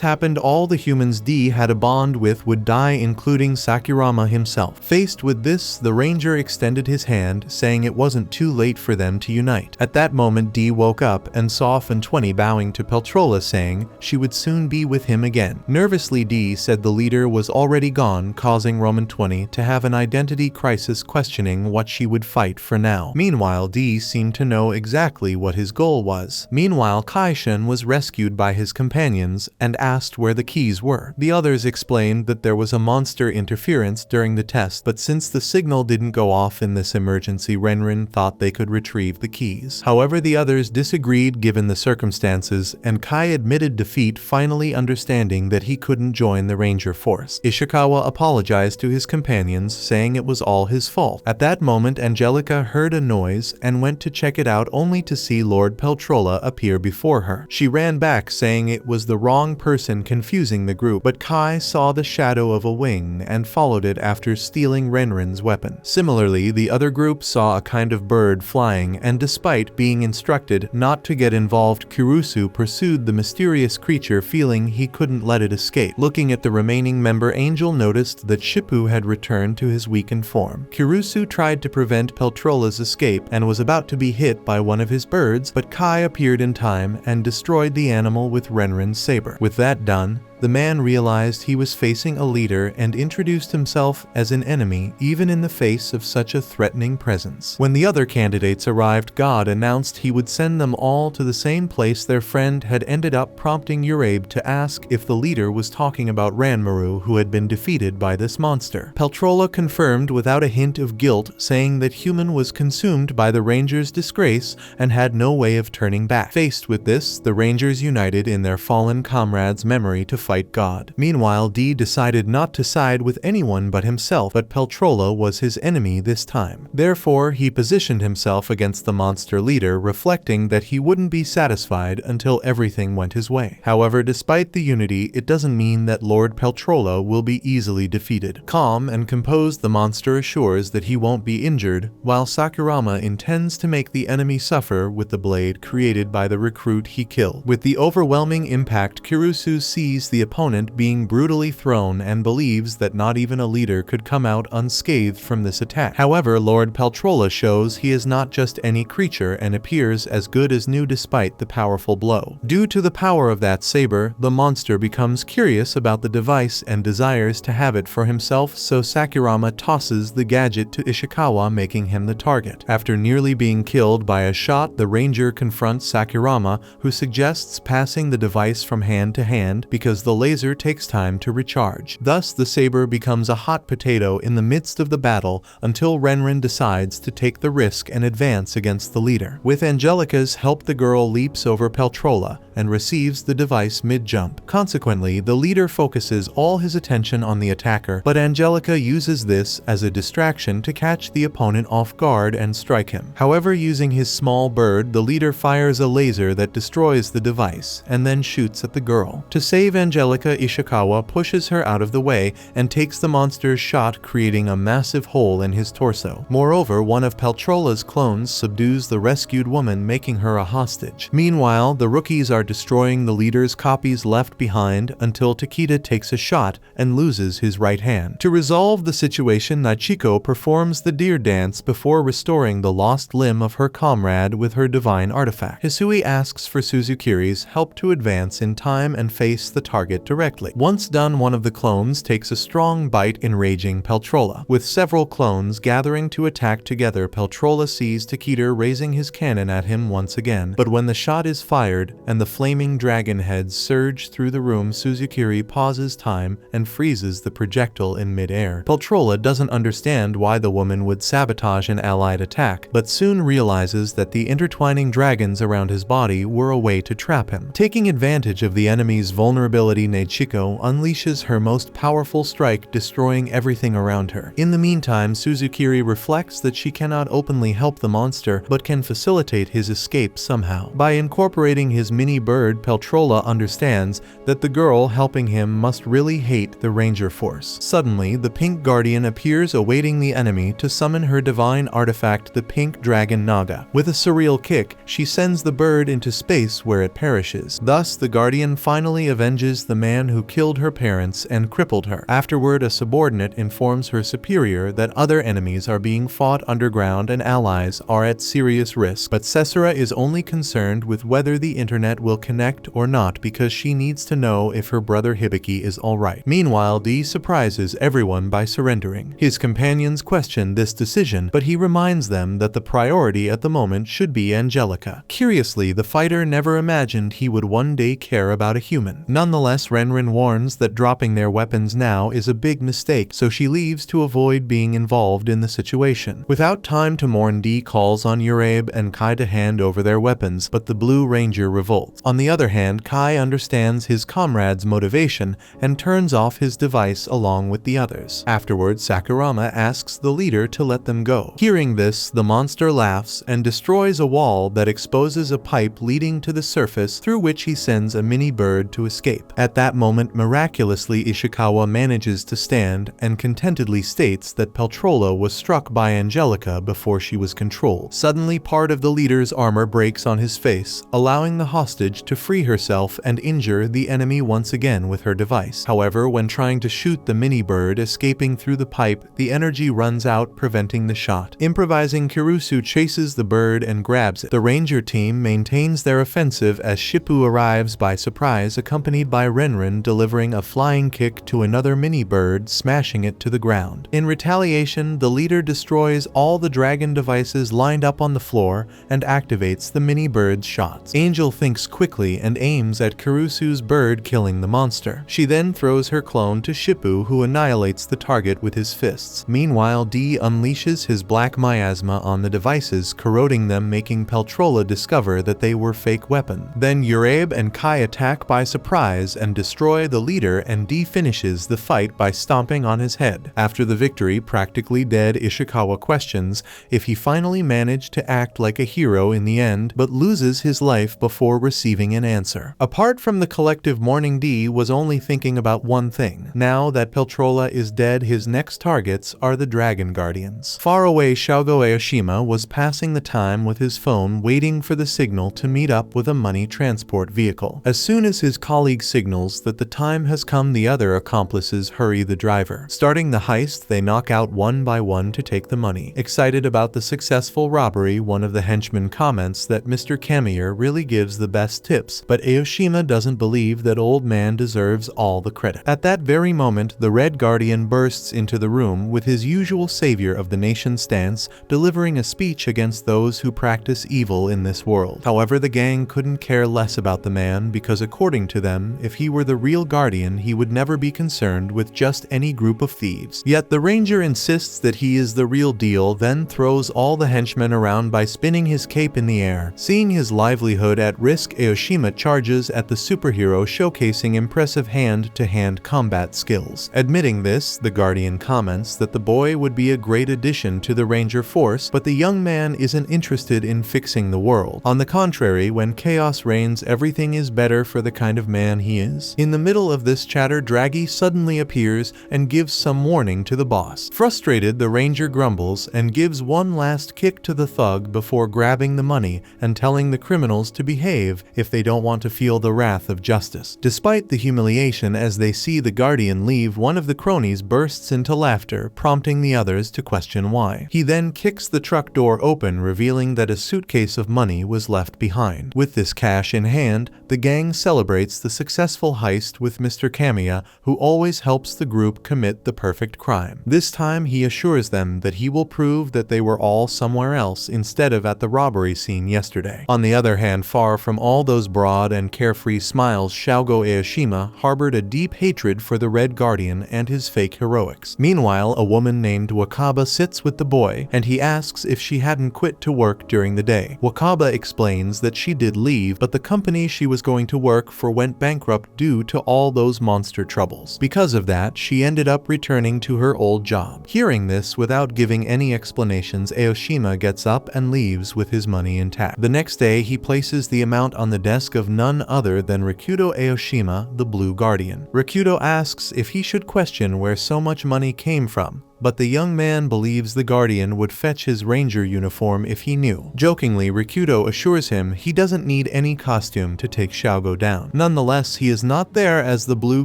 happened, all the humans D had a bond with would die, including Sakurama himself. Faced with this, the Ranger extended his hand, saying it wasn't too late for them to unite. At that moment, D woke up and saw Fan20 bowing to Peltrola, saying she would soon be with him again. Nervously, D said the leader was already gone, causing Roman20 to have an identity crisis, questioning what she would fight for now. Meanwhile, D seemed to know exactly what his goal was. Meanwhile, Kaishin was rescued by his companions and asked where the keys were. The others explained that there was a monster interference during the test, but since the signal didn't go off in this emergency, Renrin thought they could retrieve the keys. However, the others disagreed given the circumstances, and Kai admitted defeat, finally understanding that he couldn't join the Ranger Force. Ishikawa apologized to his companions, saying it was all his fault. At that moment, Angelica heard a noise and went to check it out, only to see Lord Peltrola appear before her. She ran back, saying it was the wrong person, confusing the group, but Kai saw the shadow of a wing and followed it after stealing Renrin's weapon. Similarly, the other group saw a kind of bird flying, and despite being instructed not to get involved, Kirusu pursued the mysterious creature, feeling he couldn't let it escape. Looking at the remaining member, Angel noticed that Shippu had returned to his weakened form. Kirusu tried to prevent Peltrola's escape and was about to be hit by one of his birds, but Kai appeared in time and destroyed the animal with Renrin's saber. With that done, the man realized he was facing a leader and introduced himself as an enemy, even in the face of such a threatening presence. When the other candidates arrived, God announced he would send them all to the same place their friend had ended up, prompting Urabe to ask if the leader was talking about Ranmaru, who had been defeated by this monster. Peltrola confirmed without a hint of guilt, saying that Human was consumed by the Rangers' disgrace and had no way of turning back. Faced with this, the Rangers united in their fallen comrade's memory to fight God. Meanwhile, D decided not to side with anyone but himself, but Peltrola was his enemy this time. Therefore, he positioned himself against the monster leader, reflecting that he wouldn't be satisfied until everything went his way. However, despite the unity, it doesn't mean that Lord Peltrola will be easily defeated. Calm and composed, the monster assures that he won't be injured, while Sakurama intends to make the enemy suffer with the blade created by the recruit he killed. With the overwhelming impact, Kirusu sees the the opponent being brutally thrown and believes that not even a leader could come out unscathed from this attack. However, Lord Peltrola shows he is not just any creature and appears as good as new despite the powerful blow. Due to the power of that saber, the monster becomes curious about the device and desires to have it for himself, so Sakurama tosses the gadget to Ishikawa, making him the target. After nearly being killed by a shot, the ranger confronts Sakurama, who suggests passing the device from hand to hand because the laser takes time to recharge. Thus, the saber becomes a hot potato in the midst of the battle until Renren decides to take the risk and advance against the leader. With Angelica's help, the girl leaps over Peltrola and receives the device mid-jump. Consequently, the leader focuses all his attention on the attacker, but Angelica uses this as a distraction to catch the opponent off guard and strike him. However, using his small bird, the leader fires a laser that destroys the device and then shoots at the girl. To save Angelica, Ishikawa pushes her out of the way and takes the monster's shot, creating a massive hole in his torso. Moreover, one of Peltrola's clones subdues the rescued woman, making her a hostage. Meanwhile, the rookies are destroying the leader's copies left behind until Takeda takes a shot and loses his right hand. To resolve the situation, Nachiko performs the deer dance before restoring the lost limb of her comrade with her divine artifact. Hisui asks for Suzukiri's help to advance in time and face the target directly. Once done, one of the clones takes a strong bite, enraging Peltrola. With several clones gathering to attack together, Peltrola sees Takeda raising his cannon at him once again, but when the shot is fired and the flaming dragon heads surge through the room, Suzukiri pauses time and freezes the projectile in mid-air. Peltrola doesn't understand why the woman would sabotage an allied attack, but soon realizes that the intertwining dragons around his body were a way to trap him. Taking advantage of the enemy's vulnerability, Nachiko unleashes her most powerful strike, destroying everything around her. In the meantime, Suzukiri reflects that she cannot openly help the monster, but can facilitate his escape somehow. By incorporating his mini bird, Peltrola understands that the girl helping him must really hate the ranger force. Suddenly, the pink guardian appears, awaiting the enemy to summon her divine artifact, the pink dragon Naga. With a surreal kick, she sends the bird into space where it perishes. Thus, the guardian finally avenges the man who killed her parents and crippled her. Afterward, a subordinate informs her superior that other enemies are being fought underground and allies are at serious risk, but Sesura is only concerned with whether the internet will connect or not because she needs to know if her brother Hibiki is alright. Meanwhile, D surprises everyone by surrendering. His companions question this decision, but he reminds them that the priority at the moment should be Angelica. Curiously, the fighter never imagined he would one day care about a human. Nonetheless, Renren warns that dropping their weapons now is a big mistake, so she leaves to avoid being involved in the situation. Without time to mourn, D calls on Urabe and Kai to hand over their weapons, but the Blue Ranger revolts. On the other hand, Kai understands his comrade's motivation and turns off his device along with the others. Afterwards, Sakurama asks the leader to let them go. Hearing this, the monster laughs and destroys a wall that exposes a pipe leading to the surface, through which he sends a mini bird to escape. At that moment, miraculously, Ishikawa manages to stand and contentedly states that Peltrola was struck by Angelica before she was controlled. Suddenly, part of the leader's armor breaks on his face, allowing the hostage to free herself and injure the enemy once again with her device. However, when trying to shoot the mini bird escaping through the pipe, the energy runs out, preventing the shot. Improvising, Kirusu chases the bird and grabs it. The ranger team maintains their offensive as Shippu arrives by surprise, accompanied by Renren delivering a flying kick to another mini bird, smashing it to the ground. In retaliation, the leader destroys all the dragon devices lined up on the floor and activates the mini bird's shots. Angel thinks quickly and aims at Kirusu's bird, killing the monster. She then throws her clone to Shippu, who annihilates the target with his fists. Meanwhile, D unleashes his black miasma on the devices, corroding them, making Peltrola discover that they were fake weapons. Then Urabe and Kai attack by surprise and destroy the leader, and D finishes the fight by stomping on his head. After the victory, practically dead, Ishikawa questions if he finally managed to act like a hero in the end, but loses his life before receiving receiving an answer. Apart from the collective mourning, D was only thinking about one thing. Now that Peltrola is dead, his next targets are the Dragon Guardians. Far away, Shogo Aoshima was passing the time with his phone, waiting for the signal to meet up with a money transport vehicle. As soon as his colleague signals that the time has come, the other accomplices hurry the driver. Starting the heist, they knock out one by one to take the money. Excited about the successful robbery, one of the henchmen comments that Mr. Kamiya really gives the best tips, but Aoshima doesn't believe that old man deserves all the credit. At that very moment, the Red Guardian bursts into the room with his usual savior of the nation stance, delivering a speech against those who practice evil in this world. However, the gang couldn't care less about the man because, according to them, if he were the real Guardian, he would never be concerned with just any group of thieves. Yet the Ranger insists that he is the real deal, then throws all the henchmen around by spinning his cape in the air. Seeing his livelihood at risk, Aoshima charges at the superhero, showcasing impressive hand-to-hand combat skills. Admitting this, the Guardian comments that the boy would be a great addition to the Ranger force, but the young man isn't interested in fixing the world. On the contrary, when chaos reigns, everything is better for the kind of man he is. In the middle of this chatter, Draghi suddenly appears and gives some warning to the boss. Frustrated, the Ranger grumbles and gives one last kick to the thug before grabbing the money and telling the criminals to behave if they don't want to feel the wrath of justice. Despite the humiliation as they see the Guardian leave, one of the cronies bursts into laughter, prompting the others to question why. He then kicks the truck door open, revealing that a suitcase of money was left behind. With this cash in hand, the gang celebrates the successful heist with Mr. Kamiya, who always helps the group commit the perfect crime. This time, he assures them that he will prove that they were all somewhere else instead of at the robbery scene yesterday. On the other hand, far from all those broad and carefree smiles, Shogo Aoshima harbored a deep hatred for the Red Guardian and his fake heroics. Meanwhile, a woman named Wakaba sits with the boy, and he asks if she hadn't quit to work during the day. Wakaba explains that she did leave, but the company she was going to work for went bankrupt due to all those monster troubles. Because of that, she ended up returning to her old job. Hearing this, without giving any explanations, Aoshima gets up and leaves with his money intact. The next day, he places the amount on the desk of none other than Rikudo Aoshima, the Blue Guardian. Rikudo asks if he should question where so much money came from, but the young man believes the Guardian would fetch his Ranger uniform if he knew. Jokingly, Rikudo assures him he doesn't need any costume to take Shogo down. Nonetheless, he is not there as the Blue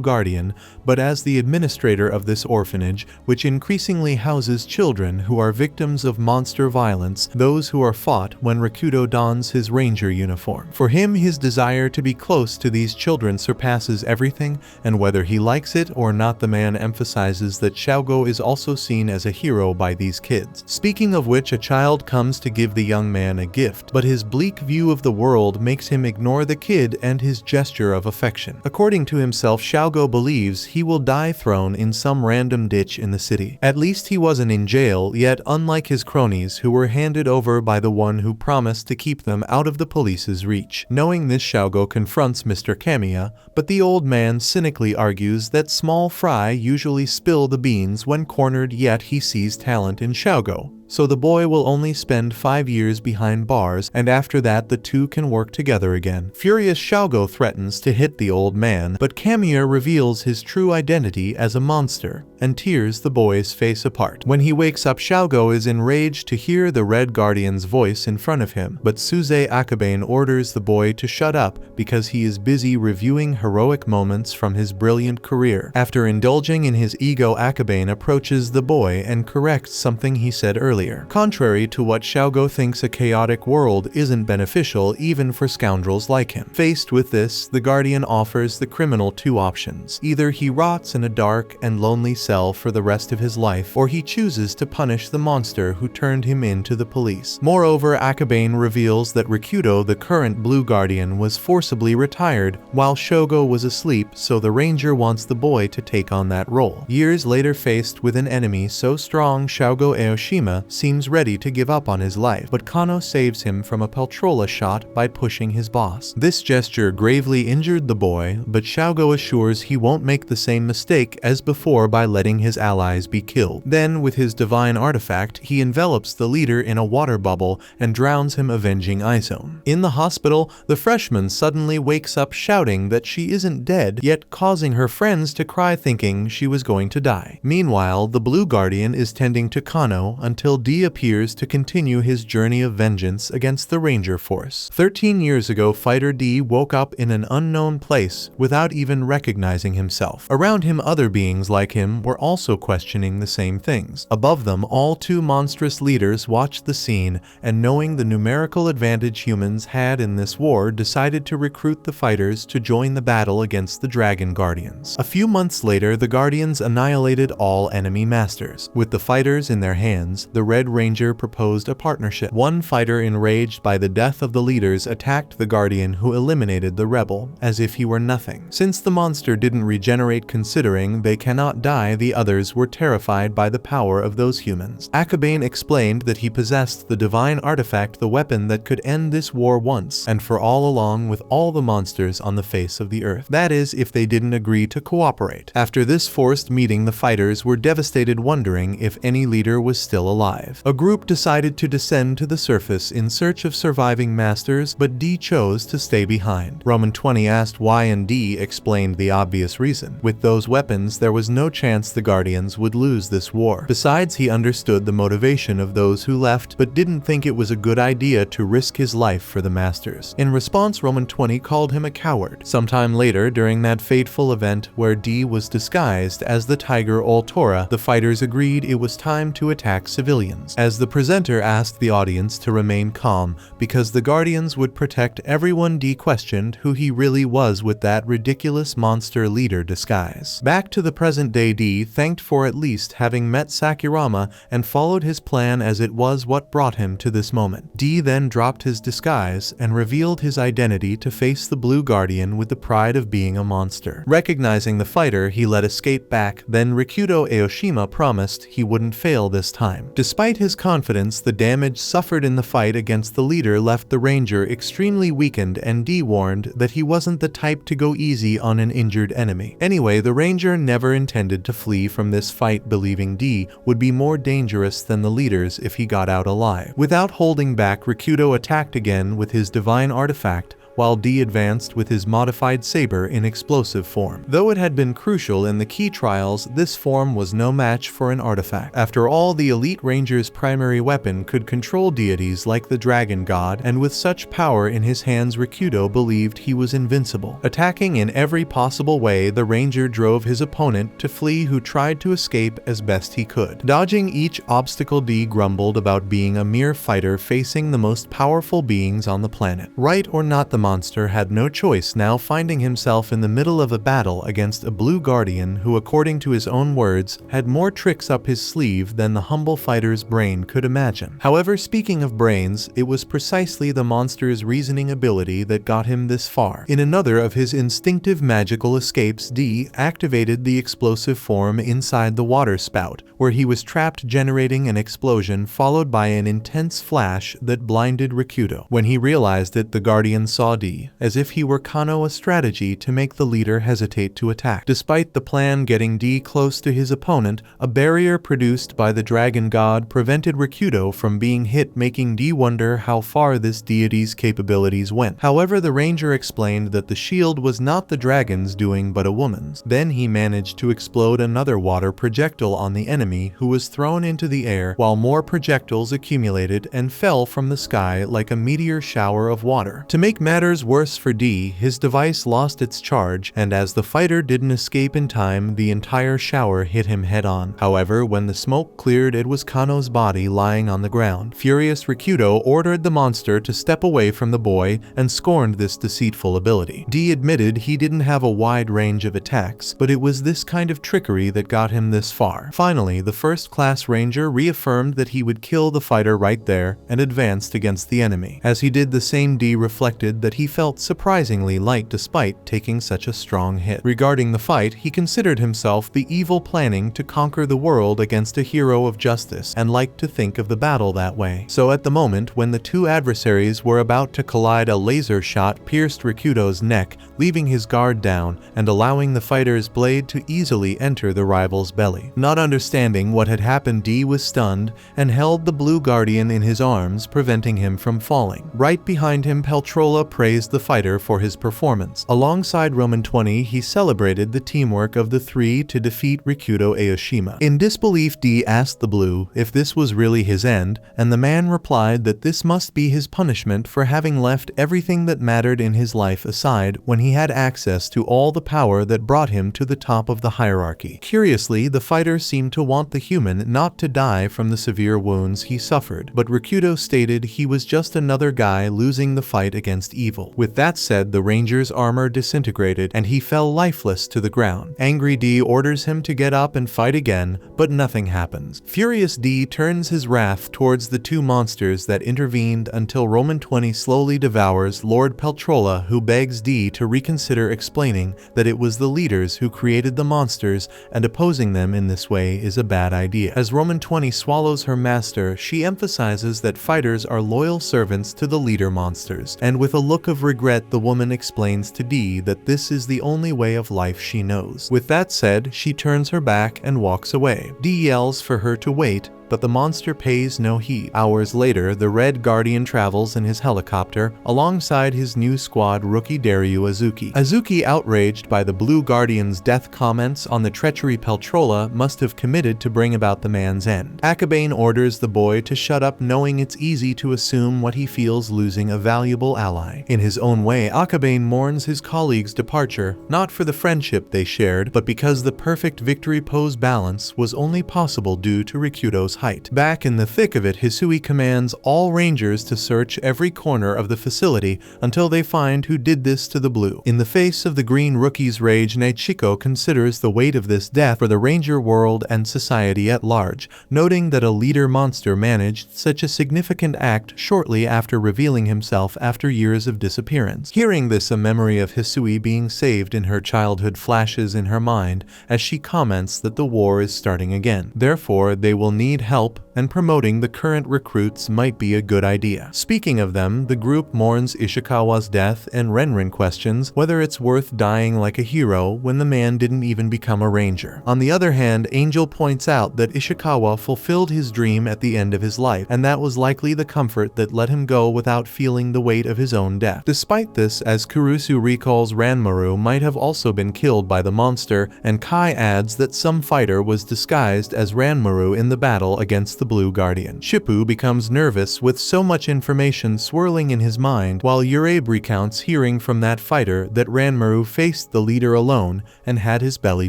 Guardian, but as the administrator of this orphanage, which increasingly houses children who are victims of monster violence, those who are fought when Rikudo dons his Ranger uniform. For him, his desire to be close to these children surpasses everything, and whether he likes it or not, the man emphasizes that Shogo is also seen as a hero by these kids. Speaking of which, a child comes to give the young man a gift, but his bleak view of the world makes him ignore the kid and his gesture of affection. According to himself, Shogo believes he will die thrown in some random ditch in the city. At least he wasn't in jail, yet unlike his cronies who were handed over by the one who promised to keep them out of the police's reach. Knowing this, Shogo confronts Mr. Kamiya, but the old man cynically argues that small fry usually spill the beans when cornered, yet he sees talent in Shogo. So the boy will only spend 5 years behind bars, and after that the two can work together again. Furious, Shogo threatens to hit the old man, but Kamiya reveals his true identity as a monster and tears the boy's face apart. When he wakes up, Shogo is enraged to hear the Red Guardian's voice in front of him, but Suze Akabane orders the boy to shut up because he is busy reviewing heroic moments from his brilliant career. After indulging in his ego, Akabane approaches the boy and corrects something he said earlier. Contrary to what Shogo thinks, a chaotic world isn't beneficial even for scoundrels like him. Faced with this, the Guardian offers the criminal two options. Either he rots in a dark and lonely cell for the rest of his life, or he chooses to punish the monster who turned him in to the police. Moreover, Akabane reveals that Rikudo, the current Blue Guardian, was forcibly retired while Shogo was asleep, so the Ranger wants the boy to take on that role. Years later, faced with an enemy so strong, Shogo Aoshima seems ready to give up on his life, but Kano saves him from a Peltrola shot by pushing his boss. This gesture gravely injured the boy, but Xiaogo assures he won't make the same mistake as before by letting his allies be killed. Then, with his divine artifact, he envelops the leader in a water bubble and drowns him, avenging Izone. In the hospital, the freshman suddenly wakes up shouting that she isn't dead, yet causing her friends to cry thinking she was going to die. Meanwhile, the Blue Guardian is tending to Kano until D appears to continue his journey of vengeance against the Ranger Force. 13 years ago, Fighter D woke up in an unknown place without even recognizing himself. Around him, other beings like him were also questioning the same things. Above them, all two monstrous leaders watched the scene and, knowing the numerical advantage humans had in this war, decided to recruit the fighters to join the battle against the Dragon Guardians. A few months later, the Guardians annihilated all enemy masters. With the fighters in their hands, the Red Ranger proposed a partnership. One fighter, enraged by the death of the leaders, attacked the Guardian who eliminated the rebel, as if he were nothing. Since the monster didn't regenerate, considering they cannot die, the others were terrified by the power of those humans. Akabane explained that he possessed the divine artifact, the weapon that could end this war once and for all, along with all the monsters on the face of the earth. That is, if they didn't agree to cooperate. After this forced meeting, the fighters were devastated, wondering if any leader was still alive. A group decided to descend to the surface in search of surviving masters, but D chose to stay behind. Roman 20 asked why, and D explained the obvious reason. With those weapons, there was no chance the Guardians would lose this war. Besides, he understood the motivation of those who left, but didn't think it was a good idea to risk his life for the masters. In response, Roman 20 called him a coward. Sometime later, during that fateful event where D was disguised as the Tiger Altora, the fighters agreed it was time to attack civilians. As the presenter asked the audience to remain calm because the Guardians would protect everyone, D questioned who he really was with that ridiculous monster leader disguise. Back to the present day, D thanked for at least having met Sakurama and followed his plan, as it was what brought him to this moment. D then dropped his disguise and revealed his identity to face the Blue Guardian with the pride of being a monster. Recognizing the fighter, he let escape back. Then Rikudo Aoshima promised he wouldn't fail this time. Despite his confidence, the damage suffered in the fight against the leader left the Ranger extremely weakened, and D warned that he wasn't the type to go easy on an injured enemy. Anyway, the Ranger never intended to flee from this fight, believing D would be more dangerous than the leaders if he got out alive. Without holding back, Rikudo attacked again with his divine artifact, while D advanced with his modified saber in explosive form. Though it had been crucial in the key trials, this form was no match for an artifact. After all, the Elite Ranger's primary weapon could control deities like the Dragon God, and with such power in his hands, Rikudo believed he was invincible. Attacking in every possible way, the Ranger drove his opponent to flee, who tried to escape as best he could. Dodging each obstacle, D grumbled about being a mere fighter facing the most powerful beings on the planet. Right or not, the monster had no choice now, finding himself in the middle of a battle against a Blue Guardian who, according to his own words, had more tricks up his sleeve than the humble fighter's brain could imagine. However, speaking of brains, it was precisely the monster's reasoning ability that got him this far. In another of his instinctive magical escapes, D activated the explosive form inside the water spout, where he was trapped, generating an explosion followed by an intense flash that blinded Rikudo. When he realized it, the Guardian saw D, as if he were Kano, a strategy to make the leader hesitate to attack. Despite the plan getting D close to his opponent, a barrier produced by the Dragon God prevented Rikudo from being hit, making D wonder how far this deity's capabilities went. However, the Ranger explained that the shield was not the dragon's doing but a woman's. Then he managed to explode another water projectile on the enemy, who was thrown into the air, while more projectiles accumulated and fell from the sky like a meteor shower of water. To make matters worse for D, his device lost its charge, and as the fighter didn't escape in time, the entire shower hit him head-on. However, when the smoke cleared, it was Kano's body lying on the ground. Furious, Rikudo ordered the monster to step away from the boy and scorned this deceitful ability. D admitted he didn't have a wide range of attacks, but it was this kind of trickery that got him this far. Finally, the first-class Ranger reaffirmed that he would kill the fighter right there and advanced against the enemy. As he did the same, D reflected that he felt surprisingly light despite taking such a strong hit. Regarding the fight, he considered himself the evil planning to conquer the world against a hero of justice, and liked to think of the battle that way. So at the moment when the two adversaries were about to collide, a laser shot pierced Rikudo's neck, leaving his guard down and allowing the fighter's blade to easily enter the rival's belly. Not understanding what had happened, D was stunned and held the blue guardian in his arms, preventing him from falling. Right behind him, Peltrola praised the fighter for his performance. Alongside Roman 20, he celebrated the teamwork of the three to defeat Rikudo Aoshima. In disbelief, D asked the blue if this was really his end, and the man replied that this must be his punishment for having left everything that mattered in his life aside when he had access to all the power that brought him to the top of the hierarchy. Curiously, the fighter seemed to want the human not to die from the severe wounds he suffered, but Rikudo stated he was just another guy losing the fight against evil. With that said, the ranger's armor disintegrated and he fell lifeless to the ground. Angry D orders him to get up and fight again, but nothing happens. Furious D turns his wrath towards the two monsters that intervened until Roman 20 slowly devours Lord Peltrola, who begs D to reconsider, explaining that it was the leaders who created the monsters and opposing them in this way is a bad idea. As Roman 20 swallows her master, she emphasizes that fighters are loyal servants to the leader monsters, and with a look of regret the woman explains to D that this is the only way of life she knows. With that said, she turns her back and walks away. D yells for her to wait, but the monster pays no heed. Hours later, the Red Guardian travels in his helicopter alongside his new squad rookie Daryu Azuki. Azuki, outraged by the Blue Guardian's death comments on the treachery Peltrola must have committed to bring about the man's end. Akabane orders the boy to shut up, knowing it's easy to assume what he feels losing a valuable ally. In his own way, Akabane mourns his colleague's departure, not for the friendship they shared, but because the perfect victory pose balance was only possible due to Rikudo's height. Back in the thick of it, Hisui commands all rangers to search every corner of the facility until they find who did this to the blue. In the face of the green rookie's rage, Nechiko considers the weight of this death for the ranger world and society at large, noting that a leader monster managed such a significant act shortly after revealing himself after years of disappearance. Hearing this, a memory of Hisui being saved in her childhood flashes in her mind as she comments that the war is starting again. Therefore, they will need help, and promoting the current recruits might be a good idea. Speaking of them, the group mourns Ishikawa's death, and Renren questions whether it's worth dying like a hero when the man didn't even become a ranger. On the other hand, Angel points out that Ishikawa fulfilled his dream at the end of his life, and that was likely the comfort that let him go without feeling the weight of his own death. Despite this, as Kurusu recalls, Ranmaru might have also been killed by the monster, and Kai adds that some fighter was disguised as Ranmaru in the battle against the Blue Guardian. Shippu becomes nervous with so much information swirling in his mind, while Urabe recounts hearing from that fighter that Ranmaru faced the leader alone and had his belly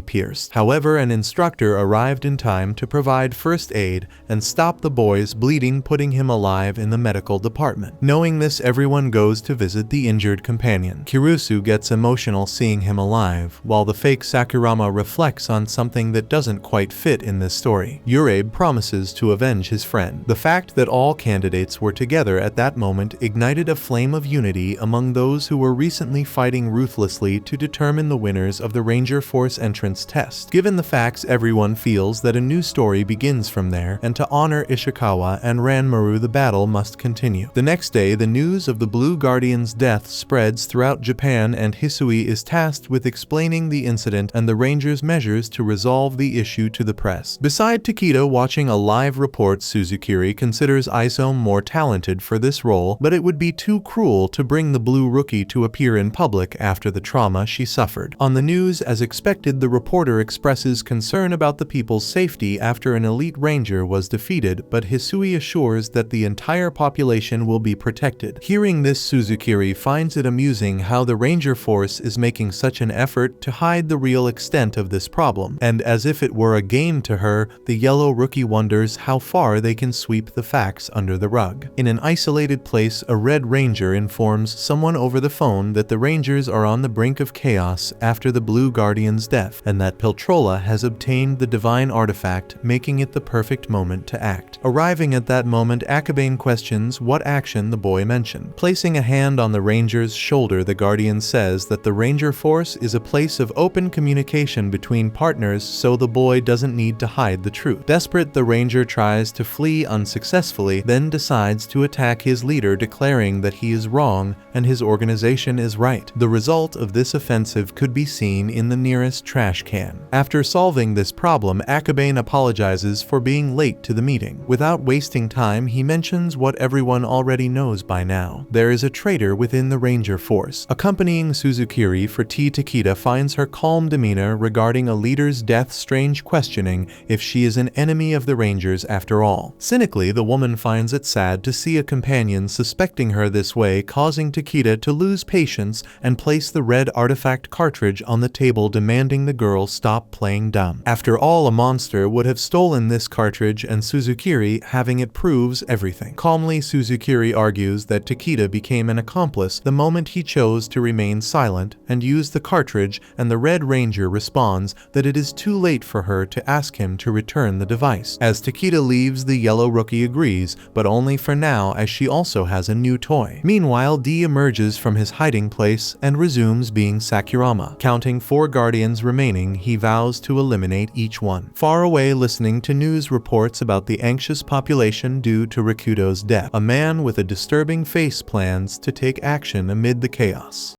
pierced. However, an instructor arrived in time to provide first aid and stop the boy's bleeding, putting him alive in the medical department. Knowing this, everyone goes to visit the injured companion. Kurusu gets emotional seeing him alive, while the fake Sakurama reflects on something that doesn't quite fit in this story. Urabe promises to avenge his friend. The fact that all candidates were together at that moment ignited a flame of unity among those who were recently fighting ruthlessly to determine the winners of the Ranger Force entrance test. Given the facts, everyone feels that a new story begins from there, and to honor Ishikawa and Ranmaru, the battle must continue. The next day, the news of the Blue Guardian's death spreads throughout Japan, and Hisui is tasked with explaining the incident and the Rangers' measures to resolve the issue to the press. Beside Takedo watching a live report, Suzukiri considers Isom more talented for this role, but it would be too cruel to bring the blue rookie to appear in public after the trauma she suffered. On the news, as expected, the reporter expresses concern about the people's safety after an elite ranger was defeated, but Hisui assures that the entire population will be protected. Hearing this, Suzukiri finds it amusing how the Ranger Force is making such an effort to hide the real extent of this problem, and as if it were a game to her, the yellow rookie wonders wonders how far they can sweep the facts under the rug. In an isolated place, a Red Ranger informs someone over the phone that the Rangers are on the brink of chaos after the Blue Guardian's death, and that Piltrola has obtained the divine artifact, making it the perfect moment to act. Arriving at that moment, Akabane questions what action the boy mentioned. Placing a hand on the Ranger's shoulder, the Guardian says that the Ranger Force is a place of open communication between partners, so the boy doesn't need to hide the truth. Desperate, the Ranger tries to flee unsuccessfully, then decides to attack his leader, declaring that he is wrong and his organization is right. The result of this offensive could be seen in the nearest trash can. After solving this problem, Akabane apologizes for being late to the meeting. Without wasting time, he mentions what everyone already knows by now. There is a traitor within the Ranger Force. Accompanying Suzukiri for tea, Takeda finds her calm demeanor regarding a leader's death strange, questioning if she is an enemy of the Rangers after all. Cynically, the woman finds it sad to see a companion suspecting her this way, causing Takeda to lose patience and place the red artifact cartridge on the table, demanding the girl stop playing dumb. After all, a monster would have stolen this cartridge, and Suzukiri having it proves everything. Calmly, Suzukiri argues that Takeda became an accomplice the moment he chose to remain silent and use the cartridge, and the Red Ranger responds that it is too late for her to ask him to return the device. As Takeda leaves, the yellow rookie agrees, but only for now, as she also has a new toy. Meanwhile, D emerges from his hiding place and resumes being Sakurama. Counting 4 Guardians remaining, he vows to eliminate each one. Far away, listening to news reports about the anxious population due to Rikudo's death, a man with a disturbing face plans to take action amid the chaos.